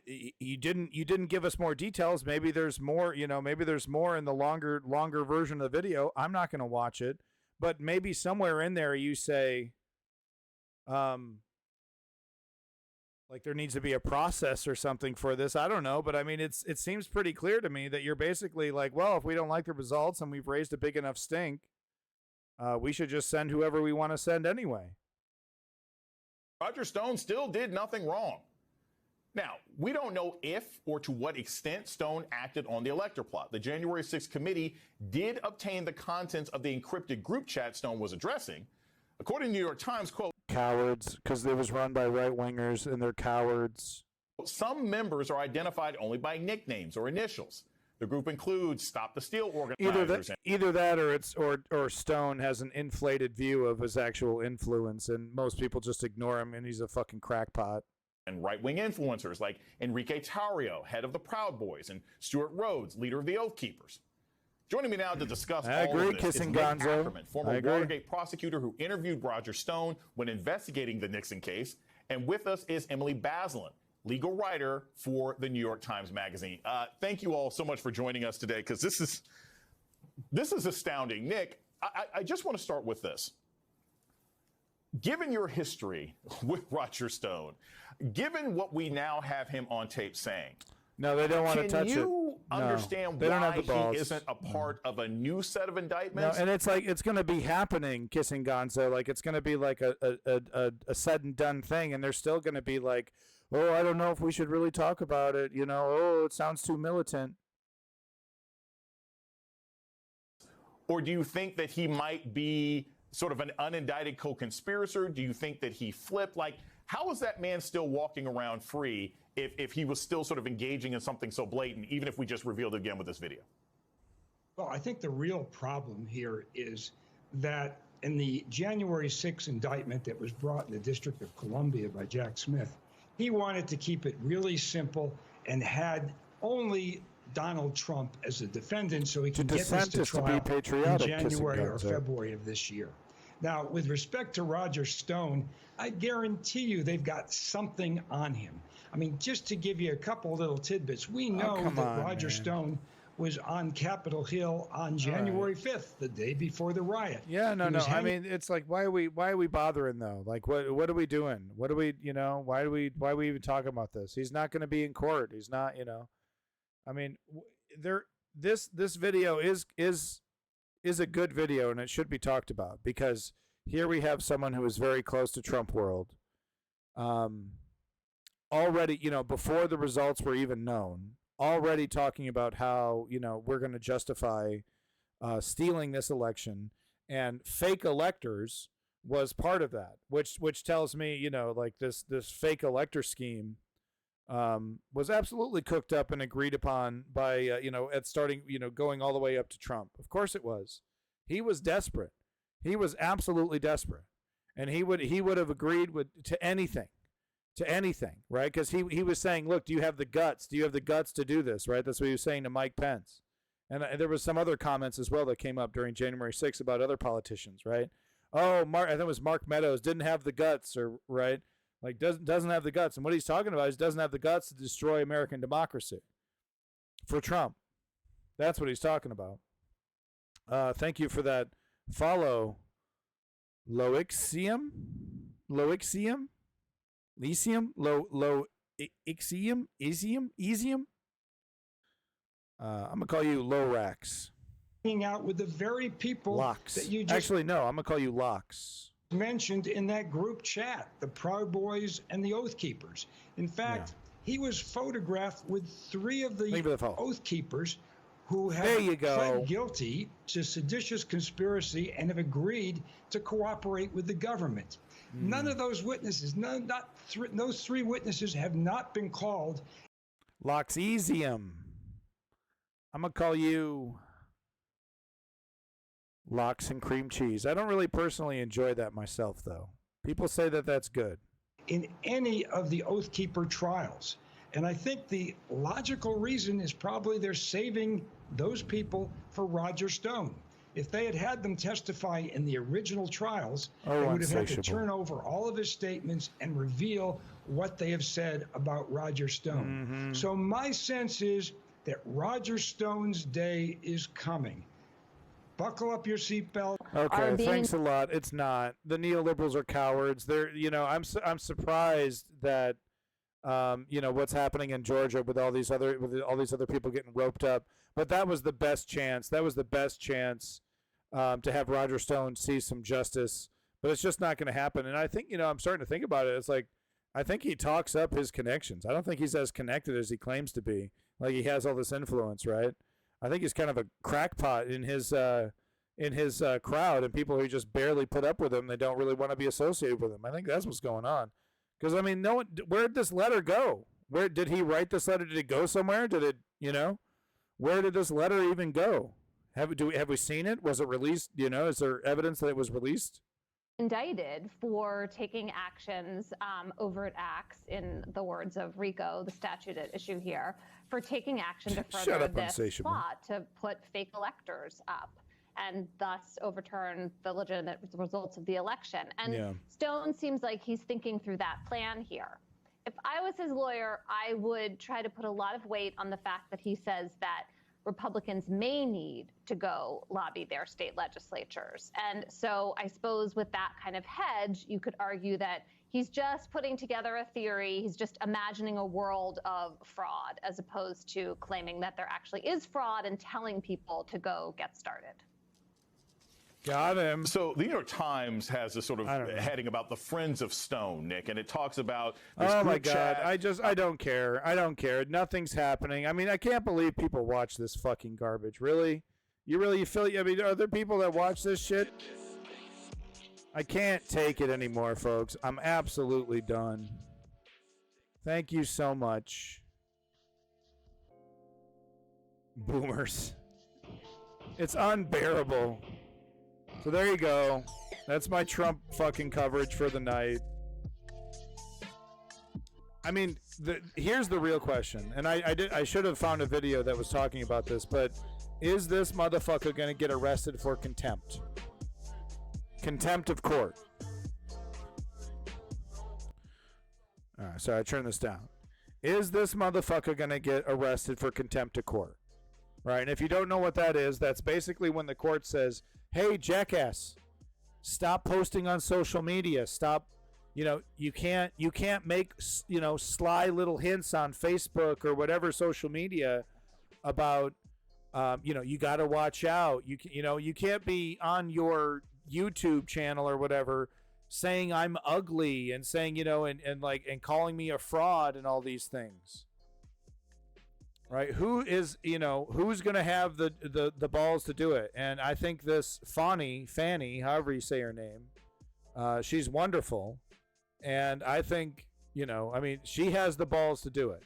you didn't give us more details. Maybe there's more, maybe there's more in the longer version of the video. I'm not going to watch it, but maybe somewhere in there you say, like there needs to be a process or something for this. I don't know, but I mean, it seems pretty clear to me that you're basically like, well, if we don't like the results and we've raised a big enough stink, we should just send whoever we want to send anyway. Roger Stone still did nothing wrong. Now, we don't know if or to what extent Stone acted on the elector plot. The January 6th committee did obtain the contents of the encrypted group chat Stone was addressing. According to the New York Times, quote, cowards, because it was run by right-wingers and they're cowards. Some members are identified only by nicknames or initials. The group includes Stop the Steal organizers. Either that or Stone has an inflated view of his actual influence, and most people just ignore him, and he's a fucking crackpot. And right-wing influencers like Enrique Tarrio, head of the Proud Boys, and Stuart Rhodes, leader of the Oath Keepers. Joining me now to discuss all of this is Nick Ackerman, former Watergate prosecutor who interviewed Roger Stone when investigating the Nixon case. And with us is Emily Bazelon, legal writer for the New York Times Magazine. Thank you all so much for joining us today, because this is astounding. Nick, I just want to start with this. Given your history with Roger Stone, given what we now have him on tape saying, no, they don't want to touch it. Can you understand why he isn't a part of a new set of indictments? No, and it's like it's going to be happening, Kissing Gonzo. Like it's going to be like a said and done thing, and they're still going to be like, oh, I don't know if we should really talk about it. You know, oh, it sounds too militant. Or do you think that he might be sort of an unindicted co-conspirator? Do you think that he flipped? Like, how is that man still walking around free if he was still sort of engaging in something so blatant, even if we just revealed it again with this video? Well, I think the real problem here is that in the January 6th indictment that was brought in the District of Columbia by Jack Smith, he wanted to keep it really simple and had only Donald Trump as a defendant so he can get this to trial in January or February of this year. Now, with respect to Roger Stone, I guarantee you they've got something on him. I mean, just to give you a couple little tidbits, we know that Roger Stone was on Capitol Hill on January 5th, the day before the riot. Yeah, no. I mean, it's like, why are we bothering though? Like, what are we doing? What are we, why are we even talking about this? He's not going to be in court. He's not, I mean, this video is a good video, and it should be talked about, because here we have someone who is very close to Trump world. Already, before the results were even known, already talking about how, we're going to justify stealing this election, and fake electors was part of that, which tells me, like this fake elector scheme was absolutely cooked up and agreed upon by, at starting, going all the way up to Trump. Of course it was. He was desperate. He was absolutely desperate. And he would have agreed to anything, right? Because he was saying, look, do you have the guts? Do you have the guts to do this, right? That's what he was saying to Mike Pence. And there was some other comments as well that came up during January 6th about other politicians, right? Oh, I think it was Mark Meadows didn't have the guts, or right? Like doesn't have the guts. And what he's talking about is doesn't have the guts to destroy American democracy for Trump. That's what he's talking about. Thank you for that follow, Loixium. I'm gonna call you Lorax. Hanging out with the very people Locks. That you just actually no. I'm gonna call you Locks. Mentioned in that group chat, the Proud Boys and the Oath Keepers. In fact, he was photographed with 3 of the Oath Keepers who have pled guilty to seditious conspiracy and have agreed to cooperate with the government. None of those witnesses, those 3 witnesses have not been called. Loxiesium. I'm going to call you Lox and Cream Cheese. I don't really personally enjoy that myself, though. People say that that's good. In any of the Oath Keeper trials. And I think the logical reason is probably they're saving those people for Roger Stone. If they had them testify in the original trials, they would have had to turn over all of his statements and reveal what they have said about Roger Stone. So my sense is that Roger Stone's day is coming. Buckle up your seatbelt. Okay, thanks a lot. It's not. The neoliberals are cowards. They're, I'm surprised that, what's happening in Georgia with all these other people getting roped up. But that was the best chance. That was the best chance to have Roger Stone see some justice. But it's just not going to happen. And I think, I'm starting to think about it. It's like, I think he talks up his connections. I don't think he's as connected as he claims to be. Like, he has all this influence, right? I think he's kind of a crackpot in his crowd, and people who just barely put up with him, they don't really want to be associated with him. I think that's what's going on. Because, I mean, no one, where did this letter go? Where did he write this letter? Did it go somewhere? Did it, where did this letter even go? Have we seen it? Was it released? Is there evidence that it was released? Indicted for taking actions, overt acts, in the words of RICO, the statute at issue here, for taking action to further this plot to put fake electors up and thus overturn the legitimate results of the election. And Stone seems like he's thinking through that plan here. If I was his lawyer, I would try to put a lot of weight on the fact that he says that Republicans may need to go lobby their state legislatures. And so I suppose with that kind of hedge, you could argue that he's just putting together a theory. He's just imagining a world of fraud as opposed to claiming that there actually is fraud and telling people to go get started. Got him. So the New York Times has a sort of heading about the Friends of Stone, Nick, and it talks about this my God. chat. I don't care. I don't care. Nothing's happening. I mean, I can't believe people watch this fucking garbage. Really? You feel, I mean, are there people that watch this shit? I can't take it anymore, folks. I'm absolutely done. Thank you so much. Boomers. It's unbearable. So there you go. That's my Trump fucking coverage for the night. I mean, here's the real question, and I should have found a video that was talking about this, but is this motherfucker going to get arrested for contempt? Contempt of court. All right, sorry, I turned this down. Is this motherfucker going to get arrested for contempt of court? Right, and if you don't know what that is, that's basically when the court says, hey, jackass, stop posting on social media. Stop, you can't make, sly little hints on Facebook or whatever social media about, you got to watch out. You can't be on your YouTube channel or whatever saying I'm ugly and saying, and calling me a fraud and all these things. Right? Who's going to have the balls to do it? And I think this Fannie, however you say her name, she's wonderful. And I think, she has the balls to do it.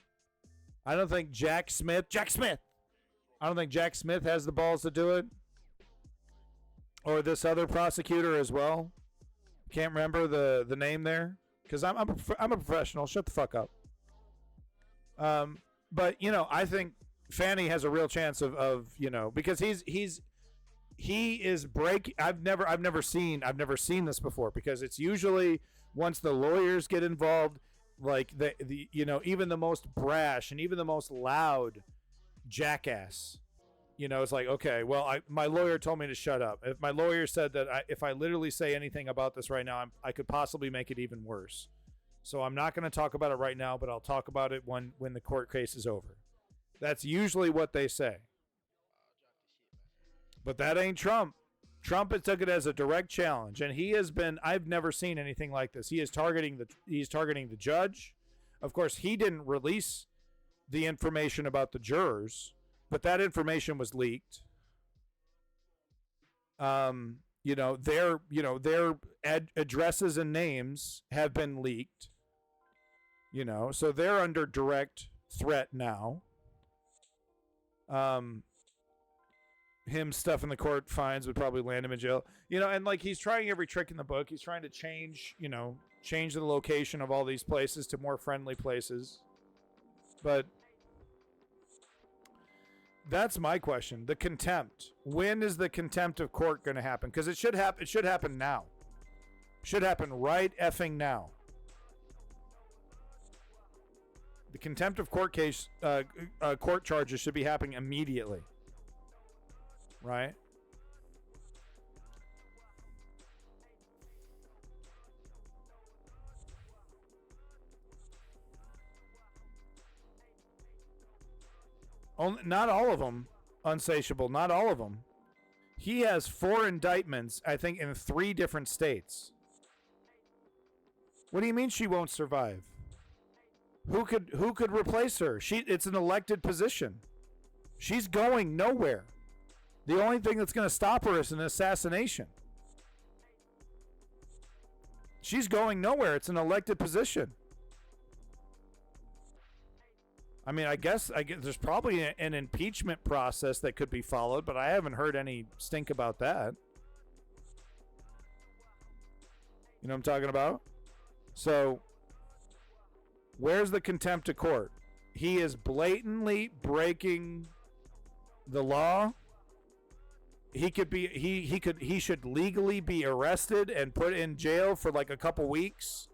I don't think Jack Smith. I don't think Jack Smith has the balls to do it. Or this other prosecutor as well. Can't remember the name there. Because I'm a professional. Shut the fuck up. But, I think Fannie has a real chance of because he is break. I've never seen this before, because it's usually once the lawyers get involved, like the even the most brash and even the most loud jackass, it's like, okay, well, my lawyer told me to shut up. If my lawyer said that if I literally say anything about this right now, I could possibly make it even worse. So I'm not going to talk about it right now, but I'll talk about it when the court case is over. That's usually what they say. But that ain't Trump. Trump has took it as a direct challenge, and he has been, I've never seen anything like this. He is targeting the judge. Of course, he didn't release the information about the jurors, but that information was leaked. Their addresses and names have been leaked. So they're under direct threat now. Him stuffing the court fines would probably land him in jail. And like, he's trying every trick in the book. He's trying to change the location of all these places to more friendly places. But that's my question. The contempt. When is the contempt of court going to happen? Because it should happen. It should happen now. It should happen right effing now. The contempt of court case, court charges should be happening immediately. Right? Not all of them unsatiable. Not all of them. He has 4 indictments, I think, in 3 different states. What do you mean she won't survive? Who could replace her? It's an elected position. She's going nowhere. The only thing that's going to stop her is an assassination. She's going nowhere. It's an elected position. I mean, I guess there's probably an impeachment process that could be followed, but I haven't heard any stink about that. You know what I'm talking about? So, where's the contempt of court? He is blatantly breaking the law. He should legally be arrested and put in jail for like a couple weeks,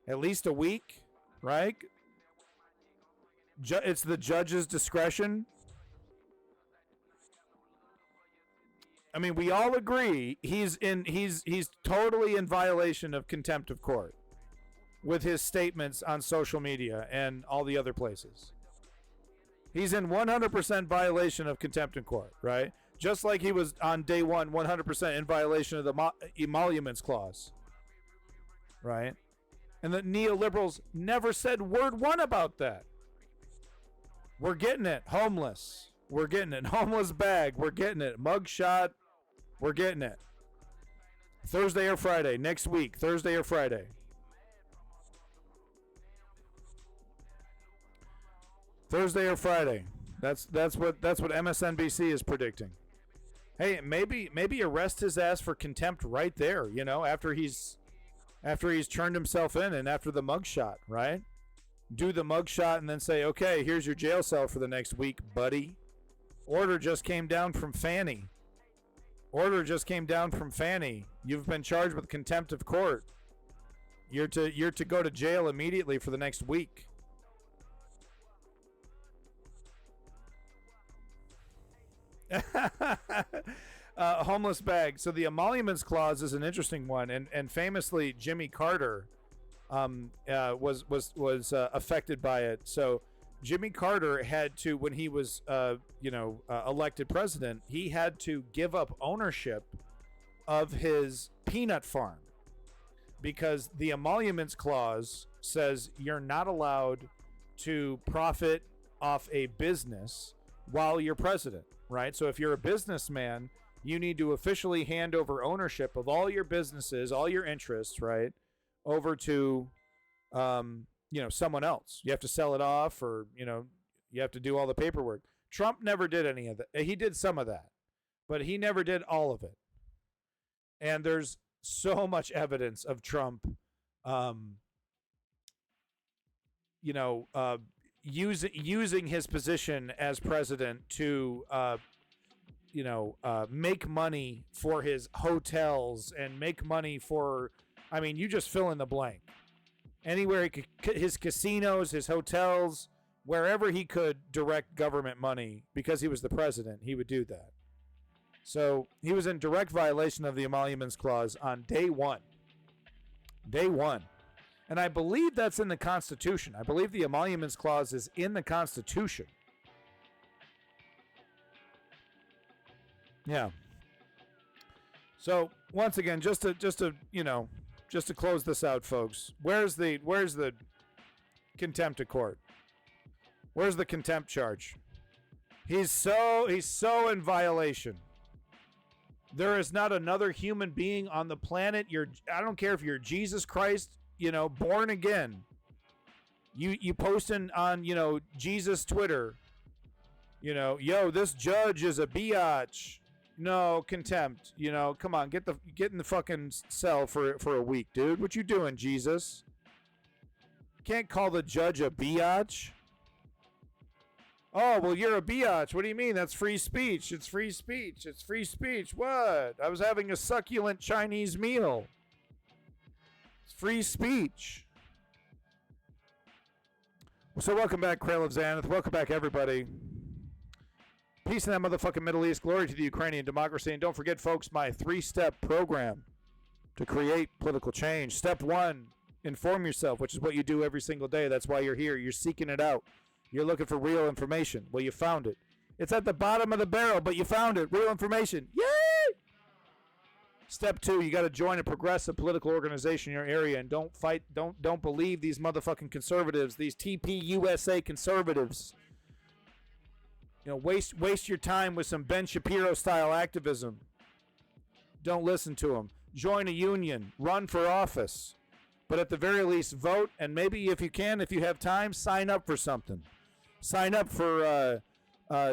at least a week, right? It's the judge's discretion. I mean, we all agree he's totally in violation of contempt of court with his statements on social media and all the other places. He's in 100% violation of contempt in court, right? Just like he was on day one, 100% in violation of the emoluments clause, right? And the neoliberals never said word one about that. We're getting it. Homeless. We're getting it. Homeless bag. We're getting it. Mugshot. We're getting it. Thursday or Friday. Next week. Thursday or Friday. Thursday or Friday. That's what MSNBC is predicting. Hey, maybe arrest his ass for contempt right there, you know, after he's turned himself in and after the mugshot, right? Do the mugshot and then say, okay, here's your jail cell for the next week, buddy. Order just came down from Fannie. You've been charged with contempt of court. You're to go to jail immediately for the next week. Homeless bag. So the emoluments clause is an interesting one, and famously Jimmy Carter was affected by it. So Jimmy Carter had to, when he was elected president, he had to give up ownership of his peanut farm because the emoluments clause says you're not allowed to profit off a business while you're president, right? So if you're a businessman, you need to officially hand over ownership of all your businesses, all your interests, right, over to someone else. You have to sell it off, or you have to do all the paperwork. Trump never did any of that. He did some of that, but he never did all of it. And there's so much evidence of Trump using his position as president to make money for his hotels and make money for, I mean, you just fill in the blank. Anywhere he could, his casinos, his hotels, wherever he could direct government money because he was the president, he would do that. So he was in direct violation of the emoluments clause on day one. Day one. And I believe that's in the Constitution. I believe the emoluments clause is in the Constitution. Yeah. So once again, just to close this out, folks. Where's the contempt of court? Where's the contempt charge? He's so in violation. There is not another human being on the planet. I don't care if you're Jesus Christ, born again. You posting on, Jesus Twitter, yo, this judge is a biatch. No, contempt. Come on, get in the fucking cell for a week, dude. What you doing, Jesus? Can't call the judge a biatch. Oh, well, you're a biatch. What do you mean? That's free speech. It's free speech. It's free speech. What? I was having a succulent Chinese meal. It's free speech. So welcome back, Krail of Xanath. Welcome back, everybody. Peace in that motherfucking Middle East. Glory to the Ukrainian democracy. And don't forget, folks, my 3-step program to create political change. Step 1, inform yourself, which is what you do every single day. That's why you're here. You're seeking it out. You're looking for real information. Well, you found it. It's at the bottom of the barrel, but you found it. Real information. Yay! Step 2, you got to join a progressive political organization in your area and don't believe these motherfucking conservatives, these TPUSA conservatives. You know, waste your time with some Ben Shapiro style activism. Don't listen to them. Join a union, run for office. But at the very least, vote, and maybe if you can, if you have time, sign up for something. Sign up for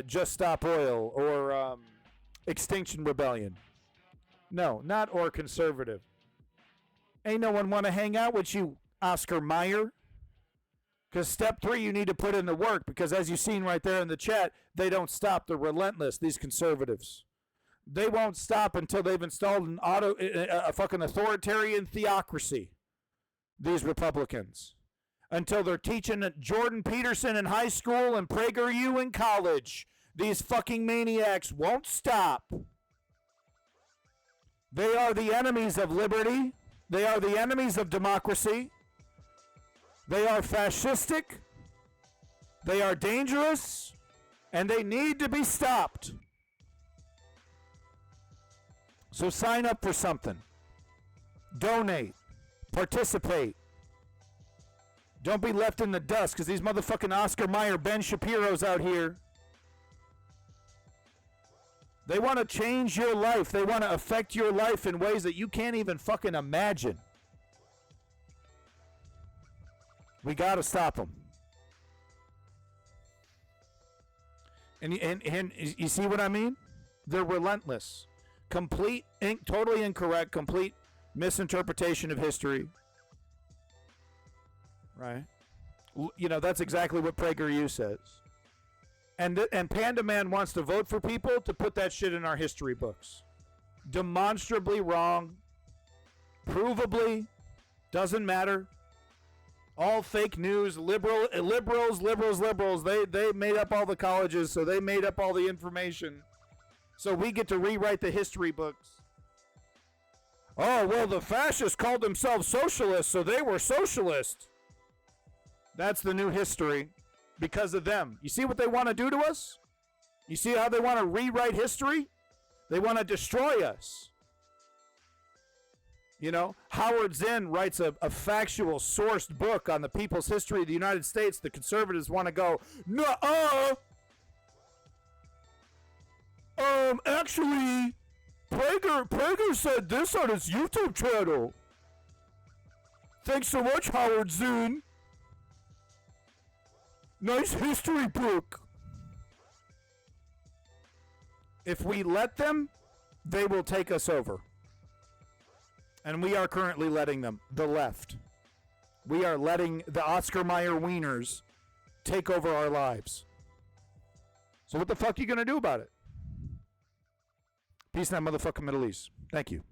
Just Stop Oil or Extinction Rebellion. No, not or conservative. Ain't no one want to hang out with you, Oscar Mayer. Because step 3, you need to put in the work. Because as you've seen right there in the chat, they don't stop. They're relentless, these conservatives. They won't stop until they've installed a fucking authoritarian theocracy. These Republicans. Until they're teaching Jordan Peterson in high school and PragerU in college. These fucking maniacs won't stop. They are the enemies of liberty. They are the enemies of democracy. They are fascistic. They are dangerous. And they need to be stopped. So sign up for something. Donate. Participate. Don't be left in the dust because these motherfucking Oscar Mayer, Ben Shapiro's out here. They want to change your life. They want to affect your life in ways that you can't even fucking imagine. We got to stop them. And you see what I mean? They're relentless. Complete, totally incorrect, complete misinterpretation of history. Right? You know, that's exactly what PragerU says. And Panda Man wants to vote for people to put that shit in our history books. Demonstrably wrong. Provably. Doesn't matter. All fake news. Liberals. They made up all the colleges, so they made up all the information. So we get to rewrite the history books. Oh, well, the fascists called themselves socialists, so they were socialist. That's the new history. Because of them. You see what they want to do to us? You see how they want to rewrite history? They want to destroy us. You know, Howard Zinn writes a factual, sourced book on the people's history of the United States. The conservatives want to go, nuh-uh. Actually, Prager said this on his YouTube channel. Thanks so much, Howard Zinn. Nice history book. If we let them, they will take us over. And we are currently letting them, the left. We are letting the Oscar Mayer wieners take over our lives. So what the fuck are you going to do about it? Peace in that motherfucking Middle East. Thank you.